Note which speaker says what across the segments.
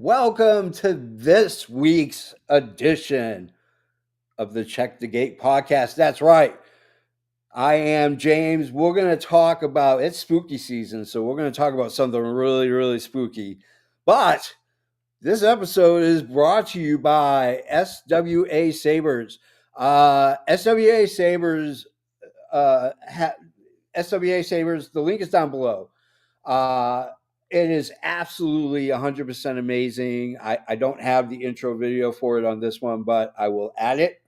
Speaker 1: Welcome to this week's edition of the Check the Gate podcast. That's right. I am James. We're going to talk about it's spooky season, so we're going to talk about something really, really spooky. But this episode is brought to you by SWA Sabers. SWA Sabers, SWA Sabers, the link is down below. It is absolutely 100% amazing. I don't have the intro video for it on this one, but I will add it.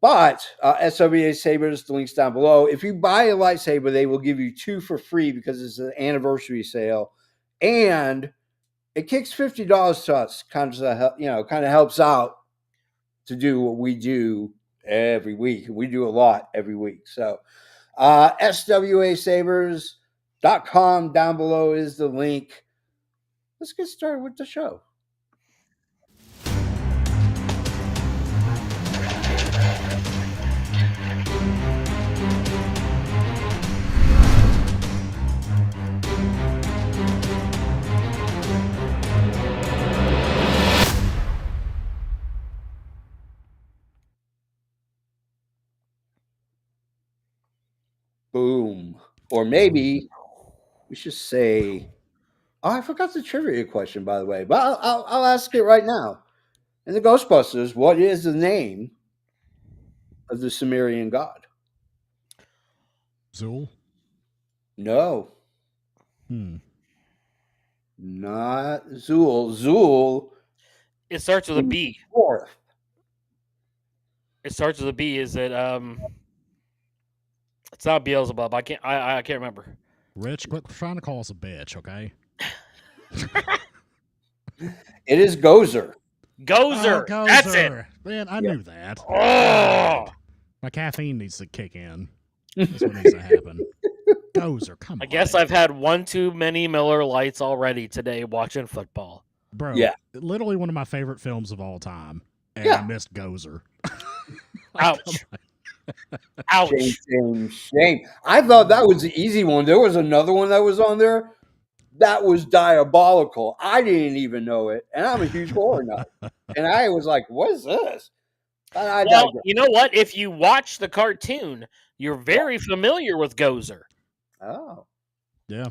Speaker 1: But SWA Sabers, the link's down below. If you buy a lightsaber, they will give you 2 for free because it's an anniversary sale. And it kicks $50 to us, kind of helps out to do what we do every week. We do a lot every week. So SWASabers.com down below is the link. Let's get started with the show. Boom. Or maybe we should say, oh, I forgot the trivia question, by the way, but I'll ask it right now. In the Ghostbusters, what is the name of the Sumerian god?
Speaker 2: Zool?
Speaker 1: No.
Speaker 2: Hmm.
Speaker 1: Not Zool. Zool.
Speaker 3: It starts with a B.
Speaker 1: Fourth.
Speaker 3: It starts with a B. Is it? It's not Beelzebub. I can't remember.
Speaker 2: Rich, quit trying to call us a bitch, okay?
Speaker 1: It is Gozer.
Speaker 3: Gozer.
Speaker 2: Oh,
Speaker 3: That's it.
Speaker 2: Man, I knew that.
Speaker 3: Oh.
Speaker 2: My caffeine needs to kick in. That's what needs to happen. Gozer, come on.
Speaker 3: I guess I've had one too many Miller Lights already today watching football.
Speaker 2: Bro,
Speaker 1: Yeah.
Speaker 2: Literally one of my favorite films of all time. And
Speaker 1: Yeah.
Speaker 2: I missed Gozer.
Speaker 3: Ouch. Ouch.
Speaker 1: Shame. I thought that was the easy one. There was another one that was on there. That was diabolical. I didn't even know it. And I'm a huge horror nut. And I was like, what is this? And
Speaker 3: Well, you know what? If you watch the cartoon, you're very familiar with Gozer.
Speaker 1: Oh.
Speaker 2: Yeah.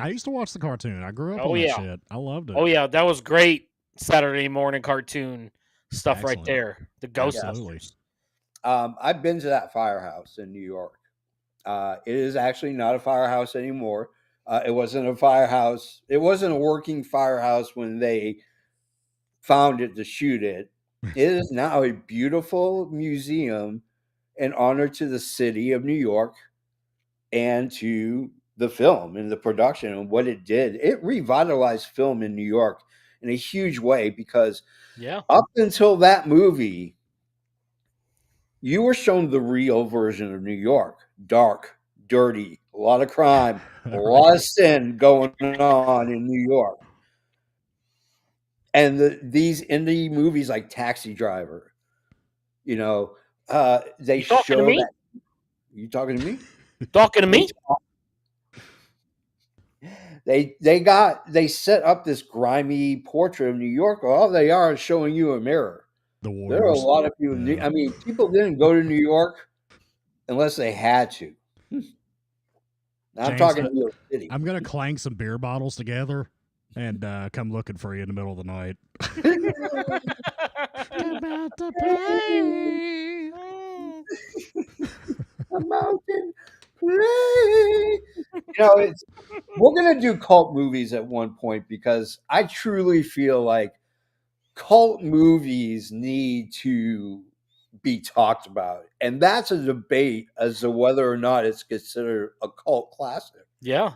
Speaker 2: I used to watch the cartoon. I grew up
Speaker 3: Oh,
Speaker 2: on
Speaker 3: yeah.
Speaker 2: that shit. I loved it.
Speaker 3: Oh yeah, that was great Saturday morning cartoon stuff
Speaker 2: Excellent.
Speaker 3: right there. The Ghostbusters.
Speaker 2: Absolutely.
Speaker 1: I've been to that firehouse in New York. It is actually not a firehouse anymore. It wasn't a firehouse. It wasn't a working firehouse when they found it to shoot it. It is now a beautiful museum in honor to the city of New York and to the film and the production and what it did. It revitalized film in New York in a huge way because up until that movie, you were shown the real version of New York. Dark, dirty, a lot of crime, a lot of sin going on in New York. And these indie movies like Taxi Driver, they show that. You talking to me?
Speaker 3: Talking to me?
Speaker 1: They set up this grimy portrait of New York. All they are is showing you a mirror. There are a lot of people. Yeah. I mean, people didn't go to New York unless they had to. I'm talking New York City.
Speaker 2: I'm gonna clank some beer bottles together and come looking for you in the middle of the night. About to play.
Speaker 1: A mountain play. We're gonna do cult movies at one point because I truly feel like cult movies need to be talked about, and that's a debate as to whether or not it's considered a cult classic.
Speaker 3: Yeah.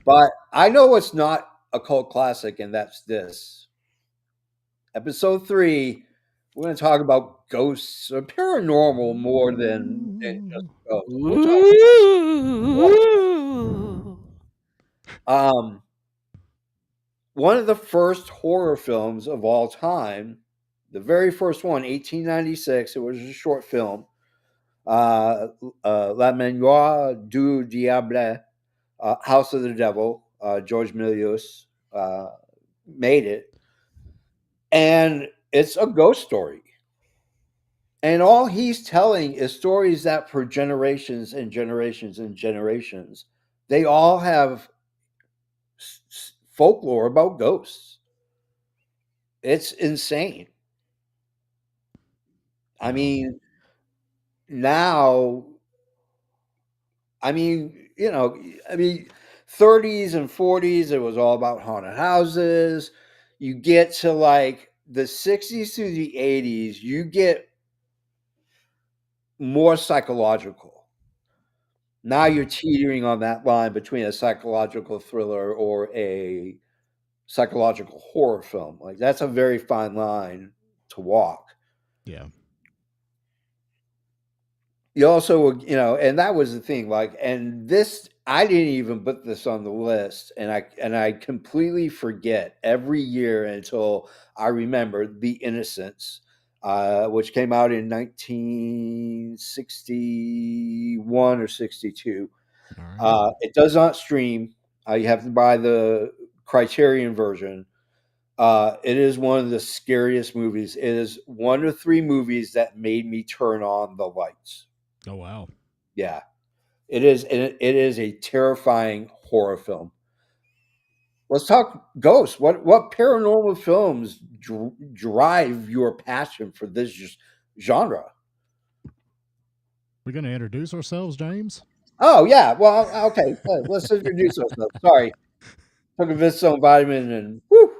Speaker 1: But I know it's not a cult classic, and that's this. Episode 3, we're going to talk about ghosts or paranormal more than just ghosts. One of the first horror films of all time, the very first one, 1896, it was a short film, La Manoir du Diable, House of the Devil, George Milius made it. And it's a ghost story. And all he's telling is stories that for generations and generations and generations, they all have folklore about ghosts. It's insane. I
Speaker 2: Wow.
Speaker 1: mean, now, I mean, 30s and 40s, it was all about haunted houses. You get to like the 60s through the 80s, you get more psychological. Now you're teetering on that line between a psychological thriller or a psychological horror film. Like that's a very fine line to walk.
Speaker 2: Yeah.
Speaker 1: You also, and that was the thing. Like, and this, I didn't even put this on the list, and I completely forget every year until I remember The Innocents, which came out in 1961 or 62.
Speaker 2: All right.
Speaker 1: It does not stream. You have to buy the Criterion version. It is one of the scariest movies. It is one of three movies that made me turn on the lights.
Speaker 2: Oh wow.
Speaker 1: Yeah, it is. It is a terrifying horror film. Let's talk ghosts. What paranormal films drive your passion for this genre?
Speaker 2: We're gonna introduce ourselves, James.
Speaker 1: Oh yeah. Well, okay. Let's introduce ourselves. Sorry, took a Vistone vitamin and whew.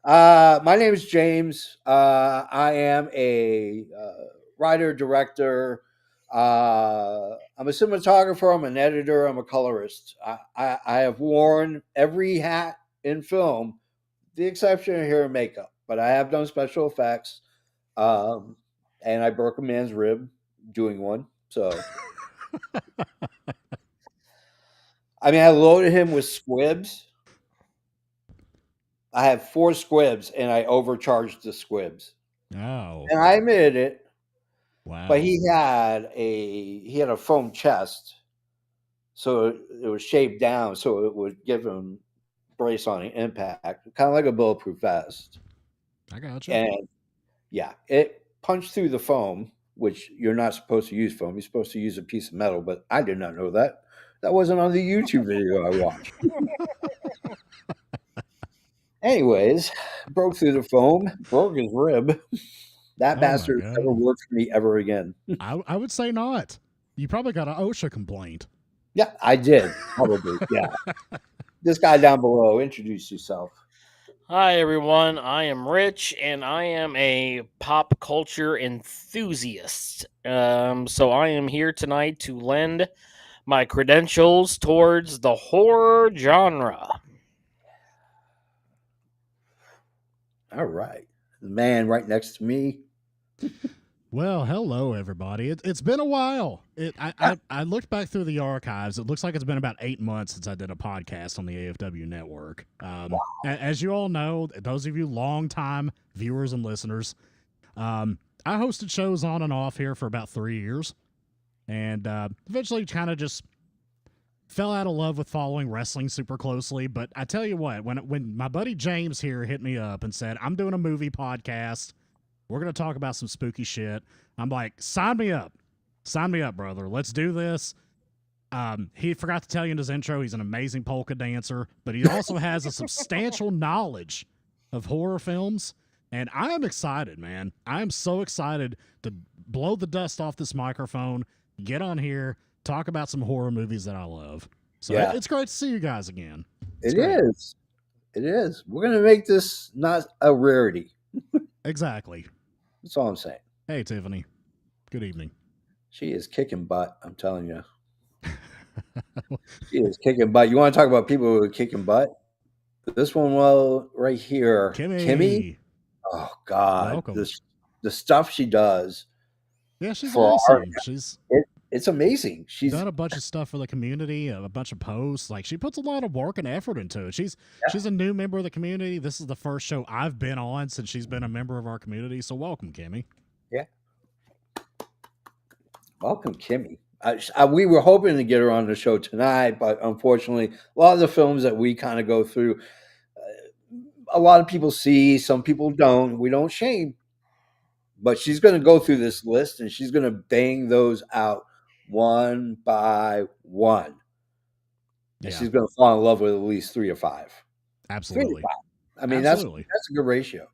Speaker 1: My name is James. I am a writer, director. I'm a cinematographer. I'm an editor. I'm a colorist. I have worn every hat in film, the exception of hair and makeup. But I have done special effects, um, and I broke a man's rib doing one. So I mean, I loaded him with squibs. I had 4 squibs, and I overcharged the squibs,
Speaker 2: Oh.
Speaker 1: and I admitted it.
Speaker 2: Wow.
Speaker 1: But he had a foam chest, so it was shaved down, so it would give him brace on impact, kind of like a bulletproof vest.
Speaker 2: I got you.
Speaker 1: And yeah, it punched through the foam, which you're not supposed to use foam. You're supposed to use a piece of metal, but I did not know that. That wasn't on the YouTube video I watched. Anyways, broke through the foam, broke his rib. That
Speaker 2: Oh my
Speaker 1: bastard never
Speaker 2: god.
Speaker 1: worked for me ever again.
Speaker 2: I would say not. You probably got an OSHA complaint.
Speaker 1: Yeah, I did. Probably. Yeah. This guy down below, introduce yourself.
Speaker 3: Hi, everyone. I am Rich, and I am a pop culture enthusiast. So I am here tonight to lend my credentials towards the horror genre.
Speaker 1: All right. The man right next to me.
Speaker 2: Well, hello everybody. It's been a while. I looked back through the archives. It looks like it's been about 8 months since I did a podcast on the AFW network. As you all know, those of you longtime viewers and listeners, I hosted shows on and off here for about 3 years, and eventually kind of just fell out of love with following wrestling super closely. But I tell you what, when my buddy James here hit me up and said, I'm doing a movie podcast, we're going to talk about some spooky shit, I'm like, sign me up. Sign me up, brother. Let's do this. He forgot to tell you in his intro, he's an amazing polka dancer, but he also has a substantial knowledge of horror films. And I am excited, man. I am so excited to blow the dust off this microphone, get on here, talk about some horror movies that I love. So
Speaker 1: Yeah.
Speaker 2: it's great to see you guys again. It's
Speaker 1: It
Speaker 2: great.
Speaker 1: is. It is. We're going to make this not a rarity.
Speaker 2: Exactly.
Speaker 1: That's all I'm saying.
Speaker 2: Hey, Tiffany. Good evening.
Speaker 1: She is kicking butt, I'm telling you. She is kicking butt. You want to talk about people who are kicking butt? This one, well, right here. Kimmy? Oh, God.
Speaker 2: Welcome.
Speaker 1: The stuff she does.
Speaker 2: Yeah, she's
Speaker 1: for
Speaker 2: awesome.
Speaker 1: art,
Speaker 2: She's
Speaker 1: it's amazing. She's
Speaker 2: done a bunch of stuff for the community, a bunch of posts. Like, she puts a lot of work and effort into it. She's a new member of the community. This is the first show I've been on since she's been a member of our community. So welcome, Kimmy.
Speaker 1: Yeah. Welcome, Kimmy. We were hoping to get her on the show tonight, but unfortunately, a lot of the films that we kind of go through, a lot of people see, some people don't. We don't shame, but she's going to go through this list and she's going to bang those out one by one, and
Speaker 2: Yeah,
Speaker 1: she's going to fall in love with at least 3 or 5. 3 to 5.
Speaker 2: absolutely.
Speaker 1: I mean, that's
Speaker 2: Absolutely.
Speaker 1: a good ratio.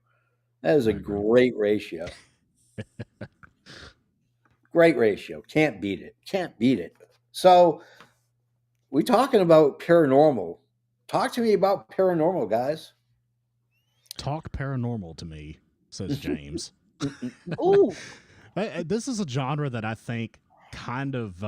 Speaker 1: That is
Speaker 2: I
Speaker 1: a
Speaker 2: agree.
Speaker 1: great ratio. Great ratio. Can't beat it. Can't beat it. So we talking about paranormal. Talk to me about paranormal, guys.
Speaker 2: Talk paranormal to me, says James.
Speaker 3: Ooh,
Speaker 2: This is a genre that I think kind of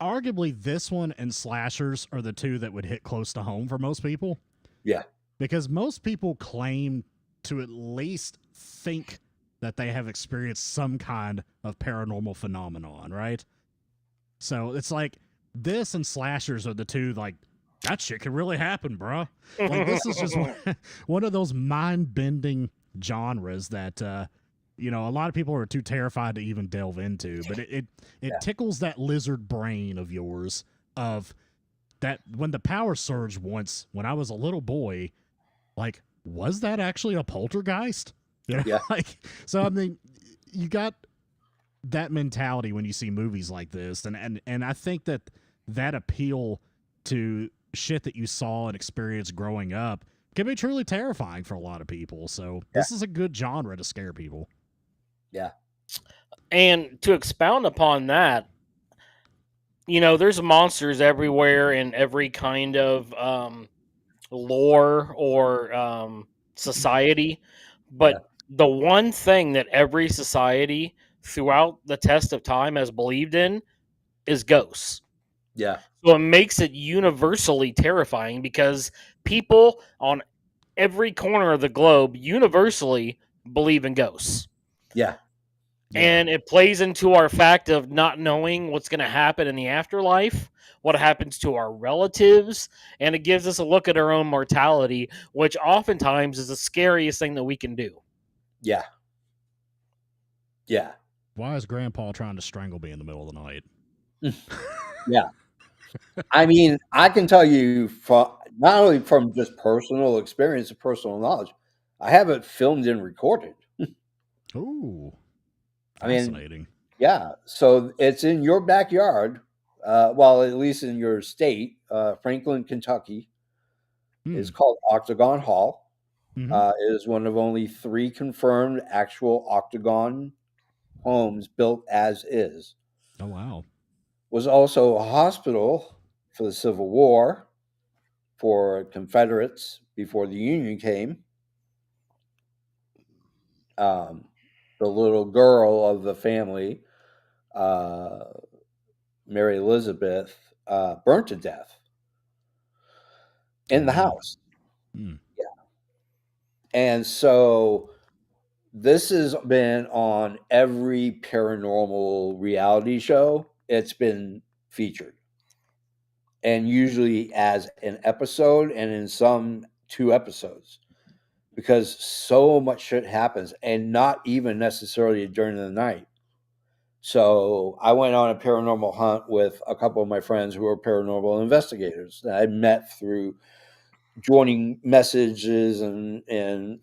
Speaker 2: arguably this one and slashers are the two that would hit close to home for most people,
Speaker 1: Yeah.
Speaker 2: because most people claim to at least think that they have experienced some kind of paranormal phenomenon, right? So it's like this and slashers are the two, like, that shit could really happen, bruh. Like, this is just one of those mind bending genres that, a lot of people are too terrified to even delve into, but it
Speaker 1: Yeah.
Speaker 2: tickles that lizard brain of yours of that when the power surged once when I was a little boy, like, was that actually a poltergeist?
Speaker 1: Yeah.
Speaker 2: Like, so I mean, you got that mentality when you see movies like this, and I think that appeal to shit that you saw and experienced growing up can be truly terrifying for a lot of people. So this is a good genre to scare people.
Speaker 1: Yeah.
Speaker 3: and to expound upon that, there's monsters everywhere in every kind of lore or society,
Speaker 1: Yeah.
Speaker 3: but the one thing that every society throughout the test of time has believed in is ghosts.
Speaker 1: Yeah.
Speaker 3: So it makes it universally terrifying because people on every corner of the globe universally believe in ghosts.
Speaker 1: Yeah.
Speaker 2: Yeah.
Speaker 3: And it plays into our fact of not knowing what's going to happen in the afterlife, what happens to our relatives, and it gives us a look at our own mortality, which oftentimes is the scariest thing that we can do.
Speaker 1: Yeah. Yeah.
Speaker 2: Why is Grandpa trying to strangle me in the middle of the night?
Speaker 1: Yeah. I mean, I can tell you from not only from just personal experience and personal knowledge, I have it filmed and recorded.
Speaker 2: Ooh,
Speaker 1: I mean,
Speaker 2: fascinating.
Speaker 1: yeah. So it's in your backyard. Well, at least in your state, Franklin, Kentucky.
Speaker 2: Hmm.
Speaker 1: It's called Octagon Hall.
Speaker 2: Mm-hmm.
Speaker 1: It is one of only 3 confirmed actual octagon homes built as is.
Speaker 2: Oh wow.
Speaker 1: Was also a hospital for the Civil War for Confederates before the Union came. The little girl of the family, uh, Mary Elizabeth, burnt to death
Speaker 2: Oh
Speaker 1: in the
Speaker 2: man.
Speaker 1: house.
Speaker 2: Hmm.
Speaker 1: And so this has been on every paranormal reality show. It's been featured, and usually as an episode, and in some 2 episodes, because so much shit happens, and not even necessarily during the night. So I went on a paranormal hunt with a couple of my friends who are paranormal investigators that I met through joining messages and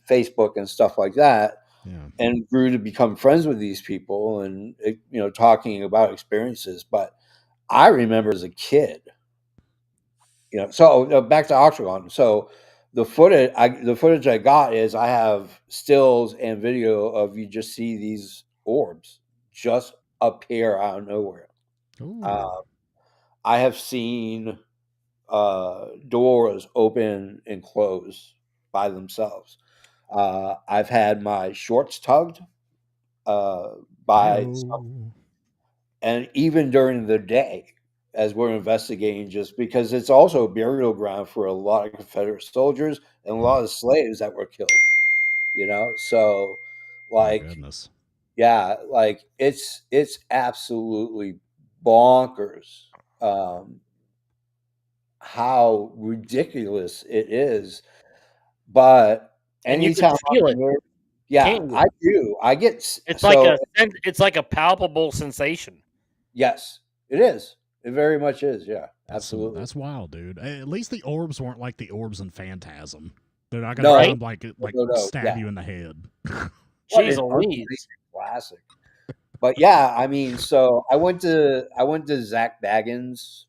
Speaker 1: Facebook and stuff like that,
Speaker 2: Yeah.
Speaker 1: and grew to become friends with these people and talking about experiences. But I remember as a kid, so back to Octagon. So the footage I got is I have stills and video of you just see these orbs just appear out of nowhere.
Speaker 2: Ooh.
Speaker 1: Uh, I have seen doors open and close by themselves. I've had my shorts tugged uh, by some,
Speaker 2: Heyo.
Speaker 1: and even during the day as we're investigating, just because it's also a burial ground for a lot of Confederate soldiers and a lot of slaves that were killed. So
Speaker 2: My
Speaker 1: like,
Speaker 2: goodness.
Speaker 1: yeah, like it's absolutely bonkers. Um, how ridiculous it is. But
Speaker 3: And you can
Speaker 1: anytime
Speaker 3: feel
Speaker 1: I'm
Speaker 3: it,
Speaker 1: there, yeah,
Speaker 3: can't you?
Speaker 1: I do. I get
Speaker 3: It's like
Speaker 1: so
Speaker 3: it's like a palpable sensation.
Speaker 1: yes, it is. It very much is. Yeah, Absolutely.
Speaker 2: That's wild, dude. At least the orbs weren't like the orbs in Phantasm. They're not
Speaker 1: No,
Speaker 2: gonna
Speaker 3: Right?
Speaker 2: come like
Speaker 1: no.
Speaker 2: stab
Speaker 1: Yeah.
Speaker 2: you in the head.
Speaker 1: What
Speaker 3: Jeez
Speaker 1: an underrated
Speaker 3: Louise.
Speaker 1: classic. But yeah, I mean, so I went to Zach Baggins'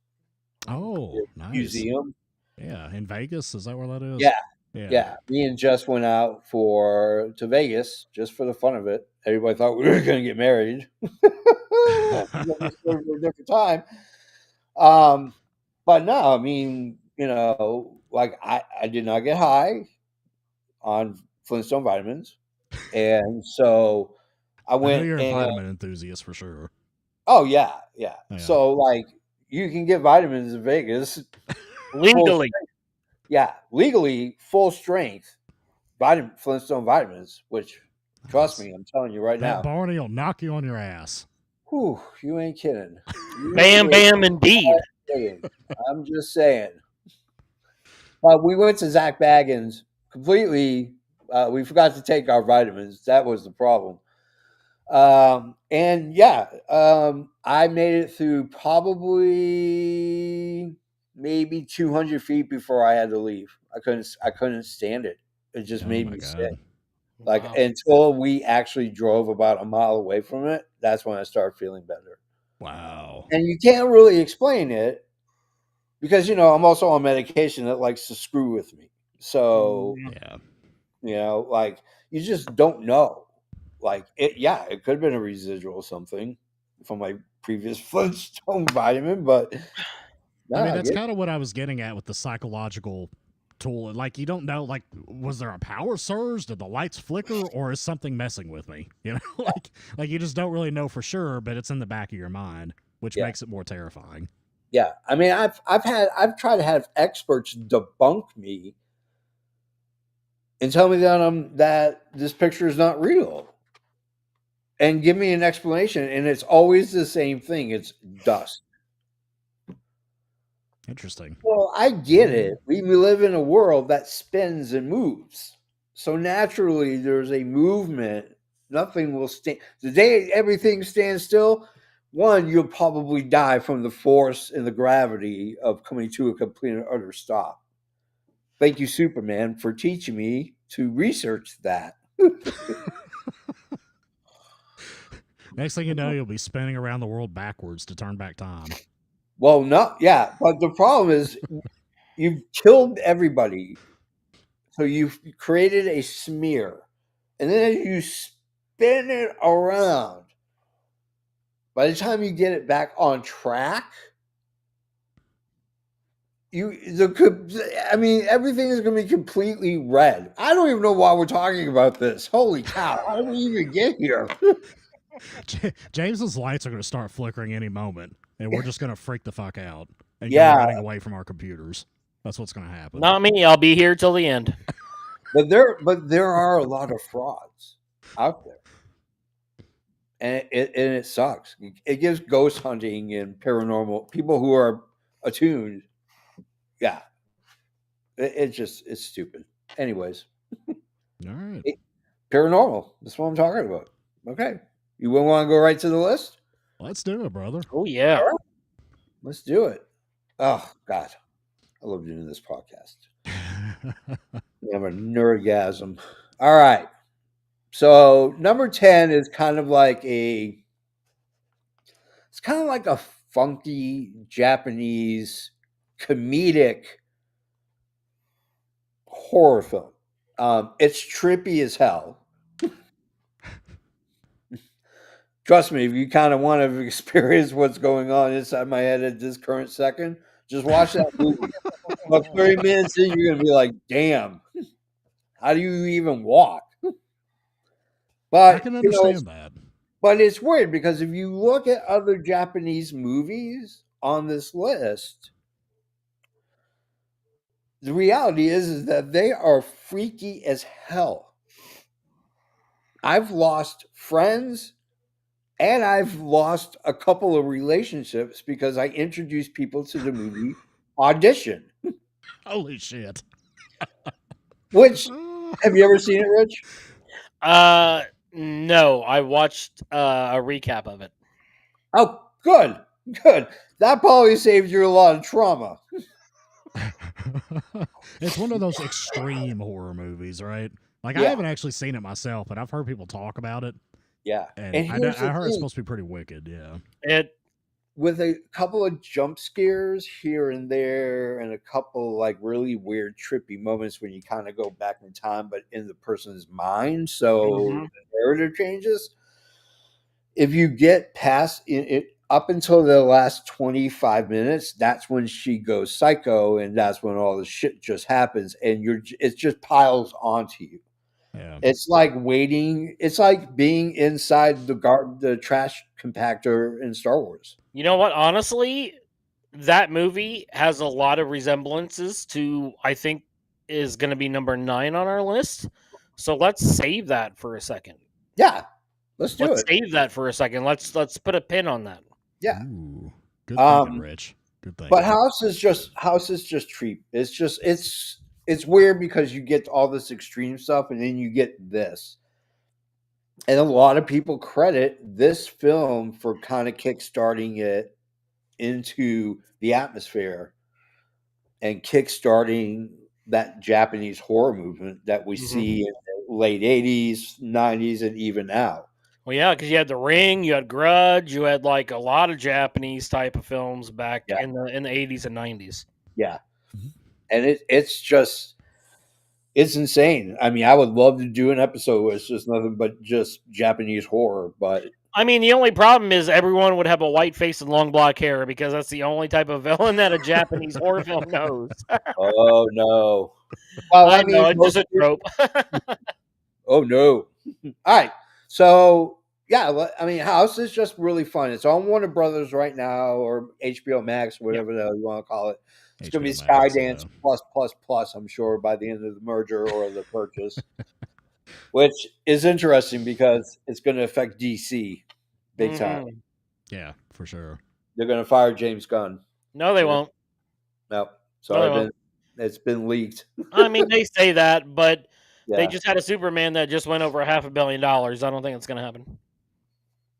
Speaker 2: Oh, nice.
Speaker 1: museum.
Speaker 2: Yeah, in Vegas, is that where that is?
Speaker 1: Yeah,
Speaker 2: Yeah.
Speaker 1: yeah. Me and Jess went out to Vegas just for the fun of it. Everybody thought we were going to get married. For a different time. But no, I mean, like I did not get high on Flintstone vitamins, and so I
Speaker 2: I know
Speaker 1: went
Speaker 2: you're a
Speaker 1: and
Speaker 2: vitamin enthusiast for sure.
Speaker 1: oh yeah, yeah.
Speaker 2: Yeah.
Speaker 1: So like you can get vitamins in Vegas, full
Speaker 3: Legally.
Speaker 1: strength. Yeah, legally full strength Flintstone vitamins, which trust
Speaker 2: Nice.
Speaker 1: me, I'm telling you right
Speaker 2: That
Speaker 1: now.
Speaker 2: Barney will knock you on your ass.
Speaker 1: Whew, you ain't kidding.
Speaker 3: Bam,
Speaker 1: You
Speaker 3: bam, indeed.
Speaker 1: ain't kidding. I'm just saying. But we went to Zach Baggins completely. We forgot to take our vitamins. That was the problem. And yeah, I made it through probably maybe 200 feet before I had to leave. I couldn't stand it. It just
Speaker 2: Oh
Speaker 1: made
Speaker 2: my
Speaker 1: me sick.
Speaker 2: god.
Speaker 1: Like
Speaker 3: Wow.
Speaker 1: until we actually drove about a mile away from it, that's when I started feeling better.
Speaker 2: Wow.
Speaker 1: And you can't really explain it because I'm also on medication that likes to screw with me. So
Speaker 2: Yeah.
Speaker 1: like you just don't know. Like it could have been a residual something from my previous Flintstone vitamin, but
Speaker 2: I
Speaker 1: no,
Speaker 2: mean,
Speaker 1: I
Speaker 2: that's
Speaker 1: get
Speaker 2: kind of what I was getting at with the psychological tool. Like, you don't know, like, was there a power surge? Did the lights flicker? Or is something messing with me? You know, like you just don't really know for sure, but it's in the back of your mind, which
Speaker 1: yeah,
Speaker 2: makes it more terrifying.
Speaker 1: yeah. I mean, I've tried to have experts debunk me and tell me that this picture is not real and give me an explanation, and it's always the same thing. It's dust.
Speaker 2: Interesting.
Speaker 1: Well, I get it. We live in a world that spins and moves. So naturally, there's a movement. Nothing will stand. The day everything stands still, one, you'll probably die from the force and the gravity of coming to a complete and utter stop. Thank you, Superman, for teaching me to research that.
Speaker 2: Next thing you know, you'll be spinning around the world backwards to turn back time.
Speaker 1: Well, no, yeah, but the problem is you've killed everybody. So you've created a smear, and then as you spin it around, by the time you get it back on track, I mean, everything is going to be completely red. I don't even know why we're talking about this. Holy cow! How did we even get here?
Speaker 2: James's lights are going to start flickering any moment, and we're just going to freak the fuck out and go
Speaker 1: Yeah,
Speaker 2: running away from our computers. That's what's going to happen.
Speaker 3: Not me. I'll be here till the end.
Speaker 1: but there are a lot of frauds out there, and it sucks. It gives ghost hunting and paranormal people who are attuned. Yeah, it's stupid. Anyways,
Speaker 2: All right.
Speaker 1: paranormal. That's what I'm talking about. Okay, you wouldn't want to go right to the list?
Speaker 2: Let's do it, brother.
Speaker 3: Oh, yeah.
Speaker 1: All right, let's do it. Oh God, I love doing this podcast. We have a nerdgasm. All right, so number 10 is it's kind of like a funky Japanese comedic horror film. It's trippy as hell. Trust me, if you kind of want to experience what's going on inside my head at this current second, just watch that movie. About 30 minutes in, you're gonna be like, "Damn, how do you even walk?"
Speaker 2: I
Speaker 1: But
Speaker 2: can understand that.
Speaker 1: it's weird because if you look at other Japanese movies on this list, the reality is that they are freaky as hell. I've lost friends and I've lost a couple of relationships because I introduced people to the movie Audition.
Speaker 2: Holy shit.
Speaker 1: Which have you ever seen it, Rich?
Speaker 3: No, I watched a recap of it.
Speaker 1: Oh, good. Good. That probably saved you a lot of trauma.
Speaker 2: It's one of those extreme horror movies, right? Like I
Speaker 1: Yeah.
Speaker 2: haven't actually seen it myself, but I've heard people talk about it,
Speaker 1: Yeah.
Speaker 2: and
Speaker 1: And here's the
Speaker 2: I heard it's
Speaker 1: thing.
Speaker 2: supposed to be pretty wicked. Yeah.
Speaker 3: It
Speaker 1: With a couple of jump scares here and there and a couple like really weird trippy moments when you kind of go back in time but in the person's mind, so
Speaker 3: mhm.
Speaker 1: the narrative changes. If you get past it up until the last 25 minutes, that's when she goes psycho and that's when all the shit just happens and it just piles onto you.
Speaker 2: Yeah.
Speaker 1: It's like waiting, it's like being inside the trash compactor in Star Wars.
Speaker 3: You know what? Honestly, that movie has a lot of resemblances to, I think, is going to be number 9 on our list. So let's save that for a second.
Speaker 1: Yeah. Let's do
Speaker 3: Let's
Speaker 1: it.
Speaker 3: save that for a second. Let's put a pin on that.
Speaker 1: Yeah.
Speaker 2: Ooh, good thinking,
Speaker 1: Um,
Speaker 2: Rich. Good thinking.
Speaker 1: but House is just treat. It's weird because you get all this extreme stuff and then you get this. And a lot of people credit this film for kind of kickstarting it into the atmosphere and kickstarting that Japanese horror movement that we
Speaker 3: Mhm.
Speaker 1: see in the late 80s, 90s, and even now.
Speaker 3: Well, yeah, because you had The Ring, you had Grudge, you had like a lot of Japanese type of films back
Speaker 1: Yeah.
Speaker 3: in the 80s and 90s.
Speaker 1: Yeah.
Speaker 2: Mhm.
Speaker 1: And it's insane. I mean, I would love to do an episode where it's just nothing but just Japanese horror, but
Speaker 3: I mean, the only problem is everyone would have a white face and long black hair because that's the only type of villain that a Japanese horror film knows.
Speaker 1: oh no. Well,
Speaker 3: I
Speaker 1: I
Speaker 3: know,
Speaker 1: mean,
Speaker 3: it's just a trope.
Speaker 1: oh no. All right. So yeah, I mean, House is just really fun. It's on Warner Brothers right now, or HBO Max, whatever the hell you want to call it. It's going to be
Speaker 2: HBO Max,
Speaker 1: Skydance plus plus plus. I'm sure by the end of the merger or the purchase, which is interesting because it's going to affect DC big time.
Speaker 3: Mhm.
Speaker 2: Yeah, for sure.
Speaker 1: They're going to fire James Gunn.
Speaker 3: No, they won't.
Speaker 1: No,
Speaker 3: No,
Speaker 1: sorry,
Speaker 3: they won't.
Speaker 1: it's been leaked.
Speaker 3: I mean, they say that, but they
Speaker 1: Yeah,
Speaker 3: just had a Superman that just went over $500 million. I don't think it's going to happen.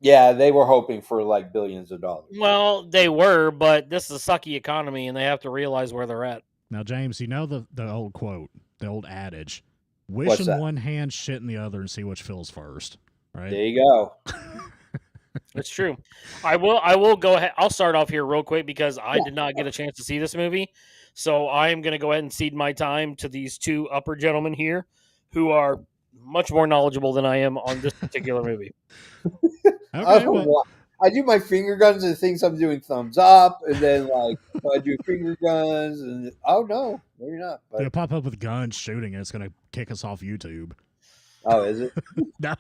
Speaker 1: yeah, they were hoping for like billions of dollars.
Speaker 3: Well, they were, but this is a sucky economy, and they have to realize where they're at.
Speaker 2: Now, James, you know the old quote, the old adage: "Wish
Speaker 1: What's
Speaker 2: in
Speaker 1: that?
Speaker 2: one hand, shit in the other, and see which fills first." Right?
Speaker 1: There you go.
Speaker 3: It's true. I will go ahead. I'll start off here real quick because I did not get a chance to see this movie. So I am going to go ahead and cede my time to these two upper gentlemen here who are much more knowledgeable than I am on this particular movie.
Speaker 2: Okay, well,
Speaker 1: I do my finger guns and thinks I'm doing thumbs up, and then like I do finger guns, and oh no, maybe not. But
Speaker 2: they'll pop up with guns shooting, and it's gonna kick us off YouTube.
Speaker 1: oh, is it?
Speaker 2: No,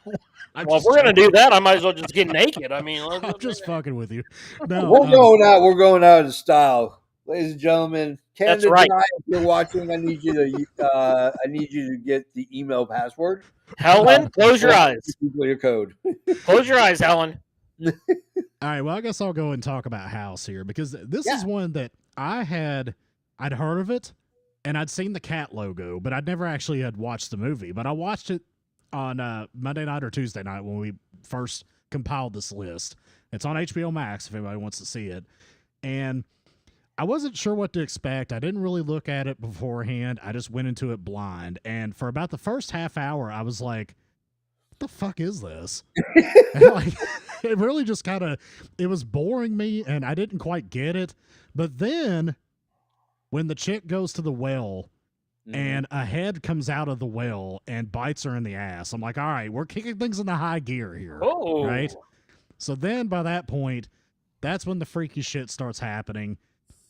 Speaker 3: Well, if we're going to do that, I might as well just get naked. I mean,
Speaker 2: I'm just fucking with you. No,
Speaker 1: We're going out. We're going out in style, ladies and gentlemen.
Speaker 3: That's
Speaker 1: Canada
Speaker 3: right.
Speaker 1: Dry, if you're watching, I need you to get the email password.
Speaker 3: Helen, close your eyes.
Speaker 1: Your code.
Speaker 3: Close your eyes, Helen.
Speaker 2: All right, well, I guess I'll go and talk about House here because this is one that I'd heard of it, and I'd seen the cat logo, but I'd never actually had watched the movie. But I watched it on Monday night or Tuesday night when we first compiled this list. It's on HBO Max if anybody wants to see it, and I wasn't sure what to expect. I didn't really look at it beforehand. I just went into it blind, and for about the first half hour, I was like, "What the fuck is this?" And like, it really just it was boring me, and I didn't quite get it. But then, when the chick goes to the well, and a head comes out of the well and bites her in the ass, I'm like, all right, we're kicking things into high gear here,
Speaker 3: Oh,
Speaker 2: right? So then, by that point, that's when the freaky shit starts happening,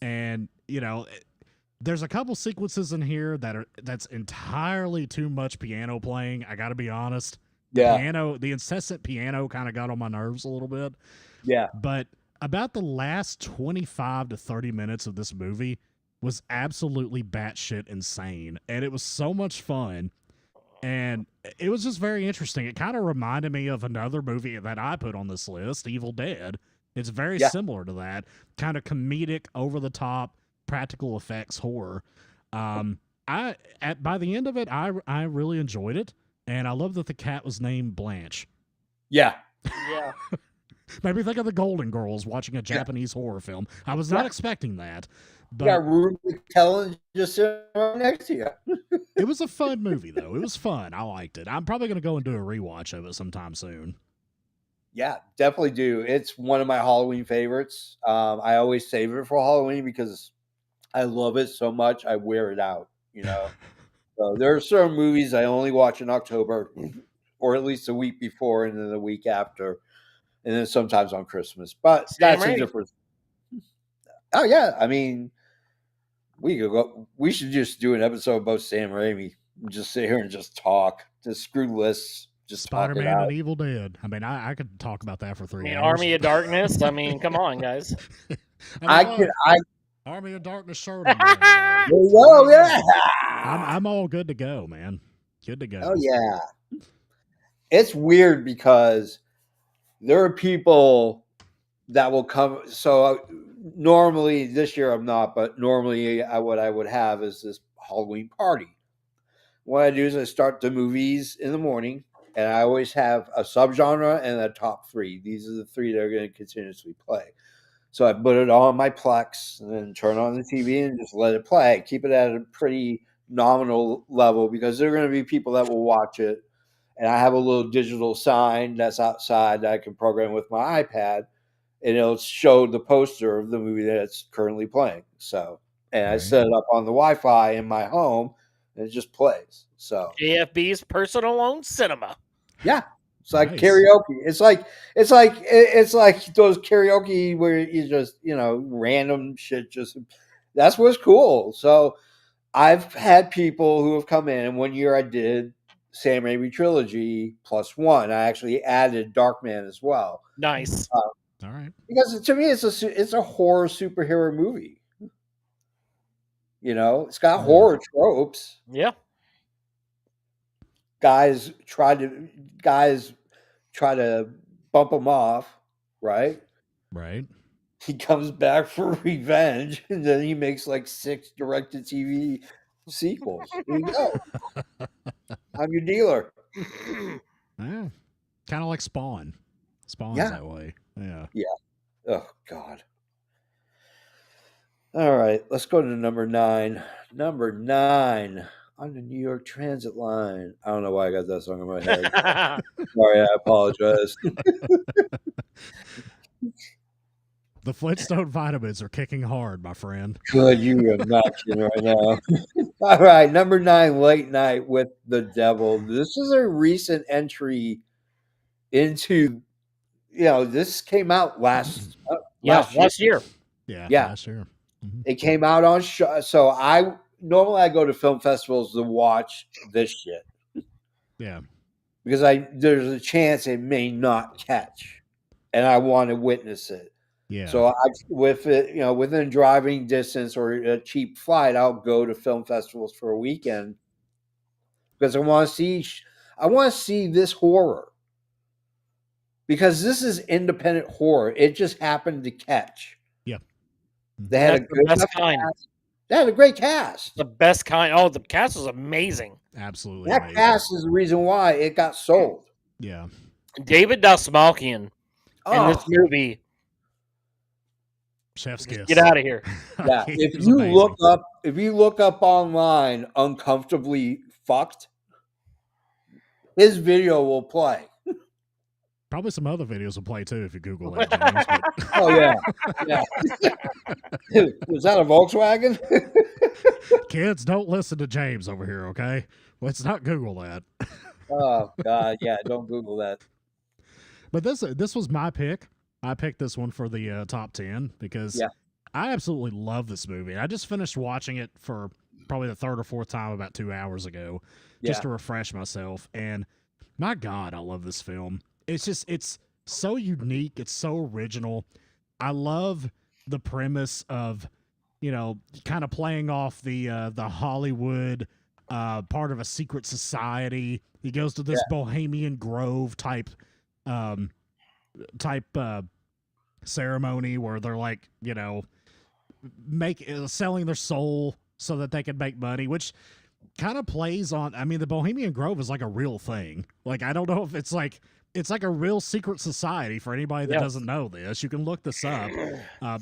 Speaker 2: and there's a couple sequences in here that's entirely too much piano playing. I got to be honest.
Speaker 1: Yeah.
Speaker 2: The incessant piano kind of got on my nerves a little bit.
Speaker 1: Yeah.
Speaker 2: But about the last 25 to 30 minutes of this movie was absolutely batshit insane. And it was so much fun. And it was just very interesting. It kind of reminded me of another movie that I put on this list, Evil Dead. It's very similar to that. Kind of comedic, over the top, practical effects horror. By the end of it, I really enjoyed it. And I love that the cat was named Blanche.
Speaker 1: Yeah.
Speaker 3: yeah.
Speaker 2: Made me think of the Golden Girls watching a Japanese horror film. I was not expecting that, but
Speaker 1: You got Ruben McKellen just sitting right next to you.
Speaker 2: it was a fun movie, though. It was fun. I liked it. I'm probably going to go and do a rewatch of it sometime soon.
Speaker 1: Yeah, definitely do. It's one of my Halloween favorites. I always save it for Halloween because I love it so much. I wear it out, you know. So there are certain movies I only watch in October, or at least a week before, and then the week after, and then sometimes on Christmas. But that's a different. Oh yeah, I mean, we could go. We should just do an episode about Sam Raimi. Just sit here and just talk. Just screw lists. Just
Speaker 2: Spider-Man and Evil Dead. I mean, I could talk about that for 3 hours.
Speaker 3: Army of Darkness. I mean, come on, guys.
Speaker 2: Army of Darkness shirt.
Speaker 1: Oh yeah.
Speaker 2: I'm all good to go, man. Good to go.
Speaker 1: Oh yeah. It's weird because there are people that will come. So normally this year I'm not, but normally what I would have is this Halloween party. What I do is I start the movies in the morning, and I always have a subgenre and a top 3. These are the 3 that are going to continuously play. So I put it on my Plex and then turn on the TV and just let it play. Keep it at a pretty nominal level because there are going to be people that will watch it. And I have a little digital sign that's outside that I can program with my iPad, and it'll show the poster of the movie that's currently playing. So, and I set it up on the Wi-Fi in my home, and it just plays. So
Speaker 3: AFB's personal owned cinema.
Speaker 1: Yeah. It's like karaoke. It's like those karaoke where you just, random shit. That's what's cool. So I've had people who have come in, and one year I did Sam Raimi trilogy +1. I actually added Darkman as well.
Speaker 3: Nice.
Speaker 2: All right.
Speaker 1: Because to me, it's a horror superhero movie. It's got horror tropes.
Speaker 3: Yeah.
Speaker 1: Guys try to bump him off, right?
Speaker 2: Right.
Speaker 1: He comes back for revenge, and then he makes like 6 directed TV sequels. Here you go. I'm your dealer.
Speaker 2: Yeah. Kind of like Spawn. Spawn's that way. Yeah.
Speaker 1: Yeah. Oh, God. All right. Let's go to number 9. Number 9 on the New York Transit line. I don't know why I got that song in my head. Sorry, I apologize.
Speaker 2: The Flintstone vitamins are kicking hard, my friend.
Speaker 1: Good, you are not kidding right now. All right, number 9, Late Night with the Devil. This is a recent entry into, this came out last
Speaker 3: year.
Speaker 2: Yeah, last year.
Speaker 1: Mm-hmm. It came out on so normally I go to film festivals to watch this shit.
Speaker 2: Yeah.
Speaker 1: Because there's a chance it may not catch, and I want to witness it.
Speaker 2: Yeah.
Speaker 1: So within driving distance or a cheap flight, I'll go to film festivals for a weekend because I want to see this horror. Because this is independent horror. It just happened to catch.
Speaker 2: Yeah.
Speaker 1: They had a good
Speaker 3: best kind.
Speaker 1: Cast. They had a great cast.
Speaker 3: The best kind. Oh, the cast was amazing.
Speaker 2: Absolutely.
Speaker 1: That cast is the reason why it got sold.
Speaker 2: Yeah.
Speaker 3: David Dastmalchian in this movie.
Speaker 2: Chef's kiss.
Speaker 3: Get out of here.
Speaker 1: Yeah. If you look up online uncomfortably fucked, his video will play.
Speaker 2: Probably some other videos will play too if you Google that, James. But...
Speaker 1: Oh yeah. Was that a Volkswagen?
Speaker 2: Kids, don't listen to James over here, okay? Let's not Google that.
Speaker 1: Oh God, yeah, don't Google that.
Speaker 2: But this was my pick. I picked this one for the top 10 because I absolutely love this movie. I just finished watching it for probably the 3rd or 4th time about 2 hours ago, just to refresh myself. And my God, I love this film. It's so unique. It's so original. I love the premise of, kind of playing off the Hollywood part of a secret society. He goes to this Bohemian Grove type ceremony where they're like, selling their soul so that they can make money, which kind of plays on, the Bohemian Grove is like a real thing. Like, I don't know if it's like it's like a real secret society for anybody that
Speaker 3: Yes.
Speaker 2: doesn't know this. You can look this up.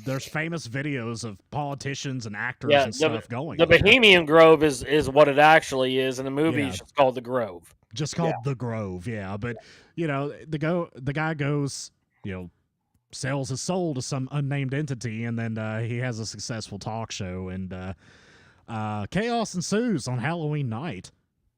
Speaker 2: There's famous videos of politicians and actors
Speaker 3: Yeah,
Speaker 2: and stuff going
Speaker 3: the
Speaker 2: there.
Speaker 3: Bohemian Grove is what it actually is, and the movie
Speaker 2: Yeah.
Speaker 3: is just called the Grove.
Speaker 2: Just called The Grove, yeah. But you know, the guy goes, you know, sells his soul to some unnamed entity, and then he has a successful talk show, and chaos ensues on Halloween night.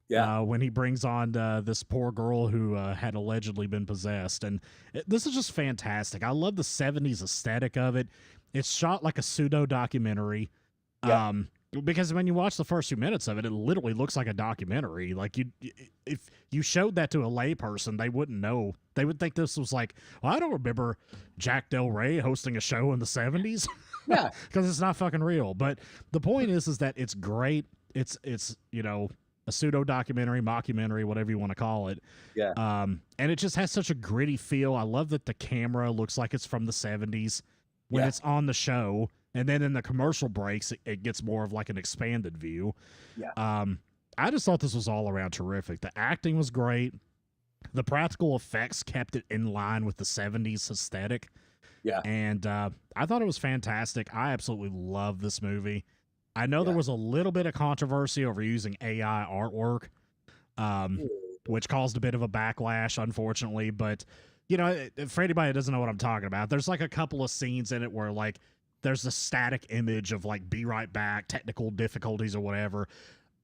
Speaker 1: Yeah.
Speaker 2: When he brings on this poor girl who had allegedly been possessed. And this is just fantastic. I love the 70s aesthetic of it. It's shot like a pseudo documentary.
Speaker 1: Yeah.
Speaker 2: Because when you watch the first few minutes of it, it literally looks like a documentary. Like if you showed that to a layperson, they wouldn't know. They would think this was like, well, I don't remember Jack Del Rey hosting a show in the 70s.
Speaker 1: Yeah.
Speaker 2: Because it's not fucking real. But the point is that it's great. It's you know, a pseudo documentary, mockumentary, whatever you want to call it.
Speaker 1: Yeah.
Speaker 2: And it just has such a gritty feel. I love that the camera looks like it's from the 70s when
Speaker 1: Yeah.
Speaker 2: it's on the show. And then in the commercial breaks, it gets more of like an expanded view.
Speaker 1: Yeah.
Speaker 2: I just thought this was all around terrific. The acting was great. The practical effects kept it in line with the 70s aesthetic.
Speaker 1: Yeah.
Speaker 2: And I thought it was fantastic. I absolutely love this movie. I know there
Speaker 1: Yeah.
Speaker 2: was a little bit of controversy over using AI artwork, which caused a bit of a backlash, unfortunately. But, you know, for anybody that doesn't know what I'm talking about, there's like a couple of scenes in it where, like, there's a static image of, like, be right back, technical difficulties or whatever.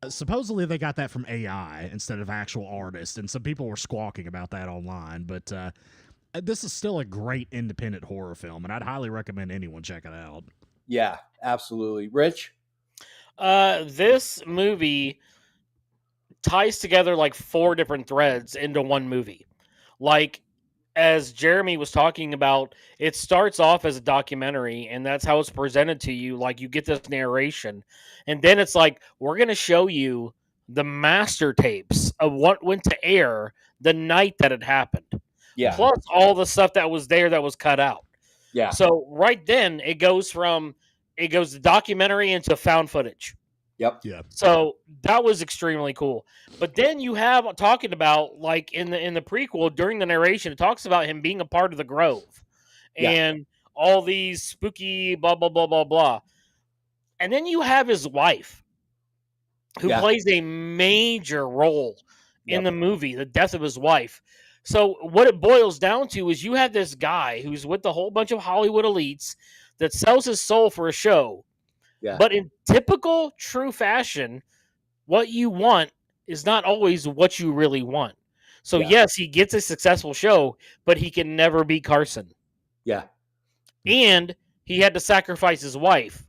Speaker 2: Supposedly they got that from AI instead of actual artists, and some people were squawking about that online. But this is still a great independent horror film, and I'd highly recommend anyone check it out.
Speaker 1: Yeah. Absolutely. Rich?
Speaker 3: This movie ties together like 4 different threads into one movie. Like, as Jeremy was talking about, it starts off as a documentary, and that's how it's presented to you. Like, you get this narration, and then it's like, we're going to show you the master tapes of what went to air the night that it happened,
Speaker 1: Yeah.
Speaker 3: plus all the stuff that was there that was cut out.
Speaker 1: Yeah.
Speaker 3: So right then, it goes the documentary into found footage.
Speaker 1: Yep.
Speaker 2: Yeah.
Speaker 3: So that was extremely cool. But then you have talking about, like, in the prequel, during the narration, it talks about him being a part of the Grove
Speaker 1: Yeah.
Speaker 3: and all these spooky blah blah blah blah blah. And then you have his wife, who
Speaker 1: Yeah.
Speaker 3: plays a major role in
Speaker 1: Yep.
Speaker 3: the movie, the death of his wife. So what it boils down to is you have this guy who's with a whole bunch of Hollywood elites that sells his soul for a show.
Speaker 1: Yeah.
Speaker 3: But in typical true fashion, what you want is not always what you really want. So
Speaker 1: Yeah.
Speaker 3: yes, he gets a successful show, but he can never beat Carson.
Speaker 1: Yeah.
Speaker 3: And he had to sacrifice his wife.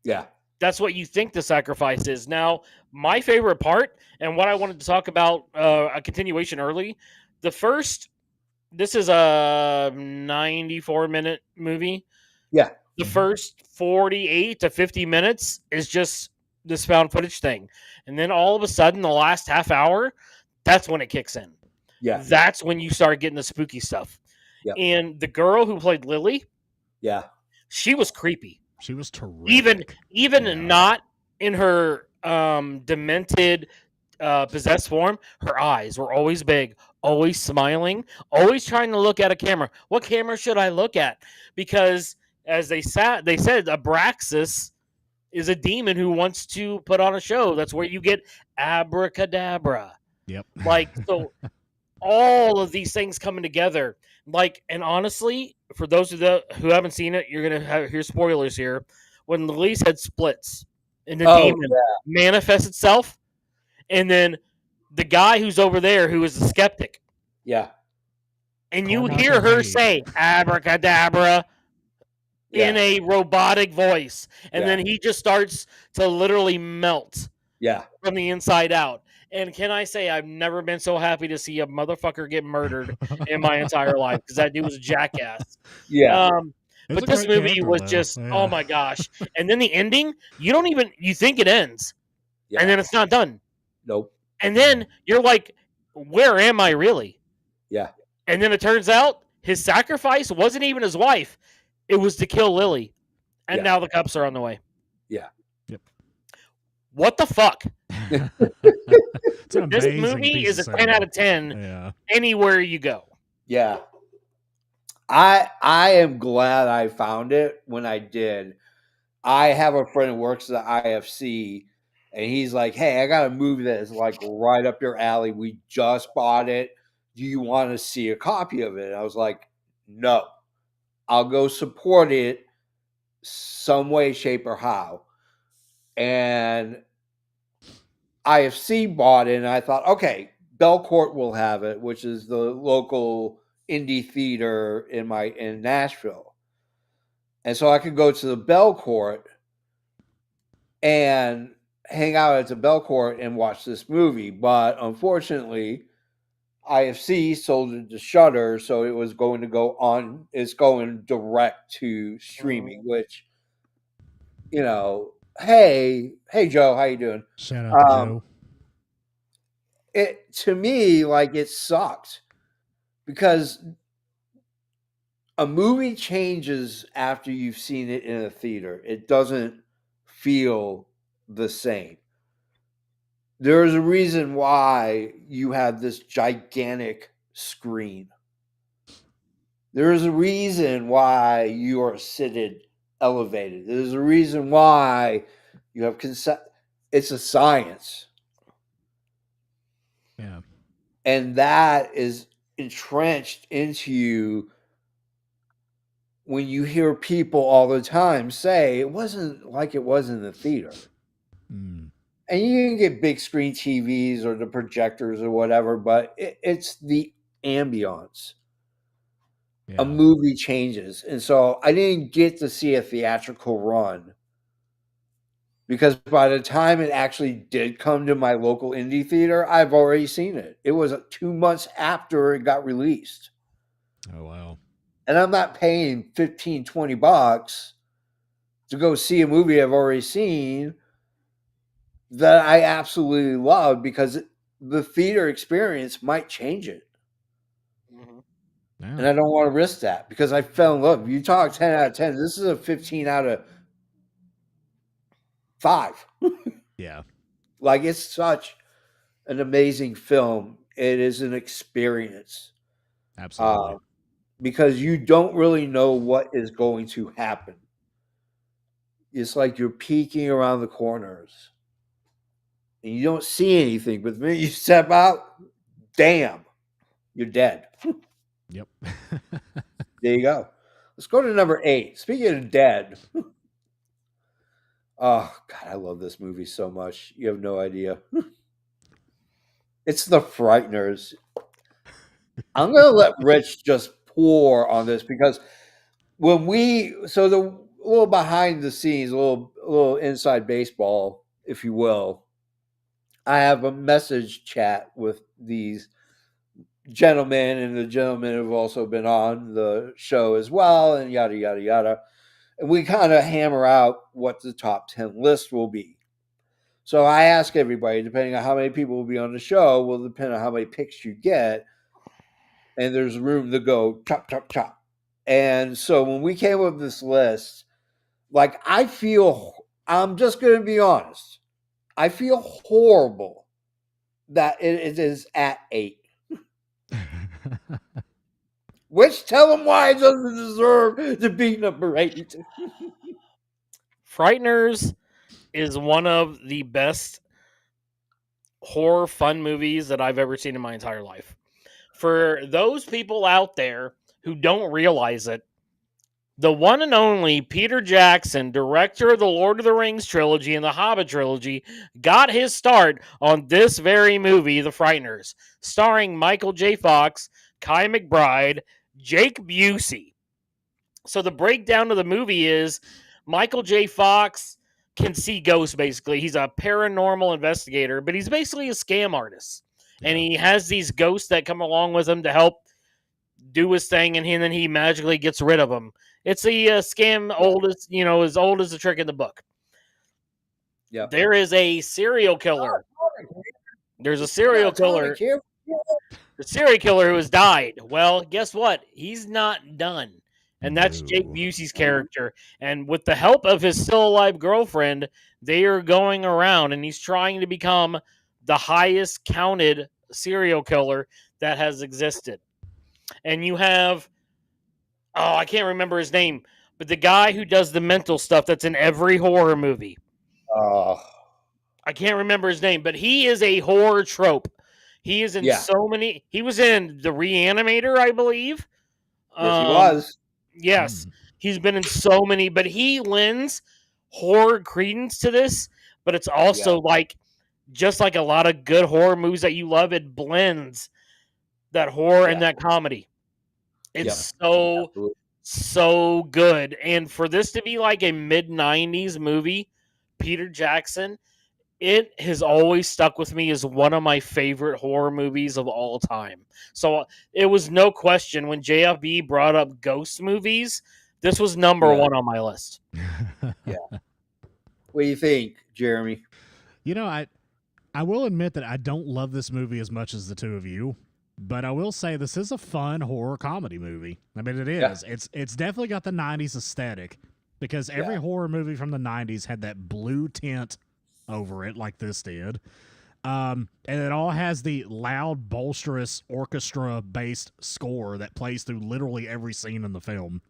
Speaker 1: Yeah.
Speaker 3: That's what you think the sacrifice is. Now, my favorite part, and what I wanted to talk about, a continuation early, this is a 94-minute movie.
Speaker 1: Yeah.
Speaker 3: The first 48 to 50 minutes is just this found footage thing. And then all of a sudden, the last half hour, that's when it kicks in.
Speaker 1: Yeah.
Speaker 3: That's when you start getting the spooky stuff.
Speaker 1: Yep.
Speaker 3: And the girl who played Lily,
Speaker 1: Yeah.
Speaker 3: she was creepy.
Speaker 2: She was terrific.
Speaker 3: Even
Speaker 2: Yeah.
Speaker 3: not in her demented, possessed form, her eyes were always big, always smiling, always trying to look at a camera. What camera should I look at? Because as they said Abraxas is a demon who wants to put on a show. That's where you get abracadabra.
Speaker 2: Yep.
Speaker 3: Like, so all of these things coming together. Like, and honestly, for those who haven't seen it, you're gonna hear spoilers here. When Lily's head splits and the demon manifests itself, and then the guy who's over there who is a skeptic,
Speaker 1: Yeah.
Speaker 3: and you
Speaker 2: Carmichael
Speaker 3: hear her
Speaker 2: Hayes.
Speaker 3: say abracadabra in
Speaker 1: Yeah.
Speaker 3: a robotic voice, and
Speaker 1: Yeah.
Speaker 3: then he just starts to literally melt
Speaker 1: Yeah.
Speaker 3: from the inside out. And can I say, I've never been so happy to see a motherfucker get murdered in my entire life, because that dude was a jackass.
Speaker 1: Yeah.
Speaker 2: It was
Speaker 3: But
Speaker 2: a
Speaker 3: this
Speaker 2: great
Speaker 3: movie
Speaker 2: character,
Speaker 3: was
Speaker 2: though.
Speaker 3: just,
Speaker 2: Yeah.
Speaker 3: oh my gosh. And then the ending, you think it ends,
Speaker 1: Yeah.
Speaker 3: and then it's not done.
Speaker 1: Nope.
Speaker 3: And then you're like, where am I really?
Speaker 1: Yeah.
Speaker 3: And then it turns out his sacrifice wasn't even his wife. It was to kill Lily. And
Speaker 1: Yeah.
Speaker 3: now the cops are on the way.
Speaker 1: Yeah.
Speaker 2: Yep.
Speaker 3: What the fuck?
Speaker 2: It's an
Speaker 3: This
Speaker 2: amazing
Speaker 3: movie
Speaker 2: piece
Speaker 3: is a
Speaker 2: of
Speaker 3: 10 out
Speaker 2: cinema.
Speaker 3: of 10
Speaker 2: Yeah.
Speaker 3: anywhere you go.
Speaker 1: Yeah. I am glad I found it when I did. I have a friend who works at the IFC, and he's like, "Hey, I got a movie that is like right up your alley. We just bought it. Do you want to see a copy of it?" And I was like, "No, I'll go support it some way, shape, or how." And IFC bought it, and I thought, okay, Belcourt will have it, which is the local indie theater in Nashville. And so I could go to the Belcourt and hang out at the Belcourt and watch this movie. But unfortunately, IFC sold it to Shutter, so it was going to go on. It's going direct to streaming, which, hey Joe, how you doing?
Speaker 2: Shout out to Joe.
Speaker 1: It to me, like, it sucked because a movie changes after you've seen it in a theater. It doesn't feel the same. There's a reason why you have this gigantic screen. There's a reason why you are seated elevated. There's a reason why you have it's a science.
Speaker 2: Yeah.
Speaker 1: And that is entrenched into you when you hear people all the time say it wasn't like it was in the theater.
Speaker 2: Mm.
Speaker 1: And you can get big screen TVs or the projectors or whatever, but it's the ambiance.
Speaker 2: Yeah.
Speaker 1: A movie changes. And so I didn't get to see a theatrical run because by the time it actually did come to my local indie theater, I've already seen it. It was 2 months after it got released.
Speaker 2: Oh, wow.
Speaker 1: And I'm not paying $15-20 to go see a movie I've already seen that I absolutely love because the theater experience might change it.
Speaker 3: Mm-hmm.
Speaker 2: Yeah.
Speaker 1: And I don't want to risk that because I fell in love. You talk 10 out of 10. This is a 15 out of 5.
Speaker 2: Yeah.
Speaker 1: Like, it's such an amazing film. It is an experience.
Speaker 2: Absolutely.
Speaker 1: Because you don't really know what is going to happen. It's like you're peeking around the corners and you don't see anything. But the minute you step out, damn, you're dead.
Speaker 2: Yep.
Speaker 1: There you go. Let's go to number 8. Speaking of dead. Oh, God, I love this movie so much. You have no idea. It's The Frighteners. I'm going to let Rich just pour on this because the little behind the scenes, a little inside baseball, if you will, I have a message chat with these gentlemen, and the gentlemen have also been on the show as well, and yada, yada, yada. And we kind of hammer out what the top 10 list will be. So I ask everybody, depending on how many people will be on the show, will depend on how many picks you get. And there's room to go chop, chop, chop. And so when we came up with this list, like, I'm just going to be honest, I feel horrible that it is at 8. Which, tell them why it doesn't deserve to be number 8.
Speaker 3: Frighteners is one of the best horror fun movies that I've ever seen in my entire life. For those people out there who don't realize it, the one and only Peter Jackson, director of the Lord of the Rings trilogy and the Hobbit trilogy, got his start on this very movie, The Frighteners, starring Michael J. Fox, Kai McBride, Jake Busey. So the breakdown of the movie is Michael J. Fox can see ghosts, basically. He's a paranormal investigator, but he's basically a scam artist. And he has these ghosts that come along with him to help do his thing, and then he magically gets rid of them. It's a scam as old as the trick in the book.
Speaker 1: Yeah.
Speaker 3: There is a serial killer. There's a serial killer. The serial killer who has died. Well, guess what? He's not done. And that's Jake Busey's character. And with the help of his still alive girlfriend, they are going around, and he's trying to become the highest counted serial killer that has existed. and you have I can't remember his name, but the guy who does the mental stuff that's in every horror movie.
Speaker 1: Oh,
Speaker 3: I can't remember his name, but he is a horror trope. He is in
Speaker 1: yeah.
Speaker 3: so many. He was in The Reanimator, I believe.
Speaker 1: Yes, he
Speaker 3: Um,
Speaker 1: was.
Speaker 3: yes, he's been in so many, but he lends horror credence to this. But it's also
Speaker 1: Yeah.
Speaker 3: like just like a lot of good horror movies that you love, it blends that horror and
Speaker 1: Yeah.
Speaker 3: that comedy. It's
Speaker 1: Yep.
Speaker 3: so
Speaker 1: Absolutely.
Speaker 3: so good, and for this to be like a mid '90s movie, Peter Jackson, it has always stuck with me as one of my favorite horror movies of all time. So it was no question when JFB brought up ghost movies, this was number
Speaker 1: Yeah.
Speaker 3: one on my list.
Speaker 1: Yeah. What do you think, Jeremy?
Speaker 2: You know, I will admit that I don't love this movie as much as the two of you, but I will say this is a fun horror comedy movie. I mean, it is.
Speaker 1: Yeah.
Speaker 2: It's definitely got the '90s aesthetic because every horror movie from the '90s had that blue tint over it, like this did. And it all has the loud, bolsterous orchestra-based score that plays through literally every scene in the film.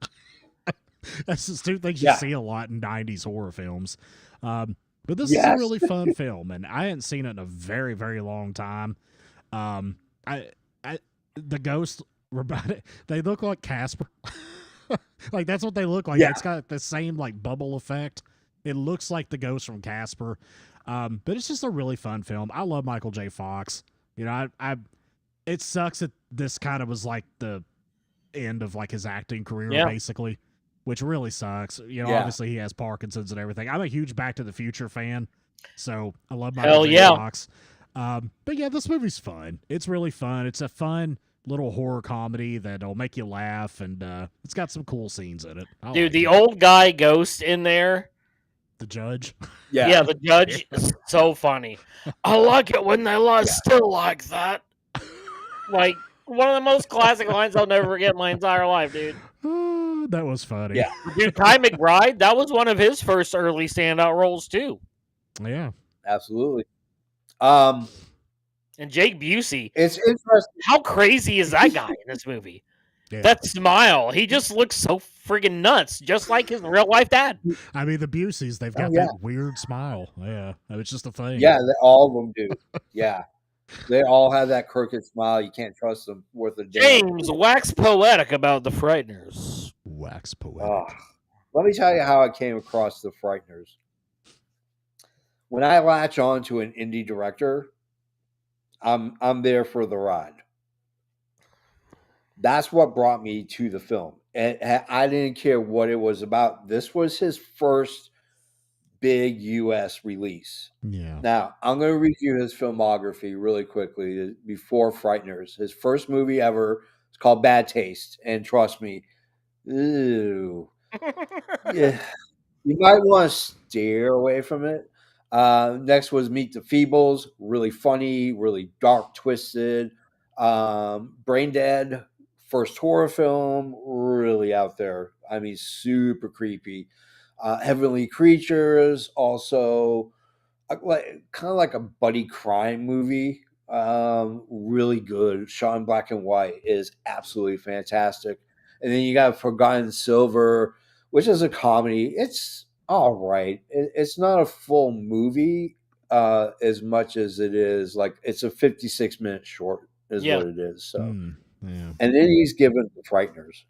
Speaker 2: That's just two things you
Speaker 1: Yeah.
Speaker 2: see a lot in '90s horror films. But this is a
Speaker 1: Yes.
Speaker 2: really fun film, and I hadn't seen it in a very, very long time. I the ghosts were they look like Casper. Like that's what they look like.
Speaker 1: Yeah.
Speaker 2: It's got the same like bubble effect. It looks like the ghost from Casper. But it's just a really fun film. I love Michael J. Fox. You know, I it sucks that this kind of was like the end of like his acting career, basically, which really sucks. You know, obviously he has Parkinson's and everything. I'm a huge Back to the Future fan, so I love Michael J. Fox. But yeah, this movie's fun. It's really fun. It's a fun little horror comedy that'll make you laugh, and it's got some cool scenes in it.
Speaker 3: Dude, the old guy ghost in there,
Speaker 2: the judge.
Speaker 3: Yeah, the judge is so funny. I like it when they lie still like that. Like one of the most classic lines I'll never forget in my entire life, dude.
Speaker 2: That was funny.
Speaker 1: Yeah.
Speaker 3: Dude, Ty McBride, that was one of his first early standout roles too.
Speaker 2: Yeah.
Speaker 1: Absolutely.
Speaker 3: And Jake Busey.
Speaker 1: It's interesting.
Speaker 3: How crazy is that guy in this movie? Yeah. That smile. He just looks so friggin' nuts, just like his real life dad.
Speaker 2: I mean, the Buseys, they've got that weird smile. Yeah. It's just a thing.
Speaker 1: Yeah, all of them do. Yeah. They all have that crooked smile. You can't trust them worth a damn.
Speaker 3: James, wax poetic about the Frighteners.
Speaker 2: Wax poetic.
Speaker 1: Let me tell you how I came across the Frighteners. When I latch on to an indie director, I'm there for the ride. That's what brought me to the film. And I didn't care what it was about. This was his first big U.S. release.
Speaker 2: Yeah.
Speaker 1: Now, I'm going to review his filmography really quickly before Frighteners. His first movie ever is called Bad Taste. And trust me, ew. Yeah, you might want to steer away from it. Next was Meet the Feebles. Really funny, really dark, twisted. Brain Dead, first horror film, really out there. I mean, super creepy. Heavenly Creatures, also kind of like a buddy crime movie. Really good. Shot in black and white, is absolutely fantastic. And then you got Forgotten Silver, which is a comedy. It's all right. It's not a full movie as much as it is like it's a 56-minute short is what it is. So, and then he's given The Frighteners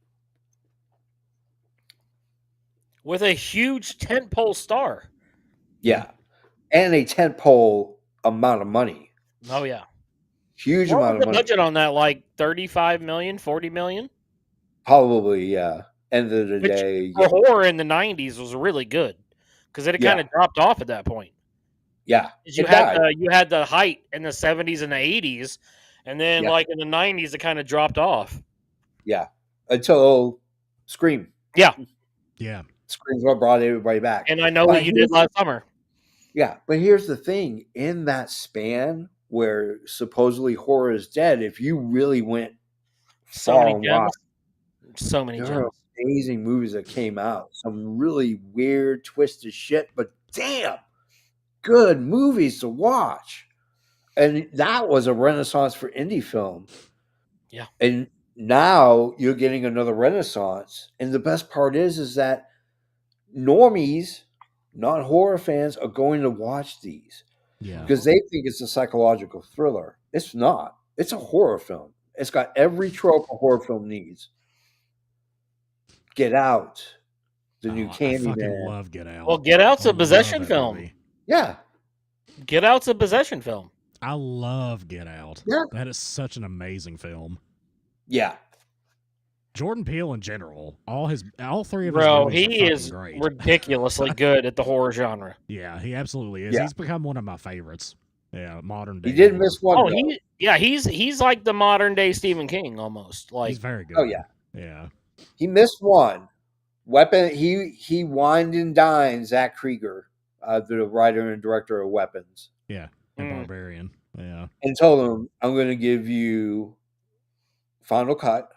Speaker 3: with a huge tentpole star.
Speaker 1: Yeah, and a tentpole amount of money.
Speaker 3: Oh yeah,
Speaker 1: huge amount of money.
Speaker 3: Budget on that, like 35 million, 40 million.
Speaker 1: Probably, yeah. End of the day,
Speaker 3: for horror in the '90s was really good because it kind of dropped off at that point.
Speaker 1: Yeah,
Speaker 3: you had the height in the '70s and the '80s, and then like in the '90s, it kind of dropped off.
Speaker 1: Yeah, until Scream.
Speaker 2: Yeah.
Speaker 1: Scream's what brought everybody back.
Speaker 3: And I know what you did last summer.
Speaker 1: Yeah, but here's the thing: in that span where supposedly horror is dead, if you really went
Speaker 3: so many gems.
Speaker 1: Amazing movies that came out. Some really weird, twisted shit, but damn, good movies to watch. And that was a renaissance for indie film.
Speaker 3: Yeah.
Speaker 1: And Now you're getting another renaissance, and the best part is that normies, not horror fans, are going to watch these
Speaker 2: Yeah.
Speaker 1: because they think it's a psychological thriller. It's not. It's a horror film. It's got every trope a horror film needs. Get Out, the new
Speaker 2: I fucking
Speaker 1: Candyman.
Speaker 2: love Get Out.
Speaker 3: Well, Get Out's
Speaker 2: I
Speaker 3: a
Speaker 2: love
Speaker 3: possession
Speaker 2: that
Speaker 3: film.
Speaker 2: movie.
Speaker 1: Yeah.
Speaker 3: Get Out's a possession film.
Speaker 2: I love Get Out.
Speaker 1: Yeah.
Speaker 2: That is such an amazing film.
Speaker 1: Yeah.
Speaker 2: Jordan Peele in general, all three of his
Speaker 3: Bro,
Speaker 2: movies
Speaker 3: he
Speaker 2: are
Speaker 3: is
Speaker 2: fucking great.
Speaker 3: ridiculously good at the horror genre.
Speaker 2: Yeah, he absolutely is.
Speaker 1: Yeah.
Speaker 2: He's become one of my favorites. Yeah, modern day.
Speaker 1: He did
Speaker 2: horror.
Speaker 1: miss one.
Speaker 3: Oh,
Speaker 1: though.
Speaker 3: he's like the modern day Stephen King almost. Like,
Speaker 2: He's very good.
Speaker 1: Oh yeah.
Speaker 2: Yeah.
Speaker 1: He missed one. Weapon. He wined and dined Zach Krieger, the writer and director of Weapons,
Speaker 2: Yeah. And Barbarian. Yeah.
Speaker 1: and told him, "I'm going to give you Final Cut.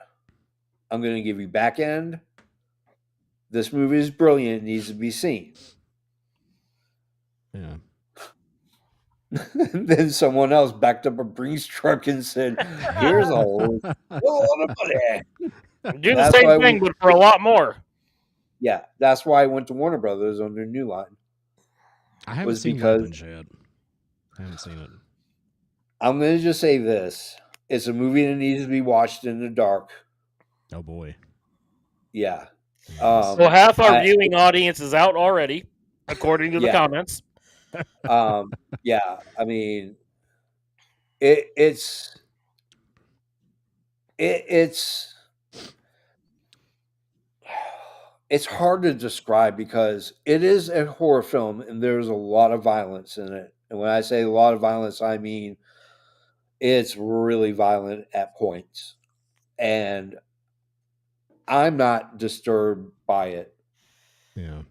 Speaker 1: I'm going to give you back end. This movie is brilliant. It needs to be seen."
Speaker 2: Yeah.
Speaker 1: Then someone else backed up a Brinks truck and said, "Here's a lot of money."
Speaker 3: do the
Speaker 1: That's
Speaker 3: same
Speaker 1: why
Speaker 3: thing, but for a lot more.
Speaker 1: Yeah, that's why I went to Warner Brothers on their new line.
Speaker 2: I haven't
Speaker 1: Was
Speaker 2: seen
Speaker 1: because-
Speaker 2: Weapons yet. I haven't seen it.
Speaker 1: I'm going to just say this. It's a movie that needs to be watched in the dark.
Speaker 2: Oh boy.
Speaker 1: Yeah.
Speaker 2: Yes.
Speaker 3: So half our viewing audience is out already, according to the
Speaker 1: Yeah.
Speaker 3: comments.
Speaker 1: Yeah, I mean, it's hard to describe because it is a horror film and there's a lot of violence in it. And when I say a lot of violence, I mean it's really violent at points. And I'm not disturbed by it.
Speaker 2: Yeah.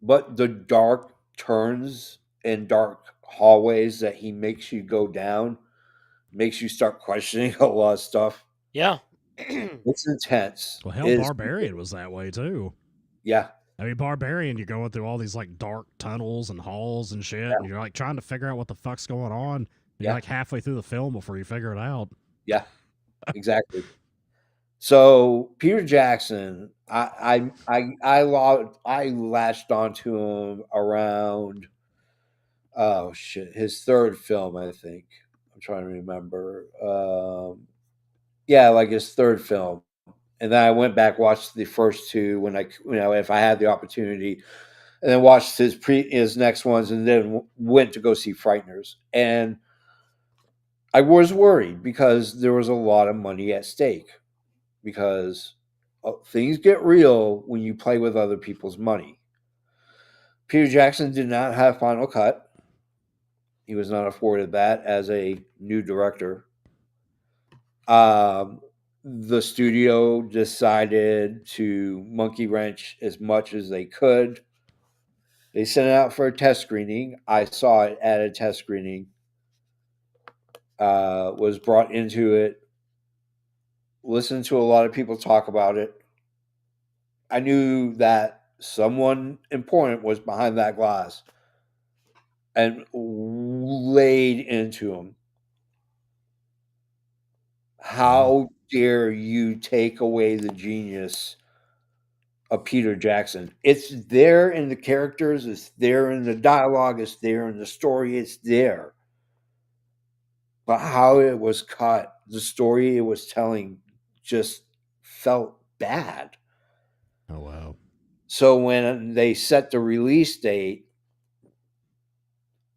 Speaker 1: But the dark turns and dark hallways that he makes you go down makes you start questioning a lot of stuff.
Speaker 3: Yeah.
Speaker 1: It's intense.
Speaker 2: Well, hell, Barbarian was that way too.
Speaker 1: Yeah.
Speaker 2: I mean, Barbarian, you're going through all these like dark tunnels and halls and shit, and you're like trying to figure out what the fuck's going on. And you're like halfway through the film before you figure it out.
Speaker 1: Yeah, exactly. So Peter Jackson, I latched onto him around his third film, I think. I'm trying to remember. Yeah, like his third film. And then I went back, watched the first two when if I had the opportunity, and then watched his next ones, and then went to go see Frighteners. And I was worried because there was a lot of money at stake. Because things get real when you play with other people's money. Peter Jackson did not have Final Cut. He was not afforded that as a new director. The studio decided to monkey wrench as much as they could. They sent it out for a test screening. I saw it at a test screening. Was brought into it. Listened to a lot of people talk about it. I knew that someone important was behind that glass and laid into him. How dare you take away the genius of Peter Jackson? It's there in the characters, it's there in the dialogue, it's there in the story, it's there. But how it was cut, the story it was telling just felt bad.
Speaker 2: Oh, wow.
Speaker 1: So when they set the release date,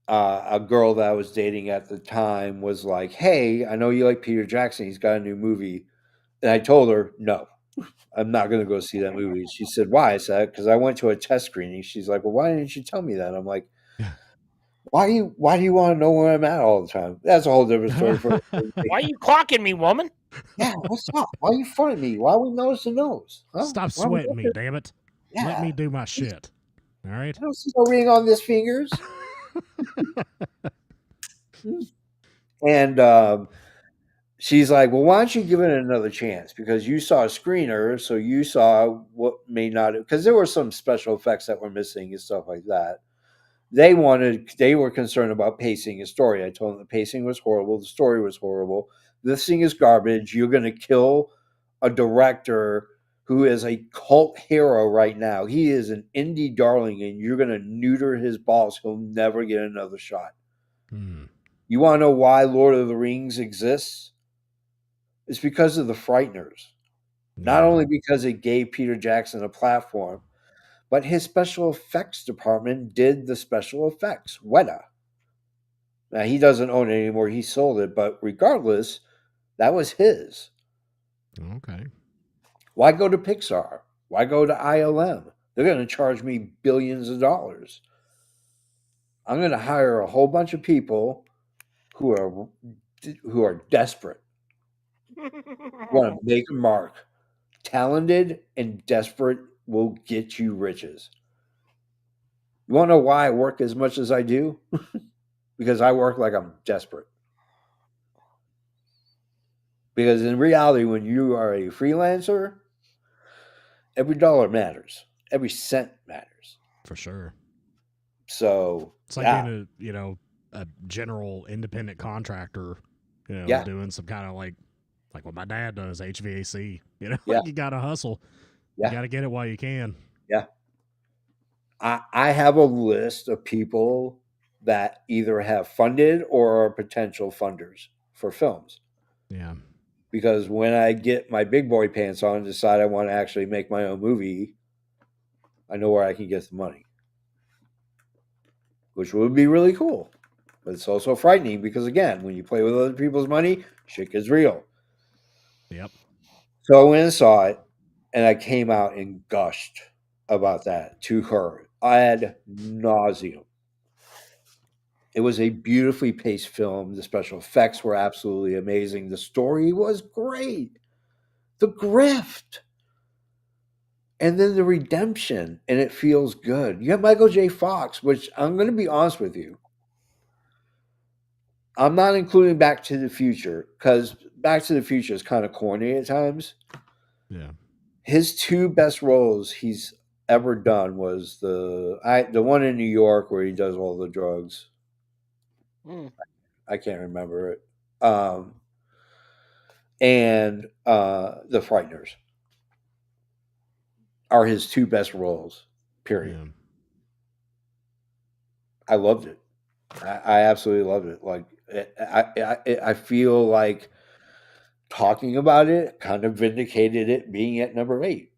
Speaker 1: a girl that I was dating at the time was like, "Hey, I know you like Peter Jackson. He's got a new movie." And I told her, "No, I'm not going to go see that movie." She said, "Why?" I said, "Because I went to a test screening." She's like, "Well, why didn't you tell me that?" I'm like, why do you want to know where I'm at all the time? That's a whole different story.
Speaker 3: Why are you clocking me, woman?
Speaker 1: Yeah, what's up? Why are you fronting me? Why are we nose to nose? Huh?
Speaker 2: Stop sweating me, damn it.
Speaker 1: Yeah.
Speaker 2: Let me do my shit. All right.
Speaker 1: I don't see no ring on this fingers. And she's like, "Well, why don't you give it another chance? Because you saw a screener, so you saw what may not have." Because there were some special effects that were missing and stuff like that. They were concerned about pacing and story. I told them the pacing was horrible, the story was horrible. This thing is garbage. You're going to kill a director who is a cult hero right now. He is an indie darling, and you're going to neuter his balls. He'll never get another shot.
Speaker 2: Hmm.
Speaker 1: You want to know why Lord of the Rings exists? It's because of the Frighteners. Not
Speaker 2: Yeah.
Speaker 1: only because it gave Peter Jackson a platform, but his special effects department did the special effects. Weta. Now, he doesn't own it anymore. He sold it, but regardless, that was his.
Speaker 2: Okay.
Speaker 1: Why go to Pixar? Why go to ILM? They're going to charge me billions of dollars. I'm going to hire a whole bunch of people who are desperate, want to make a mark. Talented and desperate will get you riches. You want to know why I work as much as I do? Because I work like I'm desperate. Because in reality, when you are a freelancer, every dollar matters. Every cent matters.
Speaker 2: For sure.
Speaker 1: So
Speaker 2: It's like being a general independent contractor,
Speaker 1: yeah,
Speaker 2: doing some kind of like what my dad does, HVAC.
Speaker 1: yeah,
Speaker 2: Like you got to hustle.
Speaker 1: yeah,
Speaker 2: You got to get it while you can.
Speaker 1: yeah. I have a list of people that either have funded or are potential funders for films.
Speaker 2: Yeah.
Speaker 1: Because when I get my big boy pants on and decide I want to actually make my own movie, I know where I can get the money, which would be really cool. But it's also frightening because, again, when you play with other people's money, shit gets real.
Speaker 2: Yep.
Speaker 1: So I went and saw it, and I came out and gushed about that to her ad nauseum. It was a beautifully paced film. The special effects were absolutely amazing. The story was great. The grift. And then the redemption, and it feels good. You have Michael J. Fox, which I'm going to be honest with you. I'm not including Back to the Future because Back to the Future is kind of corny at times.
Speaker 2: Yeah.
Speaker 1: His two best roles he's ever done was the one in New York where he does all the drugs. I can't remember it. And The Frighteners are his two best roles. Period.
Speaker 2: Yeah.
Speaker 1: I loved it. I absolutely loved it. Like I feel like talking about it kind of vindicated it being at number 8.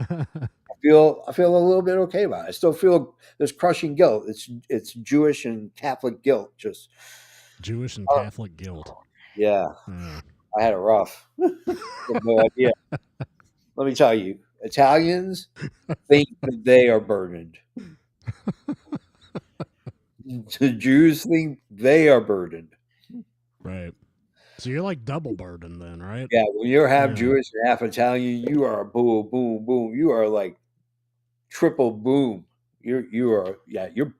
Speaker 1: I feel a little bit okay about it. I still feel there's crushing guilt. It's Jewish and Catholic guilt. Just
Speaker 2: Jewish and Catholic guilt.
Speaker 1: Yeah. I had it rough. No idea. Let me tell you, Italians think that they are burdened. The Jews think they are burdened.
Speaker 2: Right. So you're like double burdened then, right?
Speaker 1: Yeah, when you're half
Speaker 2: Yeah.
Speaker 1: Jewish and half Italian, you are boom, boom, boom. You are like triple boom. You're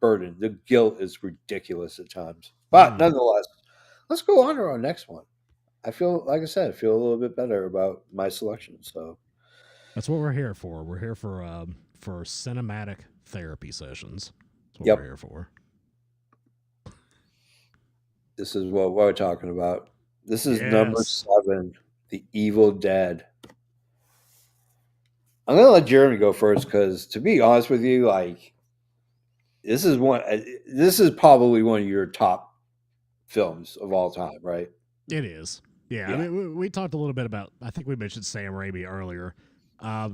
Speaker 1: burdened. The guilt is ridiculous at times. But nonetheless, let's go on to our next one. I feel, like I said, I feel a little bit better about my selection. So
Speaker 2: that's what we're here for. We're here for cinematic therapy sessions. That's what
Speaker 1: Yep.
Speaker 2: we're here for.
Speaker 1: This is what we're talking about. This is number 7, The Evil Dead. I'm gonna let Jeremy go first because, to be honest with you, like this is probably one of your top films of all time, right?
Speaker 2: It is. Yeah. I mean, we talked a little bit about. I think we mentioned Sam Raimi earlier.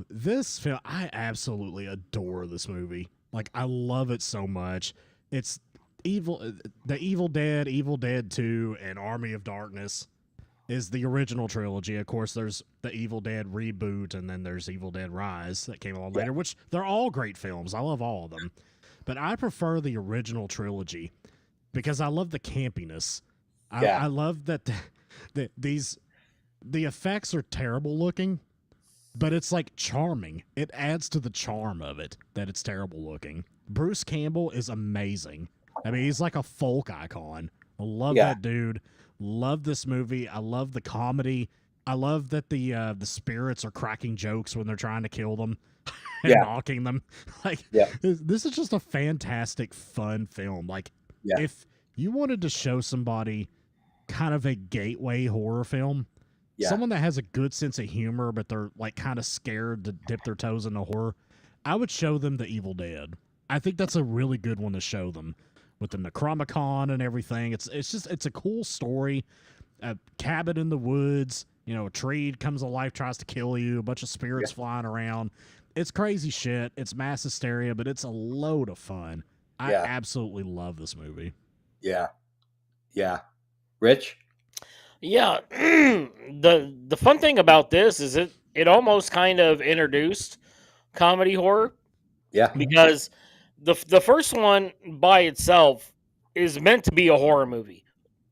Speaker 2: This film, I absolutely adore this movie. Like, I love it so much. It's the Evil Dead 2, and Army of Darkness is the original trilogy. Of course, there's the Evil Dead reboot, and then there's Evil Dead Rise that came along later, which they're all great films. I love all of them. But I prefer the original trilogy because I love the campiness. I love that the effects are terrible looking, but it's like charming. It adds to the charm of it that it's terrible looking. Bruce Campbell is amazing. I mean, he's like a folk icon. I love that dude. Love this movie. I love the comedy. I love that the spirits are cracking jokes when they're trying to kill them and mocking them. Like, this is just a fantastic, fun film. Like, if you wanted to show somebody kind of a gateway horror film,
Speaker 1: Yeah.
Speaker 2: someone that has a good sense of humor, but they're like kind of scared to dip their toes into horror, I would show them The Evil Dead. I think that's a really good one to show them with the Necronomicon and everything. It's a cool story. A cabin in the woods, a tree comes to life, tries to kill you, a bunch of spirits flying around. It's crazy shit. It's mass hysteria, but it's a load of fun. I
Speaker 1: Yeah.
Speaker 2: absolutely love this movie.
Speaker 1: Yeah. Yeah. Rich?
Speaker 3: Yeah, the fun thing about this is it almost kind of introduced comedy horror
Speaker 1: Yeah.
Speaker 3: because the first one by itself is meant to be a horror movie,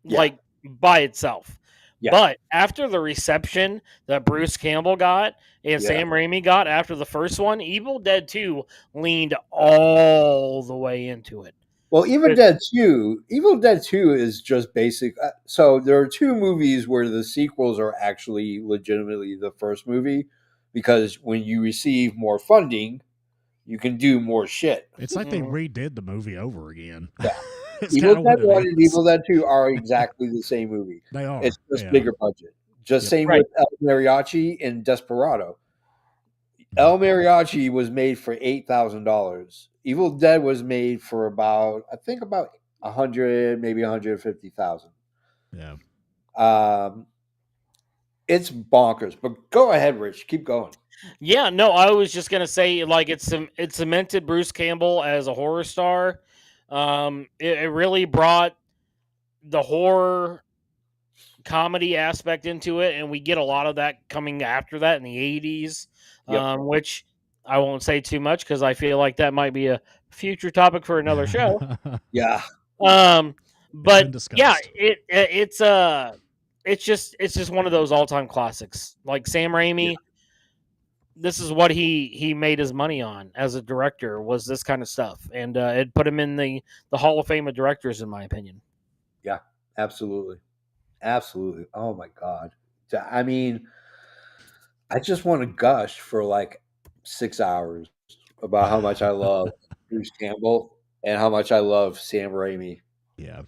Speaker 1: Yeah.
Speaker 3: like by itself.
Speaker 1: Yeah.
Speaker 3: But after the reception that Bruce Campbell got and
Speaker 1: Yeah.
Speaker 3: Sam Raimi got after the first one, Evil Dead 2 leaned all the way into it.
Speaker 1: Well, Evil
Speaker 3: It-
Speaker 1: Dead 2, Evil Dead 2 is just basic. So there are two movies where the sequels are actually legitimately the first movie because when you receive more funding, you can do more shit.
Speaker 2: It's like they
Speaker 3: Mhm.
Speaker 2: redid the movie over again.
Speaker 1: Yeah.
Speaker 2: It's
Speaker 1: Evil
Speaker 2: kind of
Speaker 1: Dead
Speaker 2: what it
Speaker 1: 1 and
Speaker 2: is.
Speaker 1: Evil Dead 2 are exactly the same movie.
Speaker 2: They are.
Speaker 1: It's just
Speaker 2: Yeah.
Speaker 1: bigger budget. Just
Speaker 2: Yep.
Speaker 1: same
Speaker 3: Right.
Speaker 1: with El Mariachi and Desperado. El Mariachi was made for $8,000. Evil Dead was made for about 100, maybe 150,000.
Speaker 2: Yeah.
Speaker 1: It's bonkers. But go ahead, Rich. Keep going.
Speaker 3: Yeah, no, I was just gonna say like it cemented Bruce Campbell as a horror star. It really brought the horror comedy aspect into it, and we get a lot of that coming after that in the 80s,
Speaker 1: Yep.
Speaker 3: which I won't say too much because I feel like that might be a future topic for another show.
Speaker 1: Yeah.
Speaker 3: Um,
Speaker 2: It's been
Speaker 3: but yeah,
Speaker 2: discussed.
Speaker 3: it's just one of those all time classics. Like Sam Raimi, this is what he made his money on as a director was this kind of stuff, and it put him in the Hall of Fame of directors, in my opinion.
Speaker 1: Yeah. Absolutely. Absolutely. Oh my God. I mean, I just want to gush for like 6 hours about how much I love Bruce Campbell and how much I love Sam Raimi.
Speaker 2: Yeah.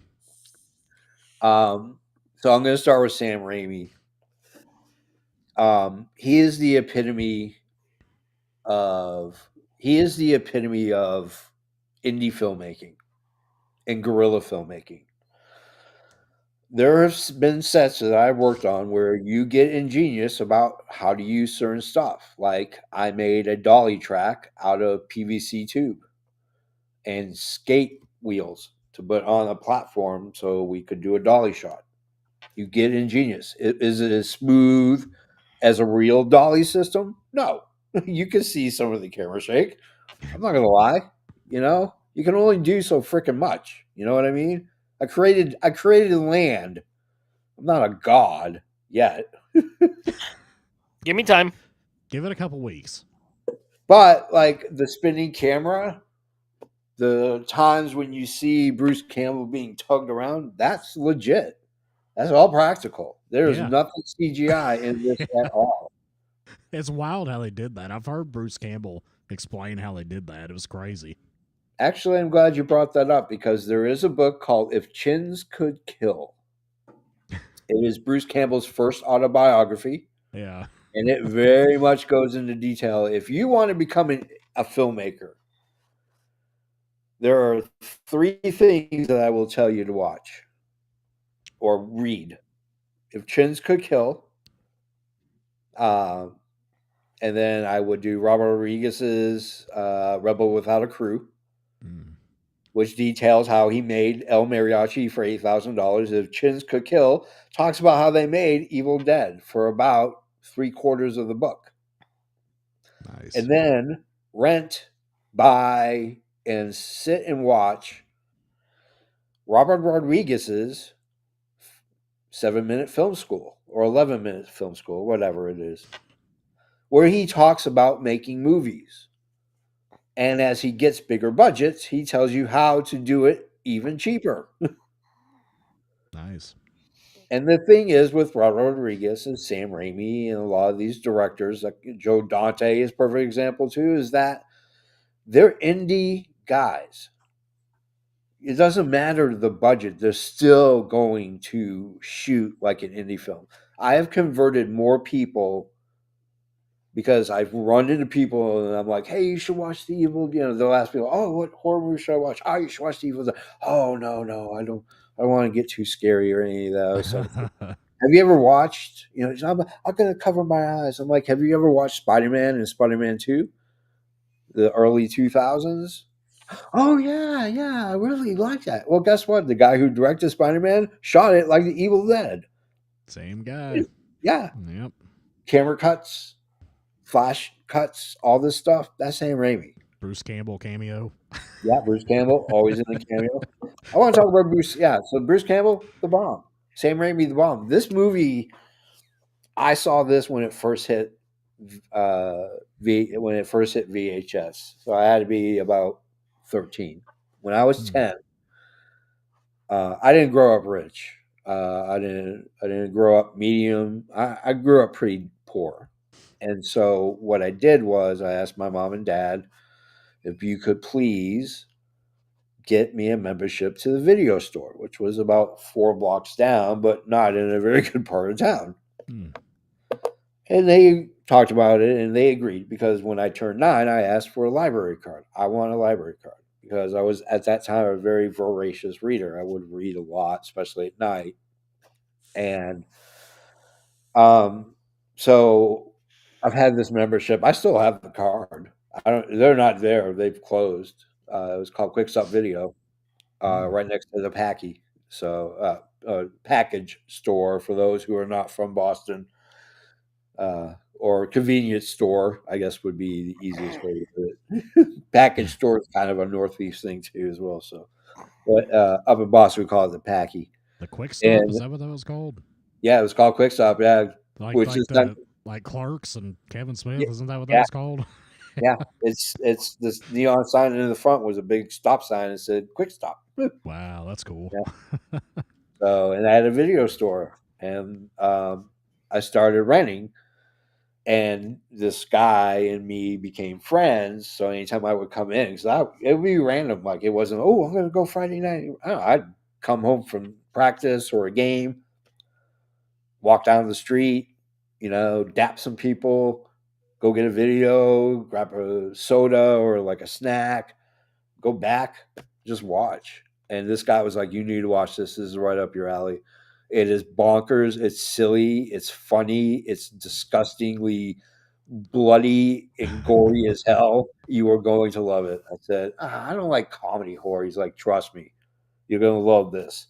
Speaker 1: So I'm going to start with Sam Raimi. He is the epitome of indie filmmaking and guerrilla filmmaking. There have been sets that I've worked on where you get ingenious about how to use certain stuff. Like I made a dolly track out of PVC tube and skate wheels to put on a platform so we could do a dolly shot. You get ingenious. Is it as smooth as a real dolly system? No. You can see some of the camera shake. I'm not gonna lie. You can only do so freaking much. You know what I mean? I created land. I'm not a god yet.
Speaker 3: Give me time.
Speaker 2: Give it a couple weeks.
Speaker 1: But like the spinning camera, the times when you see Bruce Campbell being tugged around, that's legit. That's all practical. There's
Speaker 2: Yeah.
Speaker 1: nothing CGI in this
Speaker 2: Yeah.
Speaker 1: at all.
Speaker 2: It's wild how they did that. I've heard Bruce Campbell explain how they did that. It was crazy.
Speaker 1: Actually, I'm glad you brought that up because there is a book called If Chins Could Kill. It is Bruce Campbell's first autobiography,
Speaker 2: Yeah.
Speaker 1: and it very much goes into detail. If you want to become a filmmaker, there are 3 things that I will tell you to watch or read. If Chins Could Kill, and then I would do Robert Rodriguez's Rebel Without a Crew,
Speaker 2: Mm.
Speaker 1: which details how he made El Mariachi for $8,000. If Chins Could Kill talks about how they made Evil Dead for about 3/4 of the book.
Speaker 2: Nice.
Speaker 1: And then rent, buy, and sit and watch Robert Rodriguez's 7-minute film school or 11-minute film school, whatever it is, where he talks about making movies. And as he gets bigger budgets, he tells you how to do it even cheaper.
Speaker 2: Nice.
Speaker 1: And the thing is with Robert Rodriguez and Sam Raimi and a lot of these directors, like Joe Dante is a perfect example too, is that they're indie guys. It doesn't matter the budget; they're still going to shoot like an indie film. I have converted more people because I've run into people and I'm like, hey, you should watch the Evil. They'll ask me, oh, what horror movie should I watch? Oh, you should watch the Evil Dead. Oh, no, I don't want to get too scary or any of those. So, have you ever watched? I'm going to cover my eyes. I'm like, have you ever watched Spider-Man and Spider-Man 2, the early 2000s? Oh yeah, I really like that. Well, guess what? The guy who directed Spider-Man shot it like the Evil Dead.
Speaker 2: Same guy.
Speaker 1: Yeah,
Speaker 2: Yep.
Speaker 1: camera cuts, flash cuts, all this stuff. That's Sam Raimi.
Speaker 2: Bruce Campbell cameo.
Speaker 1: Yeah, Bruce Campbell, always in the cameo. I want to talk about Bruce. Yeah, so Bruce Campbell, the bomb. Sam Raimi, the bomb. This movie, I saw this when it first hit VHS. So I had to be about 13. When I was 10, I didn't grow up rich. I didn't grow up medium. I grew up pretty poor. And so what I did was I asked my mom and dad if you could please get me a membership to the video store, which was about 4 blocks down, but not in a very good part of town.
Speaker 2: Hmm.
Speaker 1: And they talked about it and they agreed because when I turned 9, I asked for a library card. I want a library card because I was at that time a very voracious reader. I would read a lot, especially at night. And so I've had this membership. I still have the card. They're not there. They've closed. It was called Quick Stop Video, right next to the Packy. So package store for those who are not from Boston. Or convenience store, I guess would be the easiest way to put it. Package store is kind of a Northeast thing too, as well. So, but up in Boston, we call it the Packy.
Speaker 2: The Quick Stop,
Speaker 1: And
Speaker 2: is that what that was called?
Speaker 1: yeah, it was called Quick Stop. Yeah,
Speaker 2: Like
Speaker 1: which
Speaker 2: like
Speaker 1: is not,
Speaker 2: like Clerks and Kevin Smith,
Speaker 1: yeah,
Speaker 2: isn't that what that
Speaker 1: yeah,
Speaker 2: was called?
Speaker 1: yeah. It's this neon sign in the front was a big stop sign and said Quick Stop.
Speaker 2: Wow, that's cool.
Speaker 1: Yeah. So, and I had a video store, and I started renting. And this guy and me became friends. So anytime I would come in, because it would be random, like it wasn't, oh, I'm going to go Friday night. I don't know, I'd come home from practice or a game, walk down the street, dap some people, go get a video, grab a soda or like a snack, go back, just watch. And this guy was like, you need to watch this. This is right up your alley. It is bonkers. It's silly. It's funny. It's disgustingly bloody and gory as hell. You are going to love it. I said, I don't like comedy horror. He's like, trust me, you're going to love this.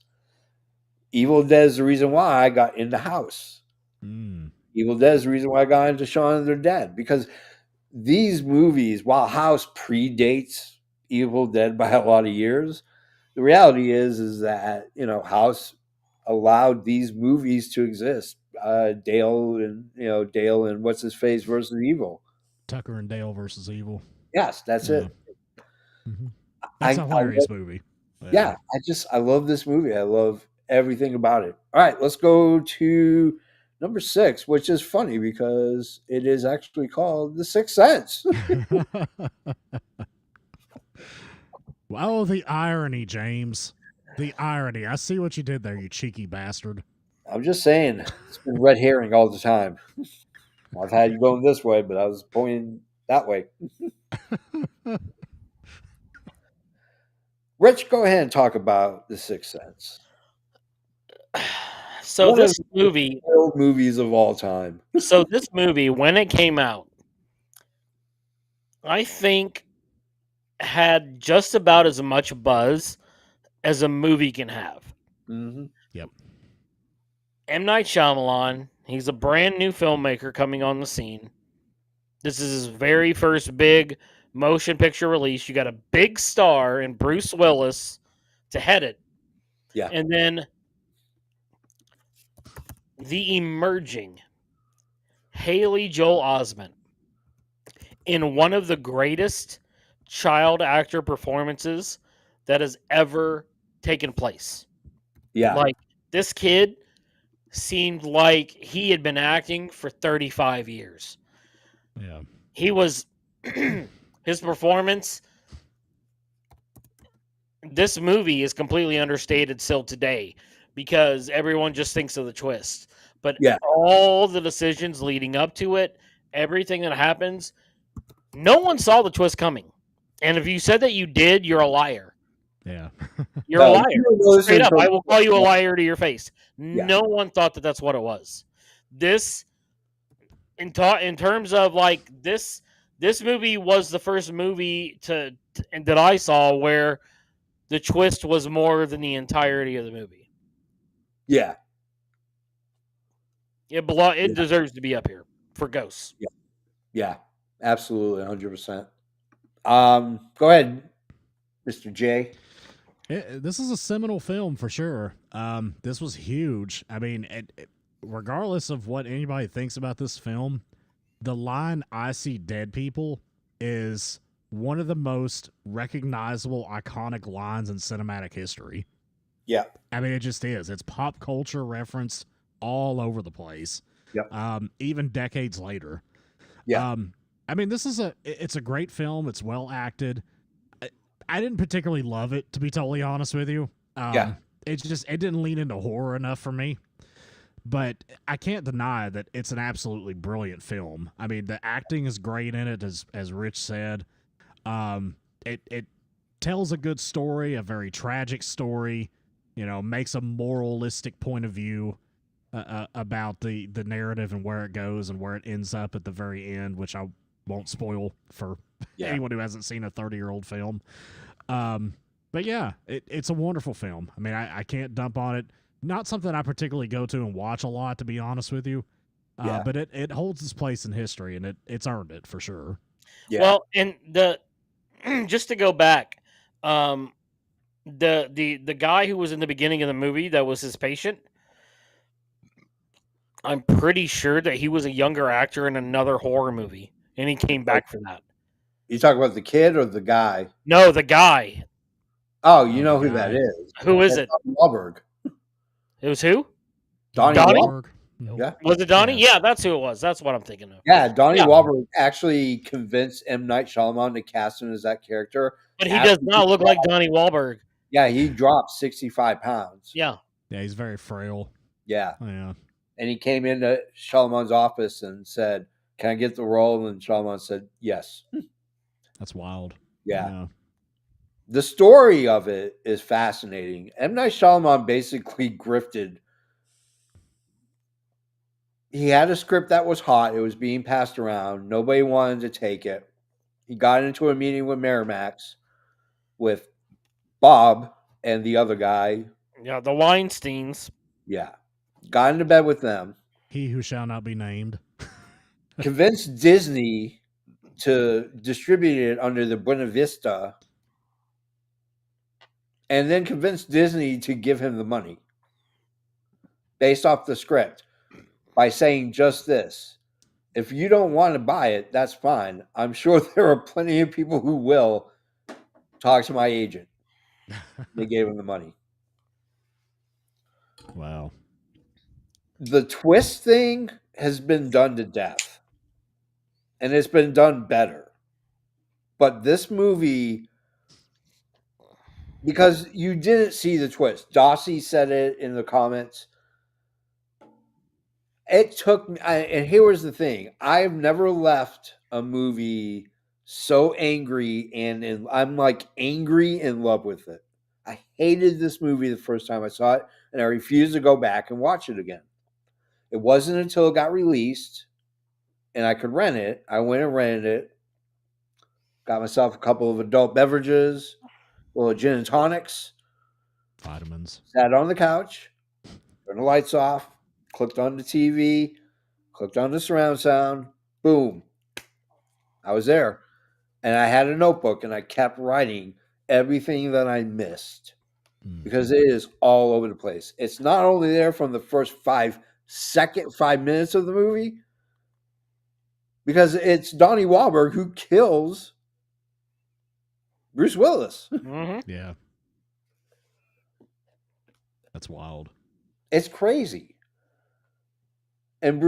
Speaker 1: Evil Dead is the reason why I got into House. Evil Dead is the reason why I got into Shaun of the Dead, because these movies, while House predates Evil Dead by a lot of years, the reality is that House allowed these movies to exist. Dale and what's his face versus Evil.
Speaker 2: Tucker and Dale versus Evil.
Speaker 1: Yes, that's it.
Speaker 2: That's a hilarious movie.
Speaker 1: Yeah, I love this movie. I love everything about it. All right, let's go to number 6, which is funny because it is actually called The Sixth Sense.
Speaker 2: Wow, the irony, James. The irony. I see what you did there, you cheeky bastard.
Speaker 1: I'm just saying, it's been red herring all the time. I've had you going this way, but I was pointing that way. Rich, go ahead and talk about The Sixth Sense.
Speaker 3: So
Speaker 1: One
Speaker 3: this
Speaker 1: of
Speaker 3: movie,
Speaker 1: the old movies of all time.
Speaker 3: so this movie, when it came out, I think had just about as much buzz as a movie can have.
Speaker 1: Mm-hmm.
Speaker 2: Yep.
Speaker 3: M. Night Shyamalan, he's a brand new filmmaker coming on the scene. This is his very first big motion picture release. You got a big star in Bruce Willis to head it.
Speaker 1: Yeah.
Speaker 3: And then the emerging Haley Joel Osment in one of the greatest child actor performances that has ever taken place.
Speaker 1: Yeah.
Speaker 3: Like, this kid seemed like he had been acting for 35 years.
Speaker 2: Yeah.
Speaker 3: He was his performance. This movie is completely understated still today because everyone just thinks of the twist. But
Speaker 1: Yeah.
Speaker 3: all the decisions leading up to it, everything that happens, no one saw the twist coming. And if you said that you did, you're a liar.
Speaker 2: Yeah.
Speaker 3: You're a
Speaker 1: No,
Speaker 3: liar.
Speaker 1: you don't know this
Speaker 3: Straight up,
Speaker 1: until-
Speaker 3: I will call you a liar to your face.
Speaker 1: Yeah.
Speaker 3: No one thought that that's what it was. This, in terms of like this movie was the first movie that I saw where the twist was more than the entirety of the movie.
Speaker 1: Yeah.
Speaker 3: It deserves to be up here for Ghosts.
Speaker 1: Yeah. Absolutely, 100%. Go ahead, Mr. J.
Speaker 2: This is a seminal film for sure. This was huge. I mean, regardless of what anybody thinks about this film, the line "I see dead people" is one of the most recognizable, iconic lines in cinematic history.
Speaker 1: Yeah.
Speaker 2: I mean, it just is. It's pop culture referenced all over the place.
Speaker 1: Yep.
Speaker 2: Even decades later.
Speaker 1: Yeah.
Speaker 2: I mean, it's a great film. It's well acted. I didn't particularly love it, to be totally honest with you.
Speaker 1: Yeah.
Speaker 2: It didn't lean into horror enough for me. But I can't deny that it's an absolutely brilliant film. I mean, the acting is great in it, as Rich said. It tells a good story, a very tragic story. You know, makes a moralistic point of view about the narrative and where it goes and where it ends up at the very end, which I won't spoil for anyone who hasn't seen a 30-year-old film. But yeah, it's a wonderful film. I mean, I can't dump on it. Not something I particularly go to and watch a lot, to be honest with you. But it holds its place in history, and it's earned it for sure.
Speaker 1: Yeah.
Speaker 3: Well, and just to go back, the guy who was in the beginning of the movie that was his patient, I'm pretty sure that he was a younger actor in another horror movie, and he came back for that.
Speaker 1: You talk about the kid or the guy?
Speaker 3: No, the guy.
Speaker 1: Oh, you know
Speaker 2: the
Speaker 1: who that
Speaker 2: guy.
Speaker 1: is.
Speaker 3: Who is it?
Speaker 1: Donnie Wahlberg.
Speaker 3: It was who?
Speaker 1: Donnie
Speaker 2: Wahlberg.
Speaker 1: Yeah.
Speaker 3: Was it Donnie? Yeah, that's who it was. That's what I'm thinking of.
Speaker 1: Yeah, Donnie
Speaker 3: Yeah.
Speaker 1: Wahlberg actually convinced M. Night Shyamalan to cast him as that character.
Speaker 3: But he does not look like Donnie Wahlberg.
Speaker 1: Yeah, he dropped 65 pounds.
Speaker 3: Yeah.
Speaker 2: Yeah, he's very frail.
Speaker 1: Yeah.
Speaker 2: Yeah.
Speaker 1: And he came into Shyamalan's office and said, "Can I get the role?" And Shyamalan said, "Yes."
Speaker 2: That's wild.
Speaker 1: Yeah. The story of it is fascinating. M. Night Shyamalan basically grifted. He had a script that was hot. It was being passed around. Nobody wanted to take it. He got into a meeting with Miramax with Bob and the other guy.
Speaker 3: Yeah, the Weinsteins.
Speaker 1: Yeah. Got into bed with them.
Speaker 2: He who shall not be named.
Speaker 1: Convinced Disney to distribute it under the Buena Vista. And then convinced Disney to give him the money based off the script by saying just this: if you don't want to buy it, that's fine. I'm sure there are plenty of people who will. Talk to my agent. They gave him the money.
Speaker 2: Wow.
Speaker 1: The twist thing has been done to death, and it's been done better. But this movie, because you didn't see the twist, Dossie said it in the comments. It took me, and here was the thing: I've never left a movie so angry, and I'm like angry in love with it. I hated this movie the first time I saw it, and I refused to go back and watch it again. It wasn't until it got released and I could rent it. I went and rented it, got myself a couple of adult beverages, a little gin and tonics,
Speaker 2: Vitamins.
Speaker 1: sat on the couch, turned the lights off, clicked on the TV, clicked on the surround sound, boom. I was there. And I had a notebook and I kept writing everything that I missed because it is all over the place. It's not only there from the first 5 minutes of the movie, because it's Donnie Wahlberg who kills Bruce Willis.
Speaker 3: Mm-hmm.
Speaker 2: Yeah. That's wild.
Speaker 1: It's crazy. And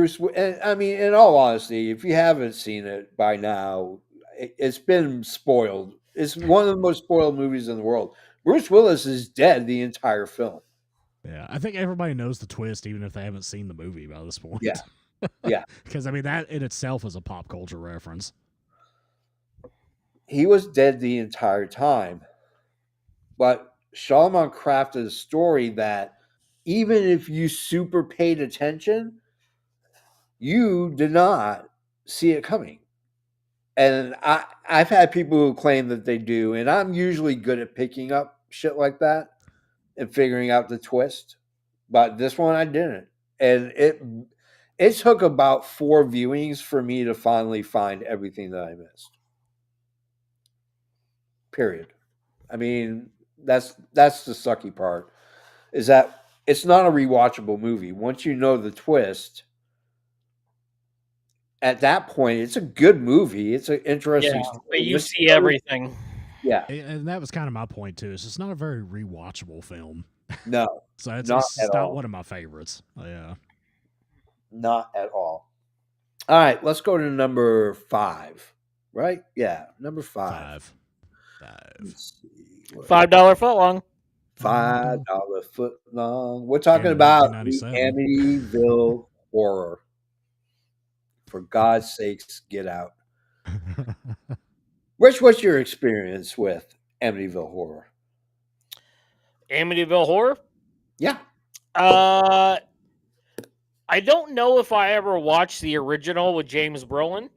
Speaker 1: I mean, in all honesty, if you haven't seen it by now, it's been spoiled. It's one of the most spoiled movies in the world. Bruce Willis is dead the entire film.
Speaker 2: Yeah, I think everybody knows the twist, even if they haven't seen the movie by this point.
Speaker 1: Yeah. Yeah.
Speaker 2: Because, I mean, that in itself is a pop culture reference.
Speaker 1: He was dead the entire time. But Shalman crafted a story that even if you super paid attention, you did not see it coming. And I've had people who claim that they do, and I'm usually good at picking up shit like that and figuring out the twist. But this one I didn't. And it took about 4 viewings for me to finally find everything that I missed. Period. I mean, that's the sucky part, is that it's not a rewatchable movie. Once you know the twist, at that point, it's a good movie. It's an interesting story.
Speaker 3: But you see everything.
Speaker 1: Yeah.
Speaker 2: And that was kind of my point, too. It's just not a very rewatchable film.
Speaker 1: No.
Speaker 2: So it's
Speaker 1: Not
Speaker 2: just
Speaker 1: at
Speaker 2: not
Speaker 1: all.
Speaker 2: one of my favorites. Yeah.
Speaker 1: Not at all. All right, let's go to number 5. Right? Yeah, number 5. Let's see.
Speaker 3: $5 footlong.
Speaker 1: $5 foot long. We're talking
Speaker 2: In
Speaker 1: about the
Speaker 2: 1997.
Speaker 1: Amityville Horror. For God's sakes, get out. Rich, what's your experience with Amityville Horror?
Speaker 3: Amityville Horror?
Speaker 1: Yeah.
Speaker 3: I don't know if I ever watched the original with James Brolin.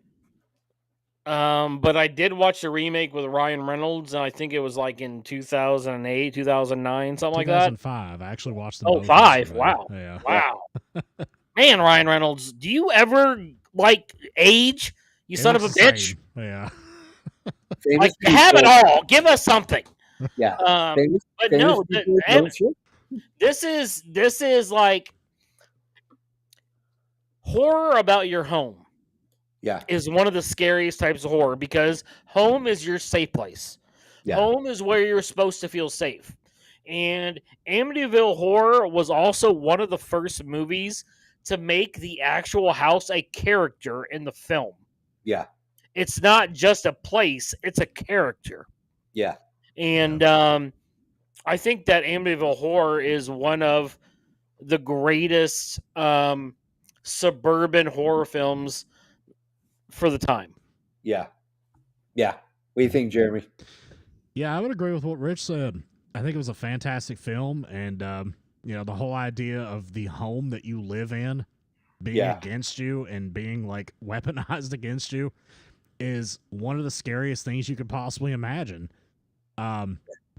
Speaker 3: But I did watch the remake with Ryan Reynolds, and I think it was like in 2008, 2009, something like that.
Speaker 2: 2005. I actually watched them.
Speaker 3: Oh,
Speaker 2: both
Speaker 3: 5.
Speaker 2: yesterday.
Speaker 3: Wow.
Speaker 2: Yeah.
Speaker 3: Wow. Man, Ryan Reynolds, do you ever like age? You son of a bitch.
Speaker 2: Yeah.
Speaker 1: Famous
Speaker 3: Like, have it
Speaker 1: people-
Speaker 3: all. Give us something.
Speaker 1: Yeah.
Speaker 3: But
Speaker 1: famous
Speaker 3: no,
Speaker 1: people don't shoot.
Speaker 3: this is like horror about your home.
Speaker 1: Yeah.
Speaker 3: Is one of the scariest types of horror because home is your safe place.
Speaker 1: Yeah.
Speaker 3: Home is where you're supposed to feel safe. And Amityville Horror was also one of the first movies to make the actual house a character in the film.
Speaker 1: Yeah.
Speaker 3: It's not just a place, it's a character.
Speaker 1: Yeah.
Speaker 3: And I think that Amityville Horror is one of the greatest suburban horror films for the time.
Speaker 1: Yeah. Yeah. What do you think, Jeremy?
Speaker 2: Yeah, I would agree with what Rich said. I think it was a fantastic film, and the whole idea of the home that you live in being against you and being like weaponized against you is one of the scariest things you could possibly imagine.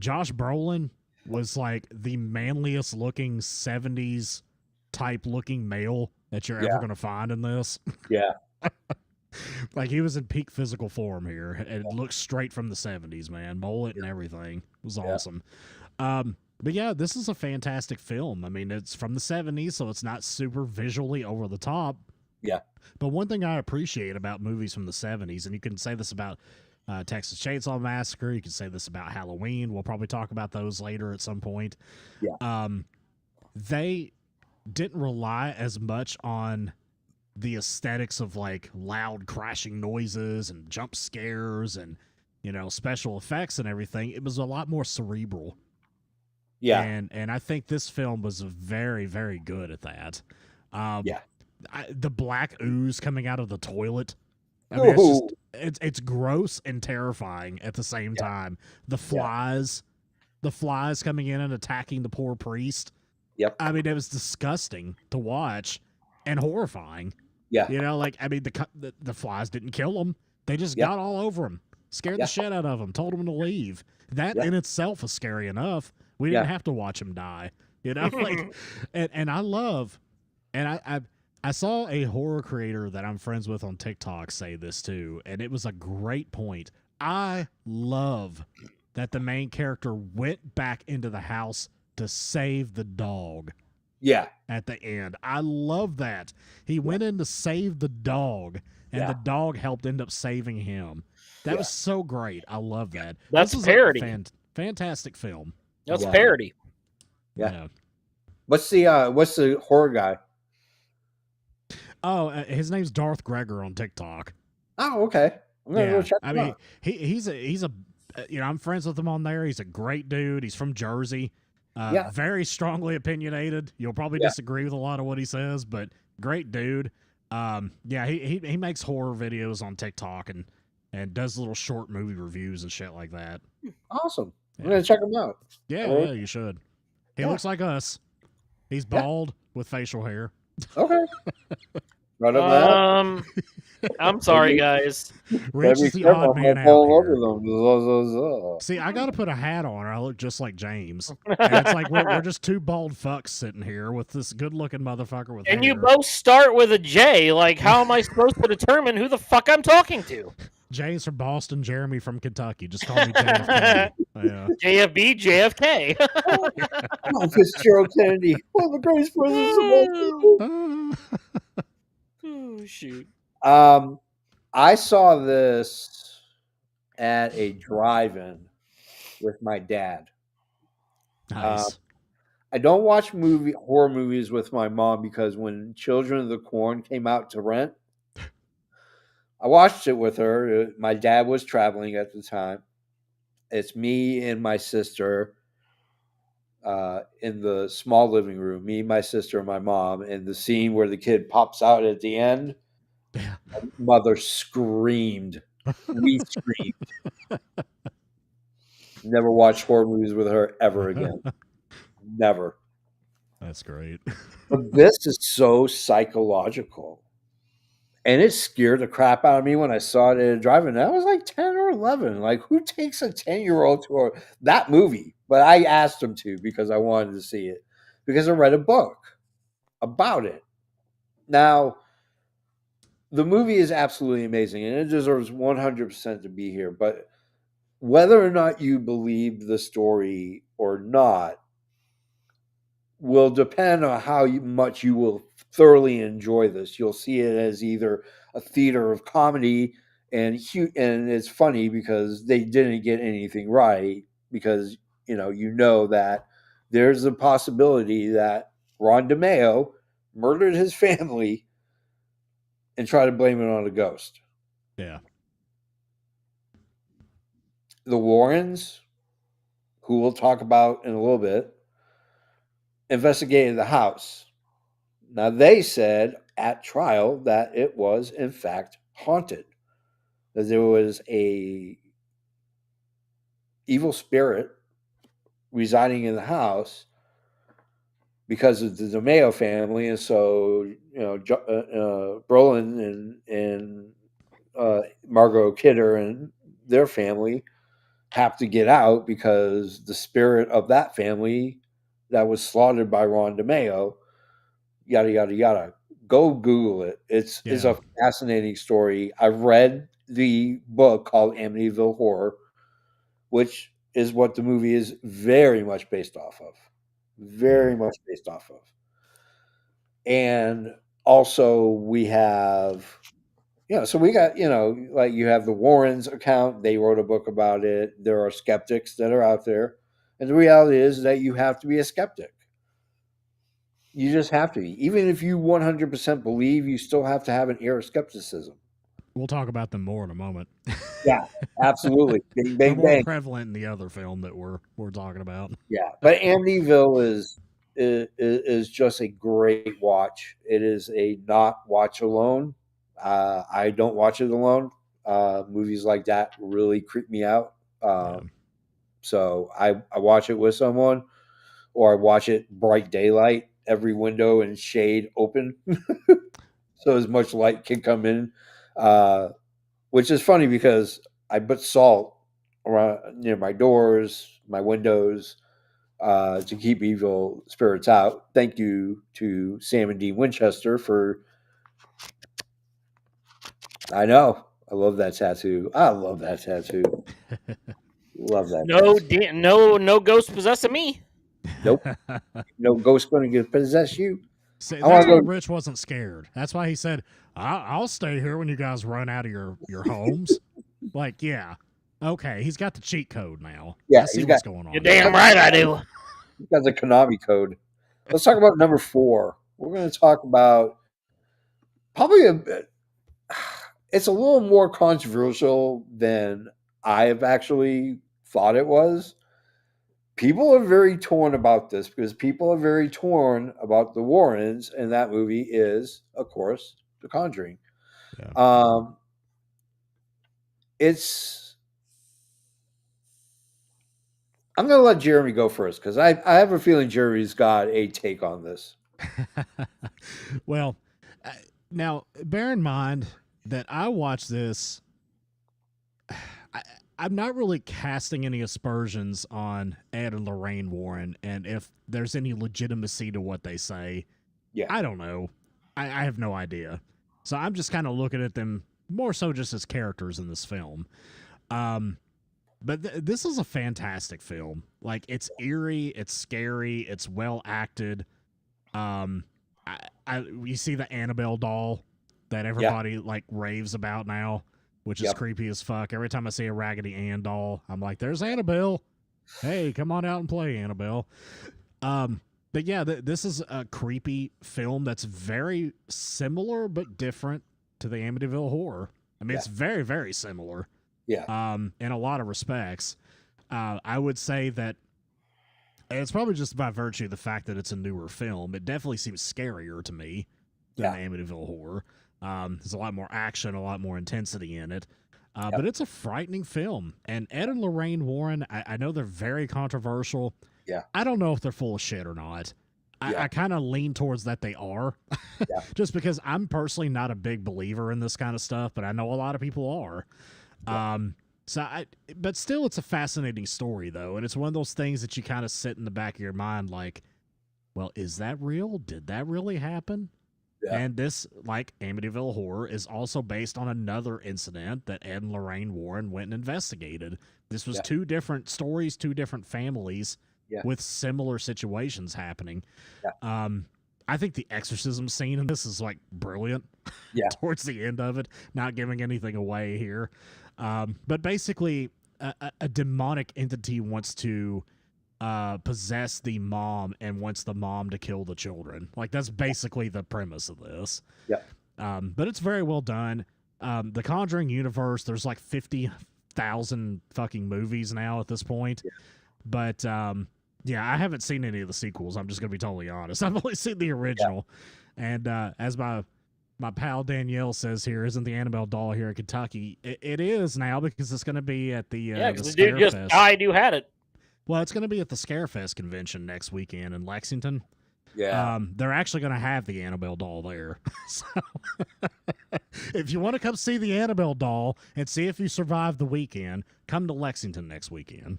Speaker 2: Josh Brolin was like the manliest looking 70s type looking male that you're ever going to find in this.
Speaker 1: Yeah.
Speaker 2: Like, he was in peak physical form here. It looks straight from the 70s, man. Mullet and everything. It was awesome. But yeah, this is a fantastic film. I mean, it's from the 70s, so it's not super visually over the top.
Speaker 1: Yeah.
Speaker 2: But one thing I appreciate about movies from the 70s, and you can say this about Texas Chainsaw Massacre, you can say this about Halloween. We'll probably talk about those later at some point.
Speaker 1: Yeah.
Speaker 2: They didn't rely as much on the aesthetics of like loud crashing noises and jump scares and special effects and everything. It was a lot more cerebral.
Speaker 1: Yeah.
Speaker 2: And I think this film was very, very good at that. The black ooze coming out of the toilet. I mean, it's gross and terrifying at the same time. The flies coming in and attacking the poor priest.
Speaker 1: Yep.
Speaker 2: I mean, it was disgusting to watch and horrifying.
Speaker 1: Yeah.
Speaker 2: I mean, the flies didn't kill him. They just got all over him, scared the shit out of him, told him to leave. That in itself is scary enough. We didn't have to watch him die, like, and I love, and I saw a horror creator that I'm friends with on TikTok say this too, and it was a great point. I love that the main character went back into the house to save the dog.
Speaker 1: Yeah.
Speaker 2: At the end. I love that. He went in to save the dog, and the dog helped end up saving him. That was so great. I love that.
Speaker 3: That's parody.
Speaker 2: Fantastic film.
Speaker 3: That's parody.
Speaker 1: Yeah. What's the horror guy?
Speaker 2: Oh, his name's Darth Gregor on TikTok.
Speaker 1: Oh, okay. I'm gonna go check him out.
Speaker 2: He's a I'm friends with him on there. He's a great dude. He's from Jersey.
Speaker 1: Yeah.
Speaker 2: Very strongly opinionated. You'll probably
Speaker 1: Yeah.
Speaker 2: disagree with a lot of what he says, but great dude. Yeah, he makes horror videos on TikTok and does little short movie reviews and shit like that.
Speaker 1: Awesome. I'm
Speaker 2: Yeah.
Speaker 1: gonna check him out.
Speaker 2: Yeah,
Speaker 1: All right.
Speaker 2: yeah, you should. He
Speaker 1: Yeah.
Speaker 2: looks like us. He's
Speaker 1: Yeah.
Speaker 2: bald with facial hair.
Speaker 1: Okay. Right up that.
Speaker 3: I'm sorry, guys.
Speaker 2: Rich
Speaker 1: Be
Speaker 2: is the
Speaker 1: careful,
Speaker 2: odd
Speaker 1: I
Speaker 2: man
Speaker 1: might
Speaker 2: out
Speaker 1: fall
Speaker 2: here.
Speaker 1: over them.
Speaker 2: See, I got to put a hat on, or I look just like James. And it's like we're just two bald fucks sitting here with this good-looking motherfucker with
Speaker 3: And
Speaker 2: hair.
Speaker 3: you both start with a J. Like, how am I supposed to determine who the fuck I'm talking to?
Speaker 2: James from Boston, Jeremy from Kentucky. Just call me JFK. Yeah.
Speaker 3: JFB, JFK.
Speaker 1: Come on, Fitzgerald Kennedy. One of the greatest presidents of all time.
Speaker 3: Oh, shoot.
Speaker 1: I saw this at a drive-in with my dad.
Speaker 2: Nice.
Speaker 1: I don't watch horror movies with my mom because when Children of the Corn came out to rent, I watched it with her. My dad was traveling at the time. It's me and my sister in the small living room. Me, my sister, and my mom. And the scene where the kid pops out at the end,
Speaker 2: Yeah.
Speaker 1: my mother screamed. We screamed. Never watched horror movies with her ever again. Never.
Speaker 2: That's great.
Speaker 1: But this is so psychological. And it scared the crap out of me when I saw it at a drive-in. I was like 10 or 11. Like, who takes a 10-year-old to that movie? But I asked him to because I wanted to see it. Because I read a book about it. Now, the movie is absolutely amazing. And it deserves 100% to be here. But whether or not you believe the story or not will depend on how much you will thoroughly enjoy this. You'll see it as either a theater of comedy and it's funny because they didn't get anything right because you know that there's a possibility that Ron DeMeo murdered his family and tried to blame it on a ghost.
Speaker 2: Yeah.
Speaker 1: The Warrens, who we'll talk about in a little bit, investigated the house. Now, they said at trial that it was, in fact, haunted, that there was a evil spirit residing in the house because of the DeMeo family, and so Brolin and Margot Kidder and their family have to get out because the spirit of that family that was slaughtered by Ron DeMeo, yada yada yada. Go Google it. It's a fascinating story. I've read the book called Amityville Horror, which is what the movie is very much based off of. Very much based off of. And also we have, so we got, like you have the Warrens account. They wrote a book about it. There are skeptics that are out there. And the reality is that you have to be a skeptic. You just have to be. Even if you 100% believe, you still have to have an air of skepticism.
Speaker 2: We'll talk about them more in a moment.
Speaker 1: Yeah, absolutely. Bang,
Speaker 2: They're
Speaker 1: bang,
Speaker 2: more
Speaker 1: bang.
Speaker 2: prevalent in the other film that we're talking about.
Speaker 1: Yeah, but Amityville is just a great watch. It is a not watch alone. I don't watch it alone. Movies like that really creep me out. So I watch it with someone, or I watch it bright daylight, every window and shade open, so as much light can come in. Which is funny because I put salt around near my doors, my windows, to keep evil spirits out. Thank you to Sam and Dean Winchester for. I know. I love that tattoo. I love that tattoo. Love that.
Speaker 3: No ghost possessing me.
Speaker 1: Nope. No ghost going to possess you.
Speaker 2: See, that's why Rich wasn't scared. That's why he said, I'll stay here when you guys run out of your homes. Like, yeah. Okay, he's got the cheat code now.
Speaker 1: Yeah,
Speaker 2: I see what's going on.
Speaker 3: You're damn right I do.
Speaker 1: He's got the Konami code. Let's talk about number 4. We're going to talk about probably it's a little more controversial than I have actually thought it was. people are very torn about this because people are very torn about the Warrens, and that movie is, of course, The Conjuring.
Speaker 2: Yeah.
Speaker 1: It's. I'm going to let Jeremy go first because I have a feeling Jeremy's got a take on this.
Speaker 2: Well, now bear in mind that I watched this. I'm not really casting any aspersions on Ed and Lorraine Warren, and if there's any legitimacy to what they say,
Speaker 1: Yeah.
Speaker 2: I don't know. I have no idea. So I'm just kind of looking at them more so just as characters in this film. But this is a fantastic film. Like, it's eerie, it's scary, it's well acted. You see the Annabelle doll that everybody like raves about now, which is creepy as fuck. Every time I see a Raggedy Ann doll, I'm like, "There's Annabelle. Hey, come on out and play, Annabelle." But yeah, this is a creepy film that's very similar but different to the Amityville Horror. I mean, it's very, very similar.
Speaker 1: Yeah.
Speaker 2: In a lot of respects. I would say that it's probably just by virtue of the fact that it's a newer film. It definitely seems scarier to me than the Amityville Horror. There's a lot more action, a lot more intensity in it. But it's a frightening film. And Ed and Lorraine Warren, I know they're very controversial.
Speaker 1: Yeah.
Speaker 2: I don't know if they're full of shit or not. I kind of lean towards that they are. Just because I'm personally not a big believer in this kind of stuff, but I know a lot of people are. But still, it's a fascinating story, though. And it's one of those things that you kind of sit in the back of your mind like, well, is that real? Did that really happen? Yeah. And this, like Amityville Horror, is also based on another incident that Ed and Lorraine Warren went and investigated. This was two different stories, two different families with similar situations happening. I think the exorcism scene in this is like brilliant. Towards the end of it, not giving anything away here. But basically, a demonic entity wants to possess the mom and wants the mom to kill the children. Like, that's basically the premise of this. But it's very well done. The Conjuring universe, there's like 50,000 fucking movies now at this point. But I haven't seen any of the sequels. I'm just going to be totally honest. I've only seen the original. And as my pal Danielle says here, isn't the Annabelle doll here in Kentucky? It is now because it's going to be at the
Speaker 3: because the dude just died who had it.
Speaker 2: Well, it's going to be at the Scarefest convention next weekend in Lexington.
Speaker 1: Yeah.
Speaker 2: They're actually going to have the Annabelle doll there. So if you want to come see the Annabelle doll and see if you survive the weekend, come to Lexington next weekend.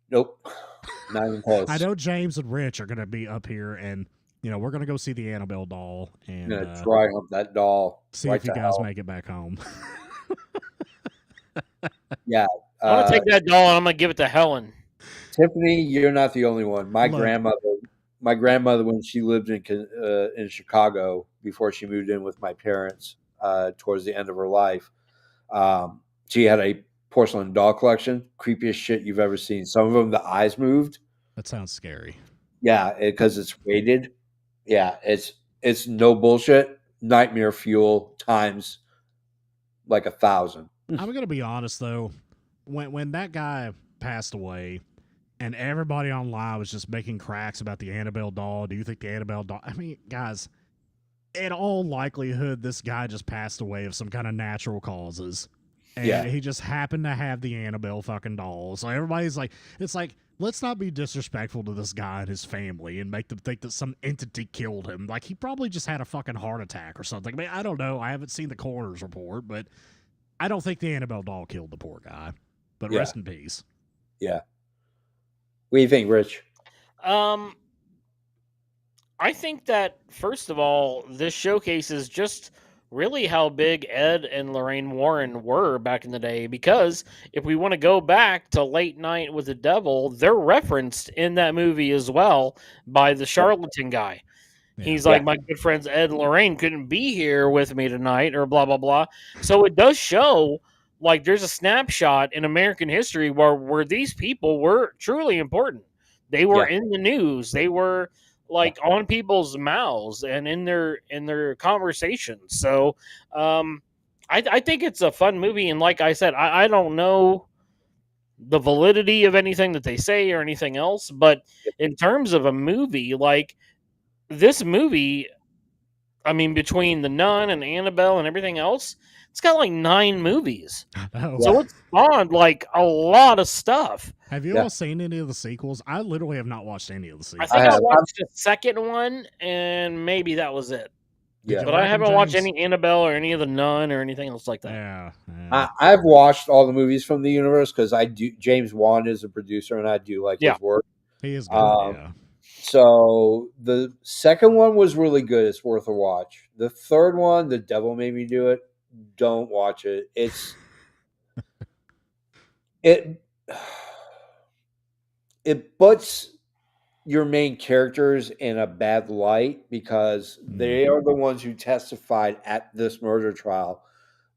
Speaker 1: Nope. Not even close.
Speaker 2: I know James and Rich are going to be up here, and we're going to go see the Annabelle doll and
Speaker 1: dry hump that doll.
Speaker 2: See if you guys make it back home.
Speaker 1: Yeah.
Speaker 3: I'm going to take that doll and I'm going to give it to Helen.
Speaker 1: Tiffany, you're not the only one. My grandmother, when she lived in Chicago before she moved in with my parents towards the end of her life, she had a porcelain doll collection. Creepiest shit you've ever seen. Some of them, the eyes moved.
Speaker 2: That sounds scary. Yeah,
Speaker 1: because it's weighted. Yeah, it's no bullshit. Nightmare fuel times like 1,000.
Speaker 2: I'm going to be honest, though. When that guy passed away and everybody online was just making cracks about the Annabelle doll, do you think the Annabelle doll... I mean, guys, in all likelihood, this guy just passed away of some kind of natural causes. And he just happened to have the Annabelle fucking doll. So everybody's like... It's like, let's not be disrespectful to this guy and his family and make them think that some entity killed him. Like, he probably just had a fucking heart attack or something. I mean, I don't know. I haven't seen the coroner's report, but I don't think the Annabelle doll killed the poor guy. But rest in peace.
Speaker 1: Yeah. What do you think, Rich?
Speaker 3: I think that, first of all, this showcases just really how big Ed and Lorraine Warren were back in the day. Because if we want to go back to Late Night with the Devil, they're referenced in that movie as well by the charlatan guy. Yeah. He's like, my good friends Ed and Lorraine couldn't be here with me tonight, or blah, blah, blah. So it does show... Like, there's a snapshot in American history where these people were truly important. They were in the news. They were like on people's mouths and in their conversations. So I think it's a fun movie. And like I said, I don't know the validity of anything that they say or anything else, but in terms of a movie, like this movie, I mean, between The Nun and Annabelle and everything else, it's got like 9 movies.
Speaker 2: Oh.
Speaker 3: So it's spawned like a lot of stuff.
Speaker 2: Have you
Speaker 1: Yeah.
Speaker 2: all seen any of the sequels? I literally have not watched any of the
Speaker 3: I
Speaker 2: sequels.
Speaker 3: think I
Speaker 1: have.
Speaker 3: watched the second one, and maybe that was it.
Speaker 2: Did
Speaker 1: Yeah.
Speaker 2: you
Speaker 3: But
Speaker 2: like
Speaker 3: I
Speaker 2: them,
Speaker 3: haven't watched
Speaker 2: James?
Speaker 3: any Annabelle or any of the Nun or anything else like that.
Speaker 2: Yeah.
Speaker 1: I've watched all the movies from the universe because I do. James Wan is a producer, and I do like
Speaker 3: Yeah.
Speaker 1: his work.
Speaker 2: He is good. Yeah.
Speaker 1: So the second one was really good. It's worth a watch. The third one, The Devil Made Me Do It. Don't watch it. It it puts your main characters in a bad light because they are the ones who testified at this murder trial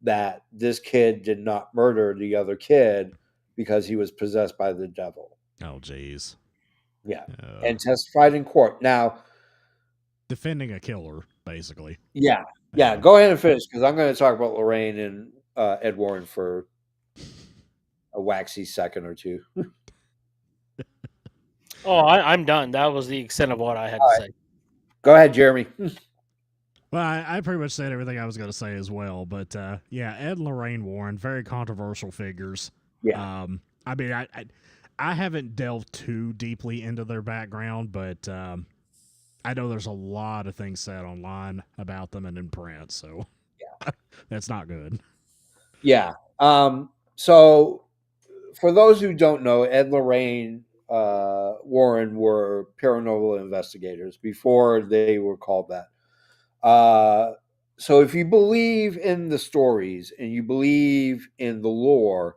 Speaker 1: that this kid did not murder the other kid because he was possessed by the devil.
Speaker 2: Oh, jeez.
Speaker 1: Yeah. And testified in court. Now,
Speaker 2: Defending a killer, basically.
Speaker 1: yeah. Go ahead and finish because I'm going to talk about Lorraine and Ed Warren for a waxy second or two.
Speaker 3: Oh, I'm done. That was the extent of what I had to say.
Speaker 1: Go ahead, Jeremy.
Speaker 2: Well, I pretty much said everything I was going to say as well. But yeah, Ed and Lorraine Warren, very controversial figures.
Speaker 1: Yeah.
Speaker 2: I mean, I haven't delved too deeply into their background, but I know there's a lot of things said online about them and in print. So
Speaker 1: yeah,
Speaker 2: that's not good.
Speaker 1: Yeah. So for those who don't know, Ed and Lorraine Warren were paranormal investigators before they were called that. So if you believe in the stories and you believe in the lore,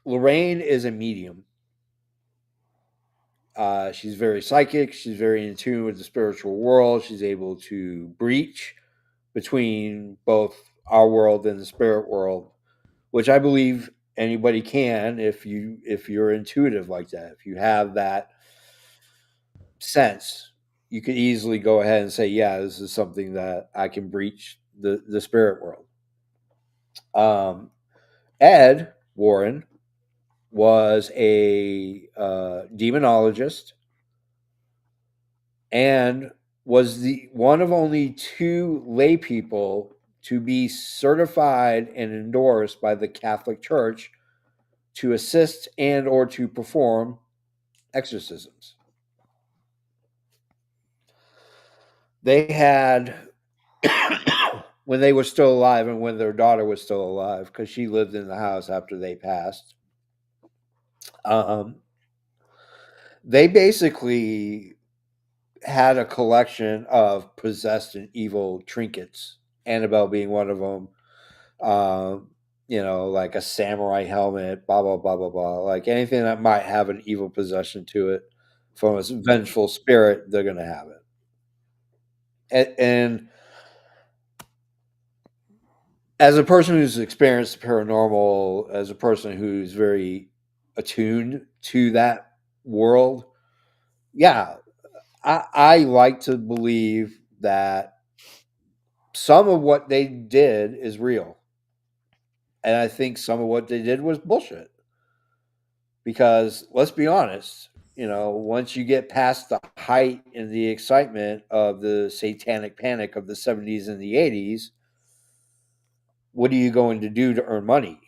Speaker 1: Lorraine is a medium. She's very psychic. She's very in tune with the spiritual world. She's able to breach between both our world and the spirit world, which I believe anybody can if you're intuitive like that. If you have that sense, you could easily go ahead and say, "Yeah, this is something that I can breach the spirit world." Ed Warren was a demonologist and was the one of only 2 lay people to be certified and endorsed by the Catholic Church to assist and or to perform exorcisms. They had when they were still alive and when their daughter was still alive because she lived in the house after they passed. They basically had a collection of possessed and evil trinkets, Annabelle being one of them. Like a samurai helmet, blah, blah, blah, blah, blah. Like anything that might have an evil possession to it from a vengeful spirit, they're going to have it. And as a person who's experienced paranormal, as a person who's very attuned to that world, yeah, I like to believe that some of what they did is real. And I think some of what they did was bullshit. Because let's be honest, once you get past the height and the excitement of the satanic panic of the 70s and the 80s, what are you going to do to earn money?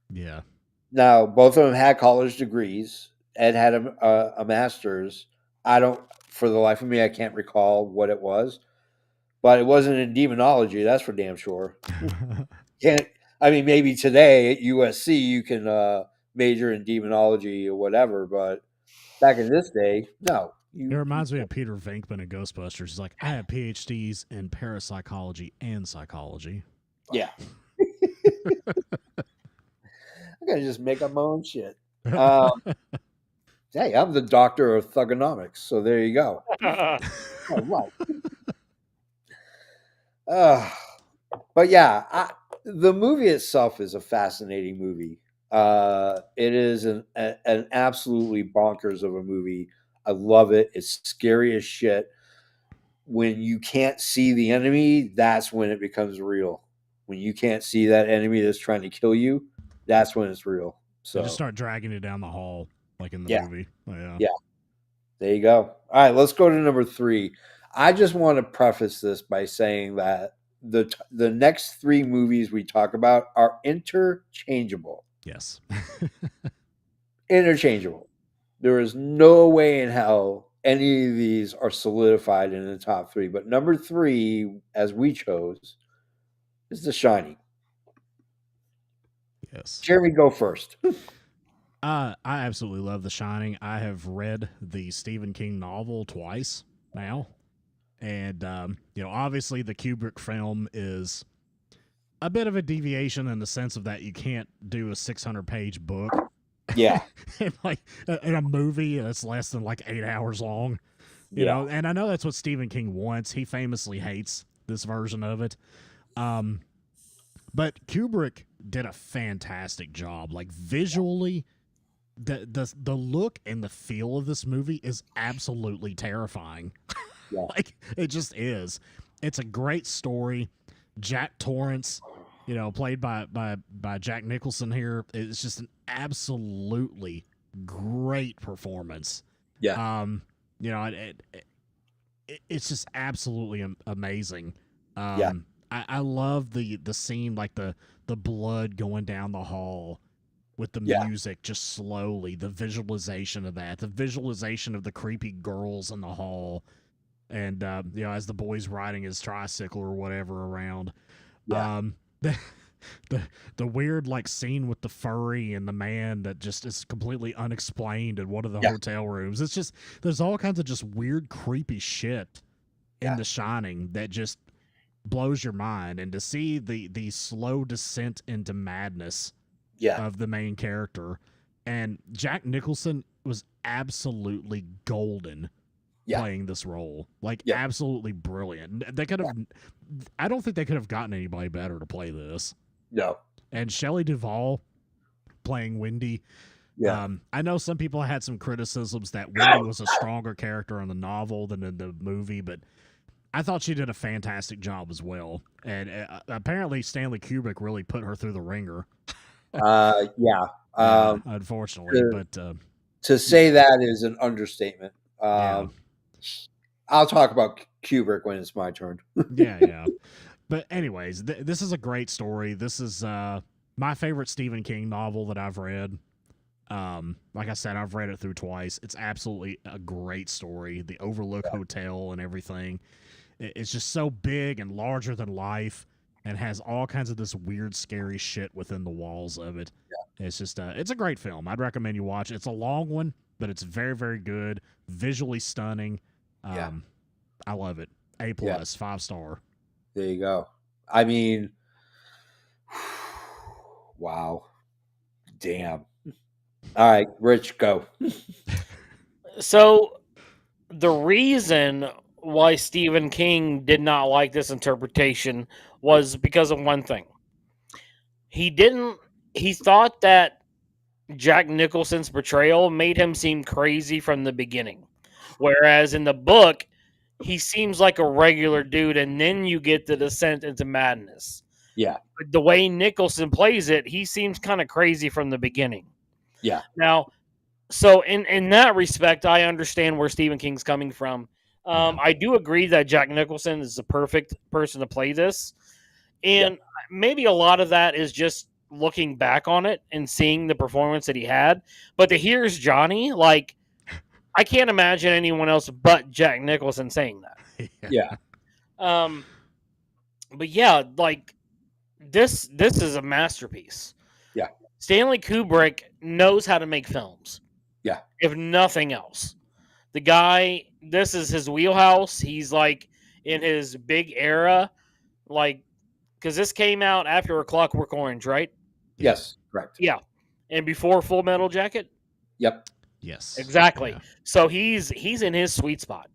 Speaker 2: Yeah.
Speaker 1: Now, both of them had college degrees. Ed had a master's. For the life of me, I can't recall what it was, but it wasn't in demonology. That's for damn sure. Maybe today at USC you can major in demonology or whatever, but back in this day, no.
Speaker 2: It reminds me of Peter Venkman in Ghostbusters. He's like, I have PhDs in parapsychology and psychology.
Speaker 1: Yeah. I gotta just make up my own shit. Hey, I'm the doctor of thugonomics, so there you go. Oh, right. But yeah, the movie itself is a fascinating movie. It is an absolutely bonkers of a movie. I love it. It's scary as shit. When you can't see the enemy, that's when it becomes real. When you can't see that enemy that's trying to kill you, That's when it's real.
Speaker 2: They
Speaker 1: So
Speaker 2: just start dragging you down the hall like in the
Speaker 1: Yeah.
Speaker 2: movie. Yeah.
Speaker 1: Yeah. There you go. All right, let's go to number 3. I just want to preface this by saying that the next 3 movies we talk about are interchangeable.
Speaker 2: Yes.
Speaker 1: Interchangeable. There is no way in hell any of these are solidified in the top 3. But number 3, as we chose, is The Shining.
Speaker 2: Yes.
Speaker 1: Jeremy, go first.
Speaker 2: I absolutely love The Shining. I have read the Stephen King novel twice now. And, obviously the Kubrick film is a bit of a deviation in the sense of that you can't do a 600-page book.
Speaker 1: Yeah.
Speaker 2: in a movie that's less than 8 hours long. You know, and I know that's what Stephen King wants. He famously hates this version of it. But Kubrick did a fantastic job. Visually, the look and the feel of this movie is absolutely terrifying.
Speaker 1: Yeah.
Speaker 2: It just is. It's a great story. Jack Torrance, played by Jack Nicholson here, it's just an absolutely great performance.
Speaker 1: Yeah.
Speaker 2: It's just absolutely amazing.
Speaker 1: Yeah.
Speaker 2: I love the scene, the blood going down the hall with the music just slowly, the visualization of that, the visualization of the creepy girls in the hall, and as the boy's riding his tricycle or whatever around.
Speaker 1: Yeah.
Speaker 2: The weird scene with the furry and the man that just is completely unexplained in one of the hotel rooms. It's just, there's all kinds of just weird, creepy shit in The Shining that just blows your mind. And to see the slow descent into madness of the main character, and Jack Nicholson was absolutely golden playing this role. Absolutely brilliant. They could have, I don't think they could have gotten anybody better to play this.
Speaker 1: No.
Speaker 2: And Shelley Duvall playing Wendy.
Speaker 1: Yeah.
Speaker 2: I know some people had some criticisms that Wendy was a stronger character in the novel than in the movie, but I thought she did a fantastic job as well. And apparently Stanley Kubrick really put her through the ringer. Unfortunately,
Speaker 1: to say that is an understatement. I'll talk about Kubrick when it's my turn.
Speaker 2: Yeah. But anyways, this is a great story. This is my favorite Stephen King novel that I've read. Like I said, I've read it through twice. It's absolutely a great story. The Overlook Hotel and everything. It's just so big and larger than life, and has all kinds of this weird, scary shit within the walls of it. Yeah. It's just it's a great film. I'd recommend you watch it. It's a long one, but it's very, very good. Visually stunning. I love it. A+, 5-star.
Speaker 1: There you go. I mean, wow. Damn. All right, Rich, go.
Speaker 3: So, the reason why Stephen King did not like this interpretation was because of one thing. He thought that Jack Nicholson's portrayal made him seem crazy from the beginning. Whereas in the book, he seems like a regular dude, and then you get the descent into madness.
Speaker 1: Yeah.
Speaker 3: But the way Nicholson plays it, he seems kind of crazy from the beginning.
Speaker 1: Yeah.
Speaker 3: Now, so in that respect, I understand where Stephen King's coming from. I do agree that Jack Nicholson is the perfect person to play this. And maybe a lot of that is just looking back on it and seeing the performance that he had. But here's Johnny, I can't imagine anyone else but Jack Nicholson saying that.
Speaker 1: Yeah.
Speaker 3: But yeah, this is a masterpiece.
Speaker 1: Yeah.
Speaker 3: Stanley Kubrick knows how to make films.
Speaker 1: Yeah.
Speaker 3: If nothing else. The guy, this is his wheelhouse. He's in his big era, because this came out after A Clockwork Orange, right?
Speaker 1: Yes, correct.
Speaker 3: Yeah. And before Full Metal Jacket?
Speaker 1: Yep.
Speaker 2: Yes.
Speaker 3: Exactly.
Speaker 2: Yeah.
Speaker 3: So he's in his sweet spot.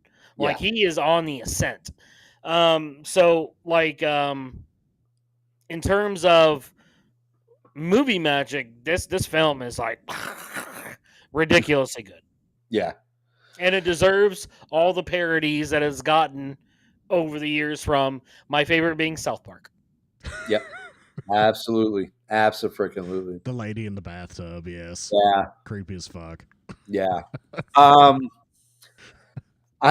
Speaker 3: He is on the ascent. In terms of movie magic, this film is ridiculously good.
Speaker 1: Yeah.
Speaker 3: And it deserves all the parodies that it's gotten over the years, from my favorite being South Park.
Speaker 1: Yep. Absolutely. Absolutely.
Speaker 2: The lady in the bathtub, yes.
Speaker 1: Yeah.
Speaker 2: Creepy as fuck.
Speaker 1: Yeah. I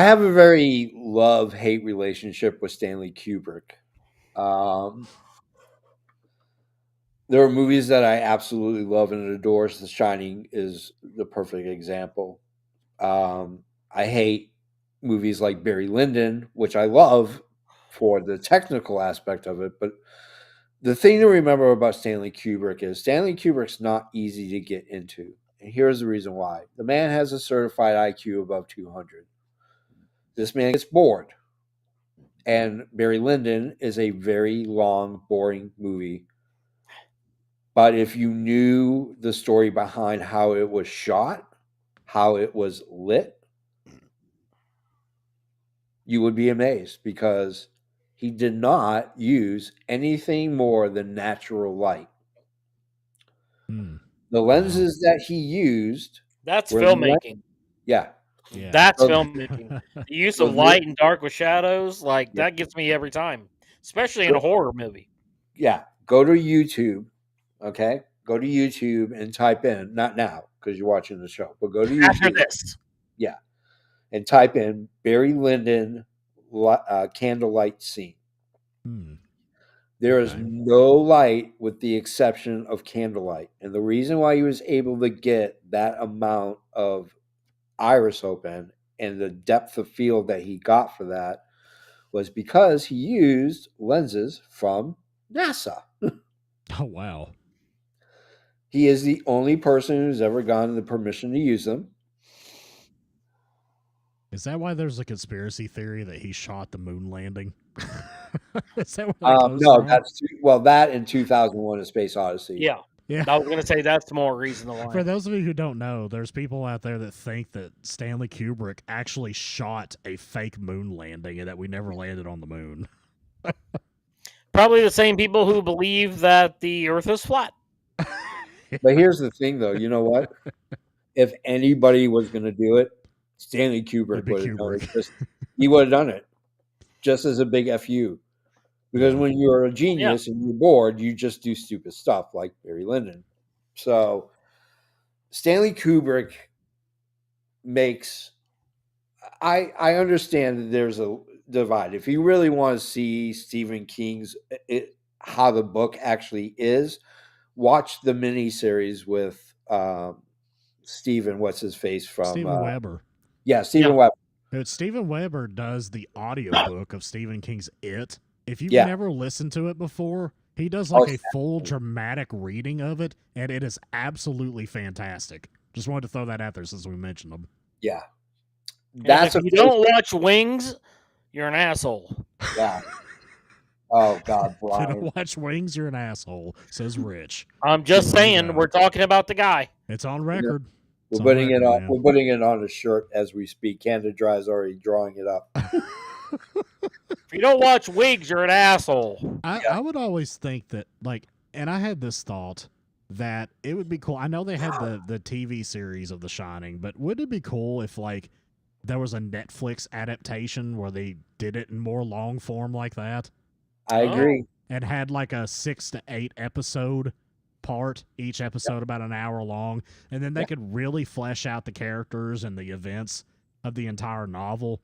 Speaker 1: have a very love-hate relationship with Stanley Kubrick. Um, there are movies that I absolutely love and adore. The Shining is the perfect example. I hate movies like Barry Lyndon, which I love for the technical aspect of it. But the thing to remember about Stanley Kubrick is Stanley Kubrick's not easy to get into. And here's the reason why. The man has a certified IQ above 200. This man gets bored. And Barry Lyndon is a very long, boring movie. But if you knew the story behind how it was shot, how it was lit, you would be amazed because he did not use anything more than natural light.
Speaker 2: Hmm.
Speaker 1: The lenses that he used
Speaker 3: That's
Speaker 1: were
Speaker 3: filmmaking.
Speaker 1: yeah.
Speaker 2: Yeah.
Speaker 3: That's
Speaker 1: So-
Speaker 3: filmmaking. The use
Speaker 1: so
Speaker 3: of light and dark with shadows, like
Speaker 1: Yeah.
Speaker 3: that gets me every time, especially in a horror movie.
Speaker 1: Yeah, go to YouTube, okay? Go to YouTube and type in, not now because you're watching the show, but go to
Speaker 3: After
Speaker 1: YouTube,
Speaker 3: this,
Speaker 1: yeah, and type in Barry Lyndon candlelight scene.
Speaker 2: Hmm.
Speaker 1: There is
Speaker 2: Okay.
Speaker 1: no light with the exception of candlelight. And the reason why he was able to get that amount of iris open and the depth of field that he got for that was because he used lenses from NASA.
Speaker 2: Oh wow.
Speaker 1: He is the only person who's ever gotten the permission to use them.
Speaker 2: Is that why there's a conspiracy theory that he shot the moon landing? Is that where that comes
Speaker 1: No,
Speaker 2: from?
Speaker 1: that's that in 2001: A Space Odyssey.
Speaker 3: yeah,
Speaker 2: Yeah.
Speaker 3: I was gonna say that's the more reason to
Speaker 2: For
Speaker 3: why.
Speaker 2: those of you who don't know, there's people out there that think that Stanley Kubrick actually shot a fake moon landing and that we never landed on the moon.
Speaker 3: Probably the same people who believe that the Earth is flat.
Speaker 1: But here's the thing, though. You know what? If anybody was going to do it, Stanley Kubrick
Speaker 2: It'd be
Speaker 1: would have done
Speaker 2: Kubrick.
Speaker 1: it. He would have done it just as a big fu. Because
Speaker 2: Yeah.
Speaker 1: when you're a genius and you're bored, you just do stupid stuff like Barry Lyndon. So Stanley Kubrick makes. I understand that there's a divide. If you really want to see Stephen King's how the book actually is, watch the miniseries with Stephen. What's his face from?
Speaker 2: Stephen Weber.
Speaker 1: Yeah, Stephen
Speaker 3: Yeah.
Speaker 1: Weber.
Speaker 2: Dude, Stephen Weber does the audiobook of Stephen King's It. If you've
Speaker 1: Yeah.
Speaker 2: never listened to it before, he does like
Speaker 1: Oh,
Speaker 2: a full dramatic reading of it, and it is absolutely fantastic. Just wanted to throw that out there since we mentioned them.
Speaker 1: Yeah,
Speaker 3: And
Speaker 1: that's
Speaker 3: if you don't watch Wings, you're an asshole.
Speaker 1: yeah. Oh God,
Speaker 2: If you
Speaker 1: Brian.
Speaker 2: don't watch Wings, you're an asshole, says Rich.
Speaker 3: I'm just
Speaker 2: There you
Speaker 3: saying,
Speaker 2: go.
Speaker 3: we're talking about the guy.
Speaker 2: It's on record.
Speaker 1: We're
Speaker 2: It's on
Speaker 1: putting it
Speaker 2: record,
Speaker 1: on.
Speaker 2: man.
Speaker 1: We're putting it on a shirt as we speak. Canada Dry is already drawing it up.
Speaker 3: If you don't watch Wigs, you're an asshole.
Speaker 2: I would always think that, like, and I had this thought that it would be cool. I know they had the TV series of The Shining, but would it be cool if, like, there was a Netflix adaptation where they did it in more long form like that
Speaker 1: I agree.
Speaker 2: and had like a 6 to 8 episode part, each episode about an hour long, and then they could really flesh out the characters and the events of the entire novel.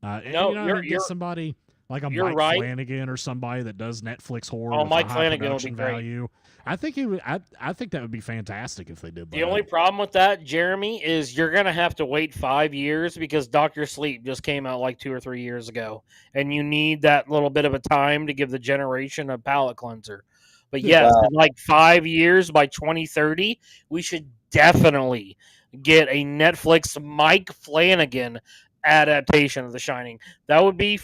Speaker 3: No,
Speaker 2: and get somebody like a
Speaker 3: you're
Speaker 2: Mike
Speaker 3: right.
Speaker 2: Flanagan or somebody that does Netflix horror
Speaker 3: Oh,
Speaker 2: with
Speaker 3: Mike
Speaker 2: a high
Speaker 3: Flanagan would be
Speaker 2: production
Speaker 3: great.
Speaker 2: value. I think he would. I think that would be fantastic if they did that.
Speaker 3: The only problem with that, Jeremy, is you're going to have to wait 5 years because Dr. Sleep just came out like 2 or 3 years ago. And you need that little bit of a time to give the generation a palate cleanser. But
Speaker 2: Yeah.
Speaker 3: yes,
Speaker 1: Wow.
Speaker 3: in like 5 years by 2030, we should definitely get a Netflix Mike Flanagan adaptation of The Shining. That would be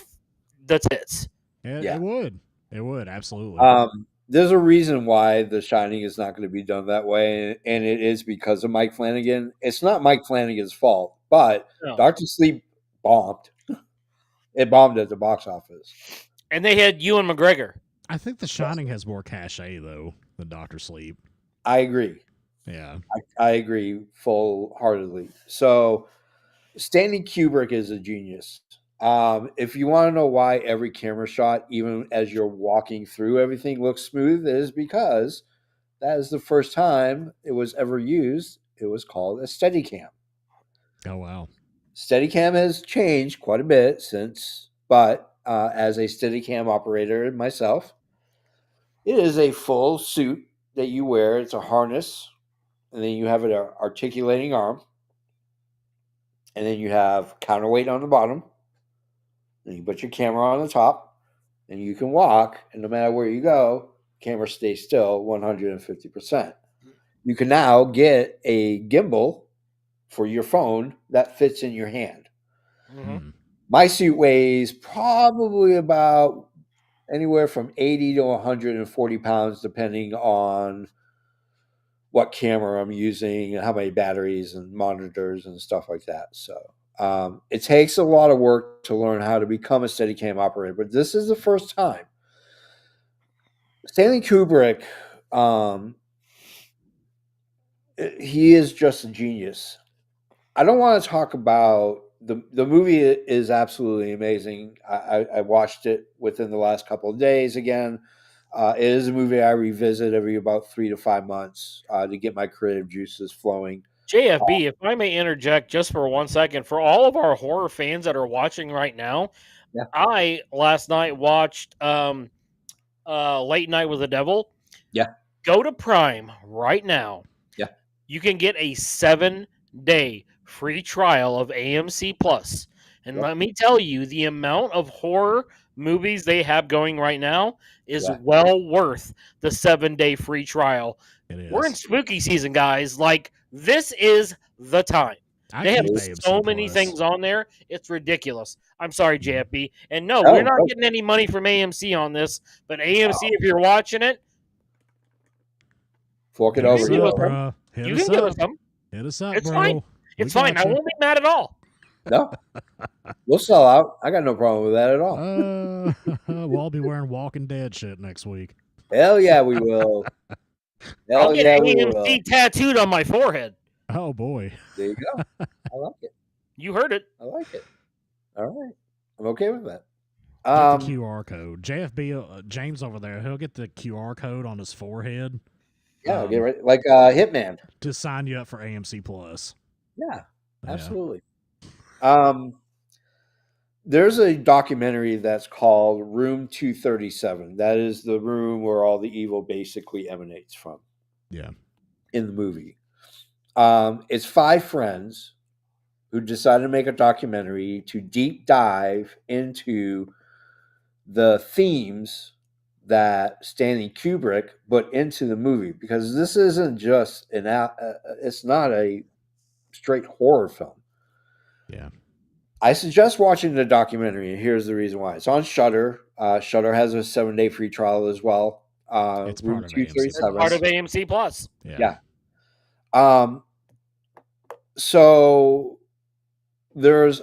Speaker 3: the tits.
Speaker 1: Yeah.
Speaker 2: It would. It would absolutely.
Speaker 1: There's a reason why The Shining is not going to be done that way, and it is because of Mike Flanagan. It's not Mike Flanagan's fault, but
Speaker 3: No.
Speaker 1: Dr. Sleep bombed. It bombed at the box office.
Speaker 3: And they had Ewan McGregor.
Speaker 2: I think The Shining has more cachet though than Doctor Sleep.
Speaker 1: I agree.
Speaker 2: Yeah.
Speaker 1: I agree full-heartedly. So Stanley Kubrick is a genius. If you want to know why every camera shot, even as you're walking through everything, looks smooth, it is because that is the first time it was ever used. It was called a Steadicam.
Speaker 2: Oh wow.
Speaker 1: Steadicam has changed quite a bit since, but as a Steadicam operator myself, it is a full suit that you wear. It's a harness, and then you have an articulating arm, and then you have counterweight on the bottom, and you put your camera on the top, and you can walk, and no matter where you go, camera stays still 150%. You can now get a gimbal for your phone that fits in your hand.
Speaker 3: Mm-hmm.
Speaker 1: My suit weighs probably about anywhere from 80 to 140 pounds, depending on what camera I'm using and how many batteries and monitors and stuff like that. So it takes a lot of work to learn how to become a Steadicam operator, but this is the first time. Stanley Kubrick, he is just a genius. I don't want to talk about the movie is absolutely amazing. I watched it within the last couple of days again. It is a movie I revisit every about 3 to 5 months to get my creative juices flowing.
Speaker 3: JFB, if I may interject just for 1 second, for all of our horror fans that are watching right now,
Speaker 1: Yeah.
Speaker 3: I last night watched Late Night with the Devil.
Speaker 1: Yeah.
Speaker 3: Go to Prime right now.
Speaker 1: Yeah.
Speaker 3: You can get a 7-day free trial of AMC Plus. And
Speaker 1: Yep.
Speaker 3: let me tell you, the amount of horror movies they have going right now is
Speaker 1: Yeah.
Speaker 3: well worth the 7-day free trial.
Speaker 2: It is.
Speaker 3: We're in spooky season, guys. Like, this is the time.
Speaker 2: I
Speaker 3: They have
Speaker 2: keep
Speaker 3: so
Speaker 2: AMC
Speaker 3: many
Speaker 2: Plus.
Speaker 3: things on there. It's ridiculous. I'm sorry, JFB. And no,
Speaker 1: Oh,
Speaker 3: we're not
Speaker 1: no.
Speaker 3: getting any money from AMC on this. But AMC, if you're watching it,
Speaker 1: Fork it
Speaker 2: Hit
Speaker 1: over,
Speaker 2: us
Speaker 3: give
Speaker 1: yo.
Speaker 3: us
Speaker 2: up,
Speaker 3: some.
Speaker 2: bro. Hit
Speaker 3: You
Speaker 2: us
Speaker 3: can give
Speaker 2: up.
Speaker 3: us some.
Speaker 2: Hit us up,
Speaker 3: It's
Speaker 2: bro.
Speaker 3: fine.
Speaker 2: We
Speaker 3: It's fine.
Speaker 2: got
Speaker 3: I
Speaker 2: you.
Speaker 3: won't be mad at all.
Speaker 1: No, we'll sell out. I got no problem with that at all.
Speaker 2: We'll all be wearing Walking Dead shit next week.
Speaker 1: Hell yeah, we will.
Speaker 3: I'll
Speaker 1: Hell
Speaker 3: get
Speaker 1: yeah, we
Speaker 3: AMC
Speaker 1: will.
Speaker 3: tattooed on my forehead.
Speaker 2: Oh boy.
Speaker 1: There you go. I like it.
Speaker 3: You heard it.
Speaker 1: I like it. All right, I'm okay with that.
Speaker 2: Get the QR code. JFB James over there, he'll get the QR code on his forehead.
Speaker 1: Yeah, I'll get right like Hitman.
Speaker 2: To sign you up for AMC Plus.
Speaker 1: Yeah, absolutely. There's a documentary that's called Room 237. That is the room where all the evil basically emanates from.
Speaker 2: Yeah.
Speaker 1: In the movie. It's 5 friends who decided to make a documentary to deep dive into the themes that Stanley Kubrick put into the movie, because this isn't just it's not a straight horror film.
Speaker 2: Yeah.
Speaker 1: I suggest watching the documentary, and here's the reason why. It's on Shudder. Shudder has a 7-day free trial as well.
Speaker 2: It's
Speaker 1: Room
Speaker 2: part of AMC.
Speaker 1: 237.
Speaker 3: Part of AMC Plus.
Speaker 1: Yeah. So there's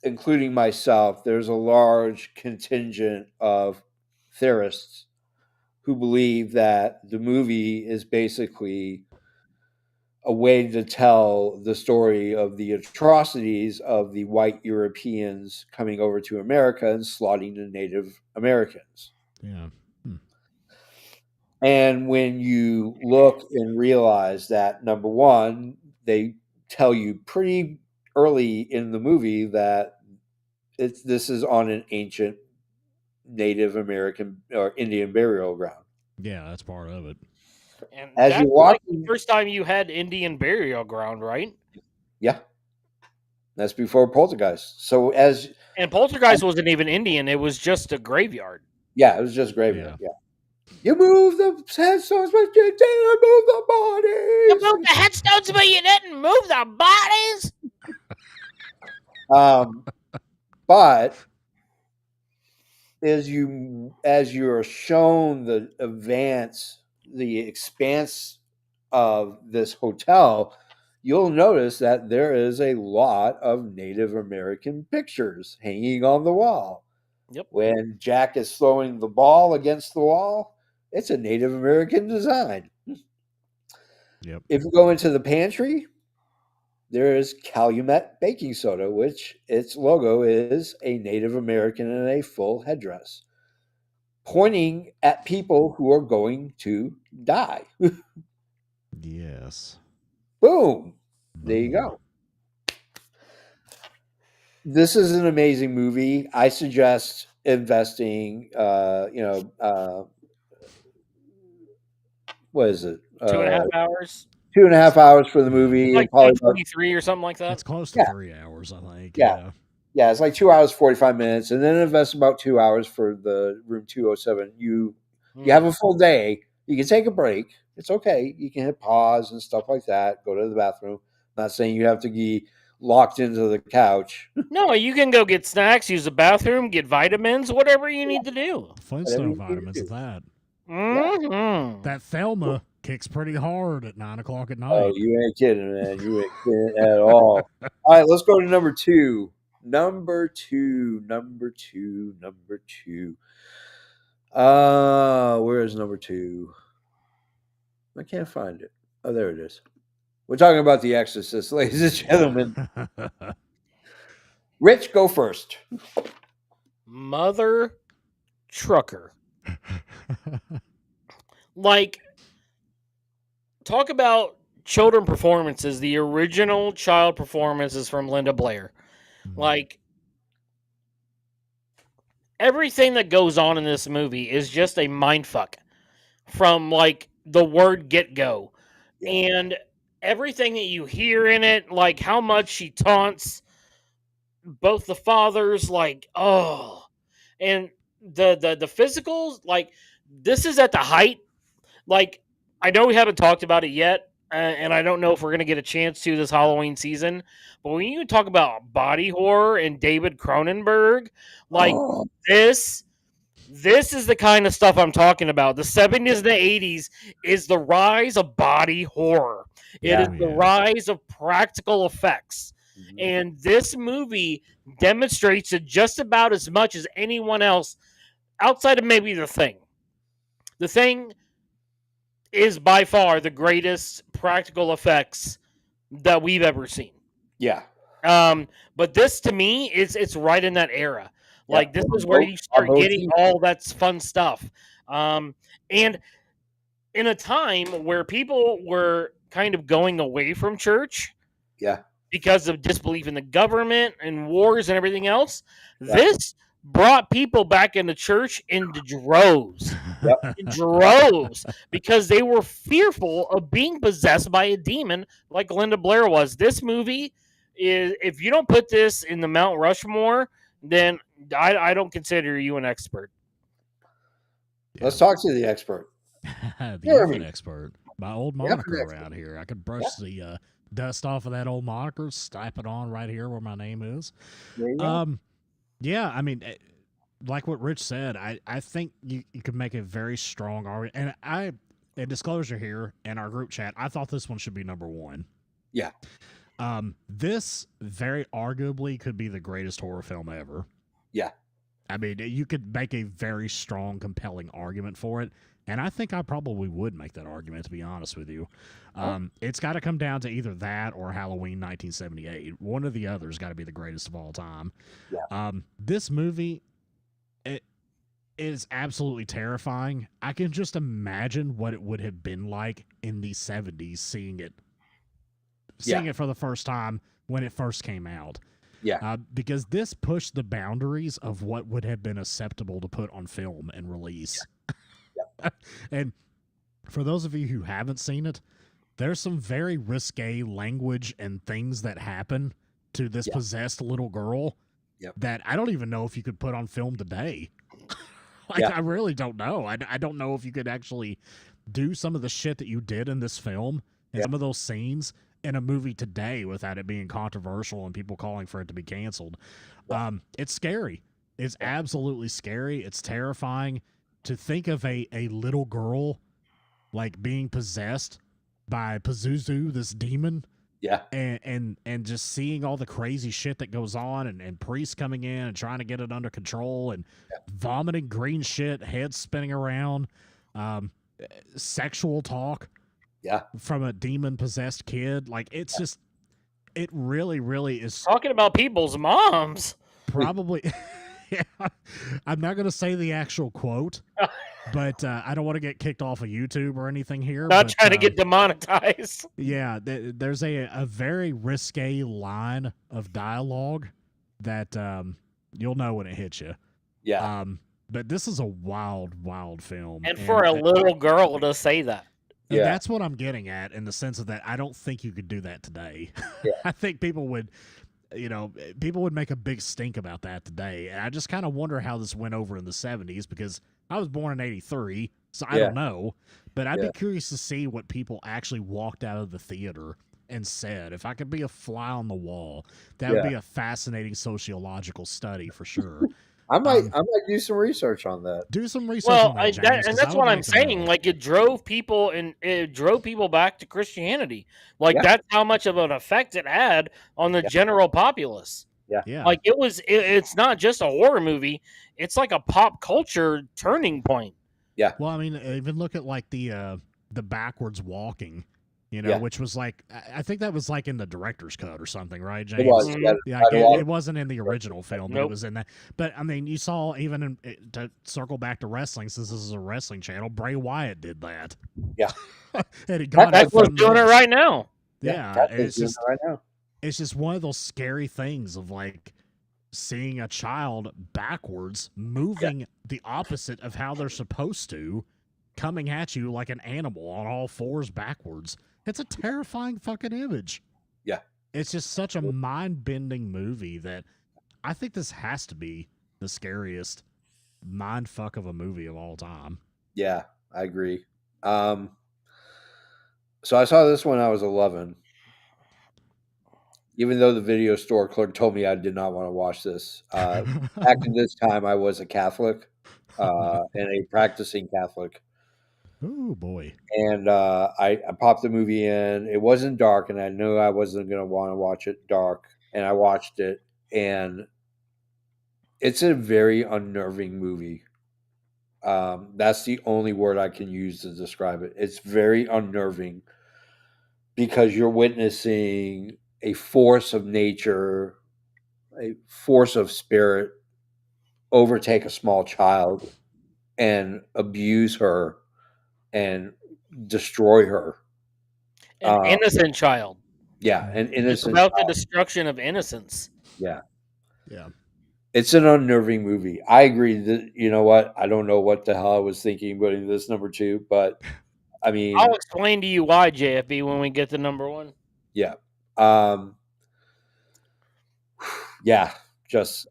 Speaker 1: including myself, there's a large contingent of theorists who believe that the movie is basically a way to tell the story of the atrocities of the white Europeans coming over to America and slaughtering the Native Americans.
Speaker 2: Yeah.
Speaker 1: And when you look and realize that, number one, they tell you pretty early in the movie that this is on an ancient Native American or Indian burial ground.
Speaker 2: Yeah, that's part of it.
Speaker 3: And
Speaker 1: As
Speaker 3: that's
Speaker 1: you're
Speaker 3: like
Speaker 1: watching,
Speaker 3: the first time you had Indian burial ground, right?
Speaker 1: yeah, that's before Poltergeist. So
Speaker 3: And Poltergeist wasn't even Indian; it was just a graveyard.
Speaker 1: yeah, it was just graveyard. Yeah. You move the headstones, but you didn't move the bodies.
Speaker 3: You moved the headstones, but you didn't move the bodies.
Speaker 1: But as you're shown the expanse of this hotel, you'll notice that there is a lot of Native American pictures hanging on the wall.
Speaker 3: Yep.
Speaker 1: When Jack is throwing the ball against the wall, it's a Native American design.
Speaker 2: Yep.
Speaker 1: If you go into the pantry, there is Calumet baking soda, which its logo is a Native American in a full headdress. pointing at people who are going to die.
Speaker 2: Yes.
Speaker 1: Boom. There you
Speaker 2: Boom.
Speaker 1: go. This is an amazing movie. I suggest investing, what is it?
Speaker 3: 2.5 hours,
Speaker 1: 2.5 hours for the
Speaker 2: Yeah.
Speaker 1: movie,
Speaker 3: like
Speaker 1: and probably about
Speaker 3: 2:23 or something like that.
Speaker 2: It's close to
Speaker 1: yeah,
Speaker 2: 3 hours, I think.
Speaker 1: yeah,
Speaker 2: Yeah.
Speaker 1: yeah. It's like 2 hours 45 minutes, and then invest about 2 hours for the room 207. You have a full day. You can take a break. It's okay. You can hit pause and stuff like that. Go to the bathroom. Not saying you have to be locked into the couch.
Speaker 3: No, you can go get snacks, use the bathroom, get vitamins, whatever you need to do.
Speaker 1: Whatever
Speaker 2: Flintstone
Speaker 1: you need to
Speaker 2: vitamins
Speaker 1: do.
Speaker 2: at that.
Speaker 1: Yeah.
Speaker 3: Mm-hmm.
Speaker 2: That Thelma kicks pretty hard at 9 o'clock at
Speaker 1: Oh,
Speaker 2: night.
Speaker 1: you ain't kidding, man. You ain't kidding at all. All right, let's go to number two. Number two. Where is number two? I can't find it. Oh, there it is. We're talking about The Exorcist, ladies and gentlemen. Rich, go first.
Speaker 3: Mother trucker. Like, talk about children performances. The original child performances from Linda Blair. Like, everything that goes on in this movie is just a mindfuck from like the word get go.
Speaker 1: Yeah.
Speaker 3: And everything that you hear in it, like how much she taunts both the fathers, like, oh, and the physicals, like, this is at the height. Like, I know we haven't talked about it yet, and I don't know if we're gonna get a chance to this Halloween season. But when you talk about body horror and David Cronenberg, like
Speaker 1: Oh,
Speaker 3: this, this is the kind of stuff I'm talking about. The 70s and the 80s is the rise of body horror. It
Speaker 1: yeah.
Speaker 3: is the rise of practical effects.
Speaker 1: Mhm.
Speaker 3: And this movie demonstrates it just about as much as anyone else outside of maybe The Thing. The Thing is by far the greatest practical effects that we've ever seen.
Speaker 1: Yeah.
Speaker 3: But this to me is it's right in that era.
Speaker 1: Yeah.
Speaker 3: Like this is where you
Speaker 1: On
Speaker 3: start
Speaker 1: both
Speaker 3: getting
Speaker 1: teams.
Speaker 3: all that fun stuff. And in a time where people were kind of going away from church
Speaker 1: Yeah.
Speaker 3: because of disbelief in the government and wars and everything else,
Speaker 1: Yeah.
Speaker 3: this brought people back into church in droves.
Speaker 1: Yep.
Speaker 3: In droves, because they were fearful of being possessed by a demon like Linda Blair was. This movie is, if you don't put this in the Mount Rushmore, then I don't consider you an expert.
Speaker 1: Let's talk to the expert.
Speaker 2: The
Speaker 1: Jeremy.
Speaker 2: effing expert. My old
Speaker 1: The effing
Speaker 2: moniker
Speaker 1: expert.
Speaker 2: around here. I could brush the dust off of that old moniker, slap it on right here where my name is.
Speaker 1: There you go.
Speaker 2: Yeah, I mean, like what Rich said, I think you could make a very strong argument. And a disclosure here in our group chat, I thought this one should be number one.
Speaker 1: Yeah.
Speaker 2: This very arguably could be the greatest horror film ever.
Speaker 1: Yeah.
Speaker 2: I mean, you could make a very strong, compelling argument for it. And I think I probably would make that argument, to be honest with you. It's got to come down to either that or Halloween 1978. One or the other has got to be the greatest of all time.
Speaker 1: Yeah.
Speaker 2: This movie, it is absolutely terrifying. I can just imagine what it would have been like in the 70s seeing it for the first time when it first came out.
Speaker 1: Yeah.
Speaker 2: Because this pushed the boundaries of what would have been acceptable to put on film and release.
Speaker 1: Yeah.
Speaker 2: And for those of you who haven't seen it, there's some very risque language and things that happen to this possessed little girl that I don't even know if you could put on film today. I really don't know. I don't know if you could actually do some of the shit that you did in this film and some of those scenes in a movie today without it being controversial and people calling for it to be canceled. It's scary. It's absolutely scary. It's terrifying to think of a little girl like being possessed by Pazuzu, this demon.
Speaker 1: Yeah.
Speaker 2: And just seeing all the crazy shit that goes on and priests coming in and trying to get it under control and vomiting green shit, heads spinning around, sexual talk.
Speaker 1: Yeah.
Speaker 2: From a demon possessed kid. Like it's just, it really, really is
Speaker 3: Talking about people's moms.
Speaker 2: probably, Yeah. I'm not going to say the actual quote, but I don't want to get kicked off of YouTube or anything here.
Speaker 3: Not
Speaker 2: but,
Speaker 3: trying to get demonetized.
Speaker 2: Yeah, there's a very risque line of dialogue that you'll know when it hits you.
Speaker 1: Yeah.
Speaker 2: But this is a wild, wild film.
Speaker 3: And for a little girl to say that.
Speaker 1: Yeah.
Speaker 2: That's what I'm getting at in the sense of that I don't think you could do that today.
Speaker 1: Yeah.
Speaker 2: I think people would, people would make a big stink about that today. And I just kind of wonder how this went over in the 70s because I was born in 83, so I don't know. But I'd be curious to see what people actually walked out of the theater and said. If I could be a fly on the wall, that would be a fascinating sociological study for sure.
Speaker 1: I might do some research on that.
Speaker 2: Do some research on that, James,
Speaker 3: and that's what I'm saying. Like, it drove people back to Christianity. Like, that's how much of an effect it had on the general populace.
Speaker 1: Yeah.
Speaker 3: Like, it's not just a horror movie. It's like a pop culture turning point.
Speaker 1: Yeah.
Speaker 2: Well, I mean, even look at like the backwards walking, which was like, I think that was like in the director's cut or something, right, James?
Speaker 1: It was.
Speaker 2: Yeah, it wasn't in the original film, but it was in that. But I mean, you saw even to circle back to wrestling, since this is a wrestling channel, Bray Wyatt did that.
Speaker 1: Yeah.
Speaker 2: And he got
Speaker 3: that's what's doing it right now.
Speaker 2: Yeah, it's just
Speaker 1: right now.
Speaker 2: It's just one of those scary things of like seeing a child backwards moving the opposite of how they're supposed to, coming at you like an animal on all fours backwards. It's a terrifying fucking image.
Speaker 1: Yeah.
Speaker 2: It's just such a mind-bending movie that I think this has to be the scariest mind fuck of a movie of all time.
Speaker 1: Yeah, I agree. So I saw this when I was 11. Even though the video store clerk told me I did not want to watch this. Back in this time, I was a Catholic and a practicing Catholic.
Speaker 2: Oh, boy.
Speaker 1: And I popped the movie in. It wasn't dark, and I knew I wasn't going to want to watch it dark. And I watched it, and it's a very unnerving movie. That's the only word I can use to describe it. It's very unnerving because you're witnessing a force of nature, a force of spirit overtake a small child and abuse her and destroy her.
Speaker 3: An innocent child.
Speaker 1: Yeah, an innocent
Speaker 3: It's about the destruction of innocence.
Speaker 1: Yeah.
Speaker 2: Yeah.
Speaker 1: It's an unnerving movie. I agree that, you know what? I don't know what the hell I was thinking putting this number 2, but I mean,
Speaker 3: I'll explain to you why, JFB, when we get to number 1.
Speaker 1: Yeah. Yeah, just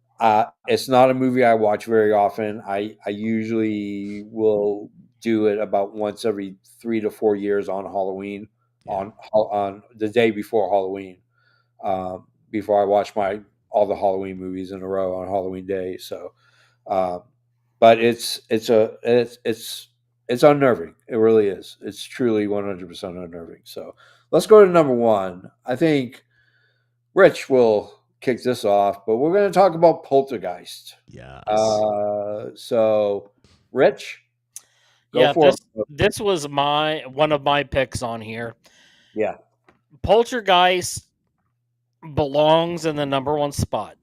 Speaker 1: it's not a movie I watch very often. I usually will do it about once every 3 to 4 years on Halloween, on the day before Halloween, before I watch all the Halloween movies in a row on Halloween day. So, but it's unnerving. It really is. It's truly 100% unnerving. So let's go to number 1. I think Rich will kick this off, but we're going to talk about Poltergeist.
Speaker 2: Yes.
Speaker 1: So, Rich, go for it.
Speaker 3: This was one of my picks on here.
Speaker 1: Yeah.
Speaker 3: Poltergeist belongs in the number 1 spot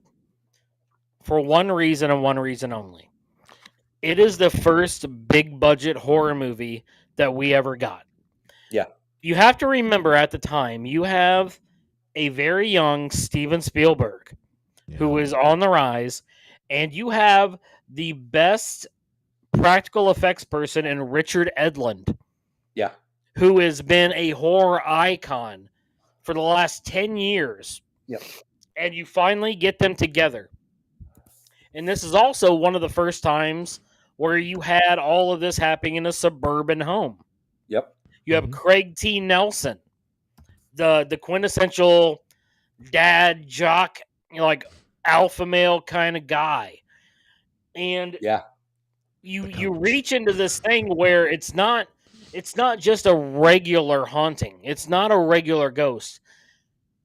Speaker 3: for one reason and one reason only. It is the first big budget horror movie that we ever got.
Speaker 1: Yeah.
Speaker 3: You have to remember at the time, you have a very young Steven Spielberg who is on the rise, and you have the best practical effects person in Richard Edlund.
Speaker 1: Yeah.
Speaker 3: Who has been a horror icon for the last 10 years.
Speaker 1: Yep.
Speaker 3: And you finally get them together. And this is also one of the first times where you had all of this happening in a suburban home.
Speaker 1: Yep.
Speaker 3: You have Craig T. Nelson, the quintessential dad jock, like alpha male kind of guy. And you reach into this thing where it's not just a regular haunting. It's not a regular ghost.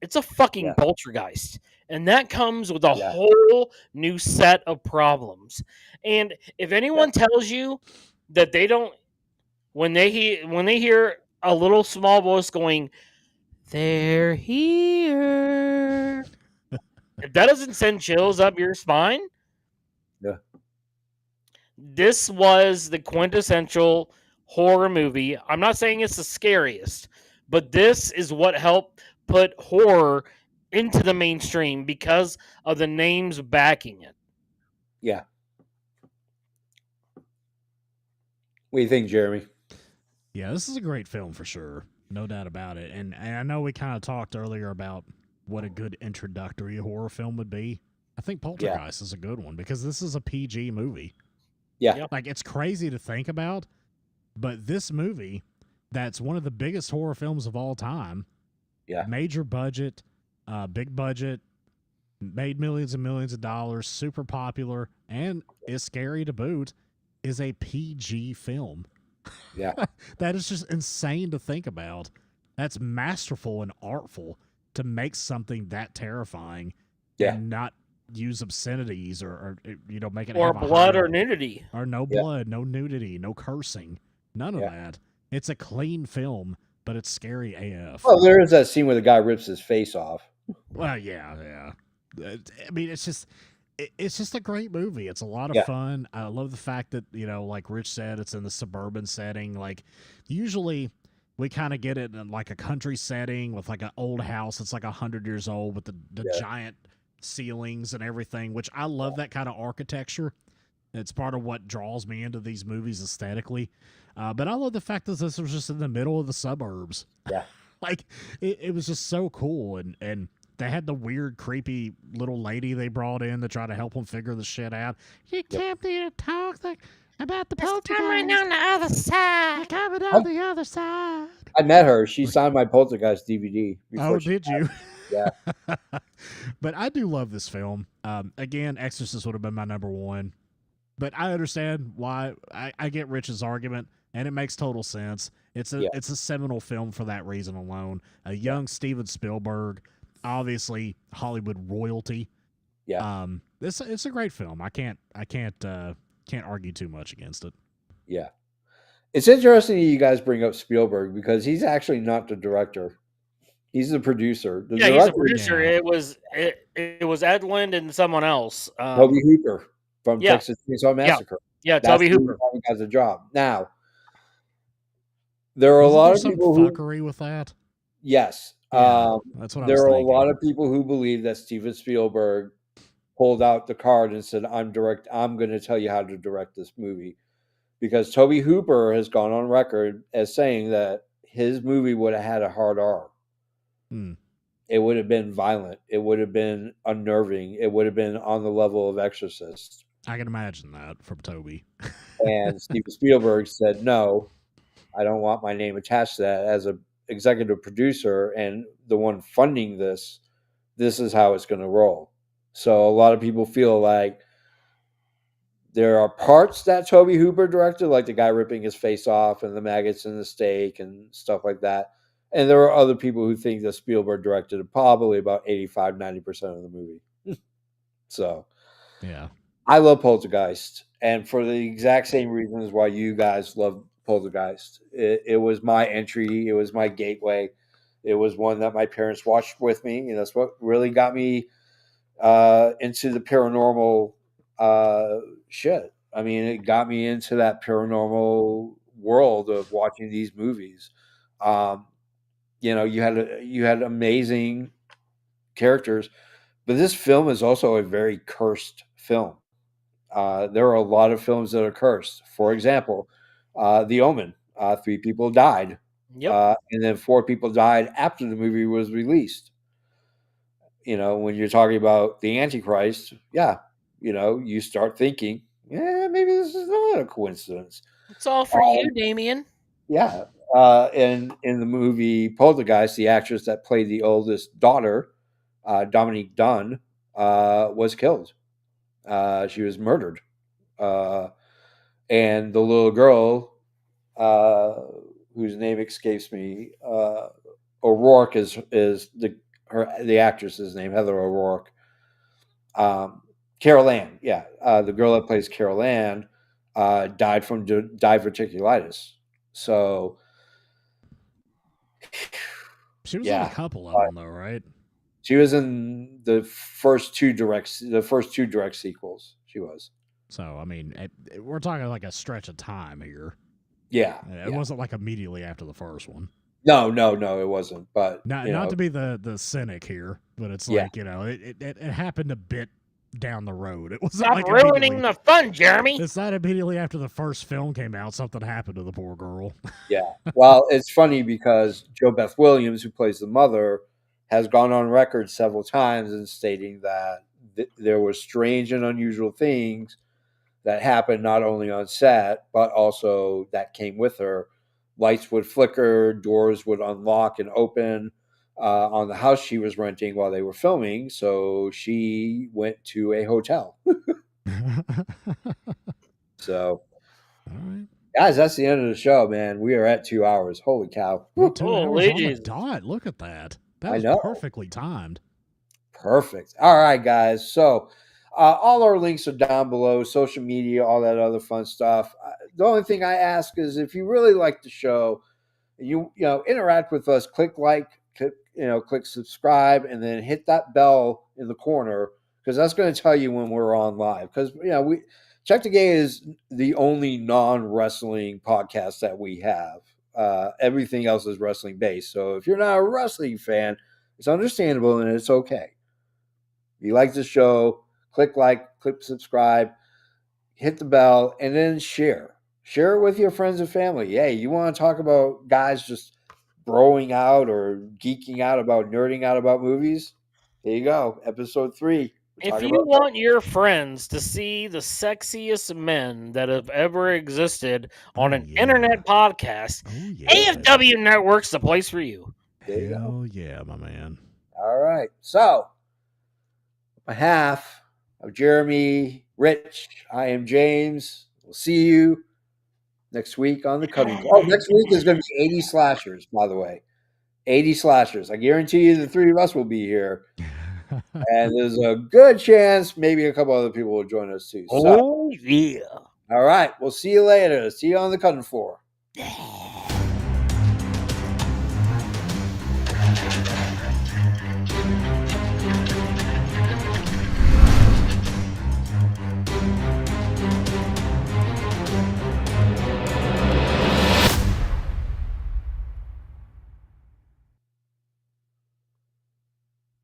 Speaker 3: It's a fucking poltergeist. And that comes with a whole new set of problems. And if anyone tells you that they don't, when they hear a little small voice going, "They're here," if that doesn't send chills up your spine,
Speaker 1: Yeah.
Speaker 3: This was the quintessential horror movie. I'm not saying it's the scariest, but this is what helped put horror into the mainstream because of the names backing it.
Speaker 1: Yeah. What do you think, Jeremy?
Speaker 2: Yeah, this is a great film for sure. No doubt about it. And I know we kind of talked earlier about what a good introductory horror film would be. I think Poltergeist is a good one because this is a PG movie.
Speaker 1: Yeah.
Speaker 3: Yep.
Speaker 2: Like, it's crazy to think about, but this movie, that's one of the biggest horror films of all time.
Speaker 1: Yeah.
Speaker 2: Major budget, big budget, made millions and millions of dollars, super popular, and is scary to boot, is a PG film.
Speaker 1: Yeah.
Speaker 2: That is just insane to think about. That's masterful and artful to make something that terrifying
Speaker 1: Yeah.
Speaker 2: and not use obscenities or make it
Speaker 3: Or
Speaker 2: have a
Speaker 3: blood
Speaker 2: higher,
Speaker 3: or nudity.
Speaker 2: or no
Speaker 1: Yeah.
Speaker 2: blood, no nudity, no cursing, none of
Speaker 1: Yeah.
Speaker 2: that. It's a clean film, but it's scary AF.
Speaker 1: Well, there is that scene where the guy rips his face off.
Speaker 2: Well, yeah. I mean, it's just a great movie. It's a lot of
Speaker 1: Yeah.
Speaker 2: fun. I love the fact that, like Rich said, it's in the suburban setting. Like, usually we kind of get it in like a country setting with like an old house that's like 100 years old with the
Speaker 1: Yeah.
Speaker 2: giant ceilings and everything, which I love that kind of architecture. It's part of what draws me into these movies aesthetically. But I love the fact that this was just in the middle of the suburbs.
Speaker 1: Yeah.
Speaker 2: Like, it was just so cool. And they had the weird, creepy little lady they brought in to try to help them figure the shit out. You can't be to talk about the poltergeist.
Speaker 3: Coming on the other side.
Speaker 2: Coming on the other side.
Speaker 1: I met her. She signed my Poltergeist DVD.
Speaker 2: Oh, did you?
Speaker 1: Yeah.
Speaker 2: But I do love this film. Again, Exorcist would have been my number one. But I understand why. I get Rich's argument, and it makes total sense. It's a seminal film for that reason alone. A young Steven Spielberg, obviously Hollywood royalty.
Speaker 1: Yeah.
Speaker 2: It's a great film. I can't argue too much against it.
Speaker 1: Yeah. It's interesting you guys bring up Spielberg because he's actually not the director. He's the producer. The
Speaker 3: Yeah, he's a
Speaker 1: director,
Speaker 3: producer.
Speaker 2: Yeah.
Speaker 3: It was Edlund and someone else.
Speaker 1: Toby Hooper from
Speaker 3: yeah.
Speaker 1: Texas Chainsaw Massacre.
Speaker 3: Yeah,
Speaker 1: That's
Speaker 3: Toby
Speaker 1: who
Speaker 3: Hooper.
Speaker 1: has a job. Now, there are a
Speaker 2: Wasn't
Speaker 1: lot
Speaker 2: there
Speaker 1: of
Speaker 2: some
Speaker 1: people who
Speaker 2: fuckery with that?
Speaker 1: yes.
Speaker 2: Yeah, that's what I was
Speaker 1: There are a
Speaker 2: thinking.
Speaker 1: lot of people who believe that Steven Spielberg pulled out the card and said, I'm going to tell you how to direct this movie. Because Toby Hooper has gone on record as saying that his movie would have had a hard R.
Speaker 2: Hmm.
Speaker 1: It would have been violent. It would have been unnerving. It would have been on the level of Exorcist.
Speaker 2: I can imagine that from Toby.
Speaker 1: And Steven Spielberg said, no, I don't want my name attached to that. As an executive producer and the one funding this, this is how it's going to roll. So a lot of people feel like there are parts that Toby Hooper directed, like the guy ripping his face off and the maggots in the steak and stuff like that. And there are other people who think that Spielberg directed probably about 85-90% of the movie. So,
Speaker 2: Yeah.
Speaker 1: I love Poltergeist. And for the exact same reasons why you guys love Poltergeist. It was my entry. It was my gateway. It was one that my parents watched with me. And that's what really got me into the paranormal shit. I mean, it got me into that paranormal world of watching these movies. You had amazing characters, but this film is also a very cursed film. There are a lot of films that are cursed. For example, The Omen. 3 people died,
Speaker 3: Yep.
Speaker 1: and then 4 people died after the movie was released. When you're talking about the Antichrist, you start thinking, maybe this is not a coincidence.
Speaker 3: It's all for you, Damien.
Speaker 1: Yeah. And in the movie Poltergeist, the actress that played the oldest daughter, Dominique Dunn, was killed. She was murdered. And the little girl, whose name escapes me, O'Rourke is the actress's name, Heather O'Rourke. Carol Ann, the girl that plays Carol Ann died from diverticulitis. So
Speaker 2: she was in a couple of them, though, right?
Speaker 1: She was in the first two direct sequels. She was.
Speaker 2: So, I mean, we're talking like a stretch of time here.
Speaker 1: Yeah.
Speaker 2: It wasn't like immediately after the first one.
Speaker 1: No, it wasn't. But
Speaker 2: not to be the cynic here, but it's like, it happened a bit down the road. It wasn't
Speaker 3: Stop
Speaker 2: like
Speaker 3: ruining the fun, Jeremy.
Speaker 2: It's not immediately after the first film came out, something happened to the poor girl.
Speaker 1: Yeah. Well, it's funny because Jo Beth Williams, who plays the mother, has gone on record several times in stating that there were strange and unusual things that happened not only on set, but also that came with her. Lights would flicker, doors would unlock and open on the house she was renting while they were filming. So she went to a hotel. So,
Speaker 2: all right.
Speaker 1: guys, that's the end of the show, man. We are at 2 hours. Holy cow.
Speaker 2: We're 2 hours on the dot. Look at that. That was perfectly timed.
Speaker 1: Perfect. All right, guys. So all our links are down below, social media, all that other fun stuff. The only thing I ask is if you really like the show, you interact with us, click like, click subscribe, and then hit that bell in the corner because that's going to tell you when we're on live. Because Check the Gate is the only non-wrestling podcast that we have. Everything else is wrestling based. So if you're not a wrestling fan, it's understandable and it's okay. If you like the show, click like, click subscribe, hit the bell, and then share. Share it with your friends and family. Hey, you want to talk about guys just broing out or geeking out about nerding out about movies? There you go. Episode 3.
Speaker 3: If you want your friends to see the sexiest men that have ever existed on an internet podcast, AFW Network's the place for you.
Speaker 2: Hell yeah, my man.
Speaker 1: All right. So, on behalf of Jeremy, Rich, I am James. We'll see you next week on the cutting. Oh, next week is going to be 80 slashers, by the way. 80 slashers. I guarantee you the three of us will be here. And there's a good chance maybe a couple other people will join us too.
Speaker 3: So, yeah.
Speaker 1: All right. We'll see you later. See you on the cutting floor.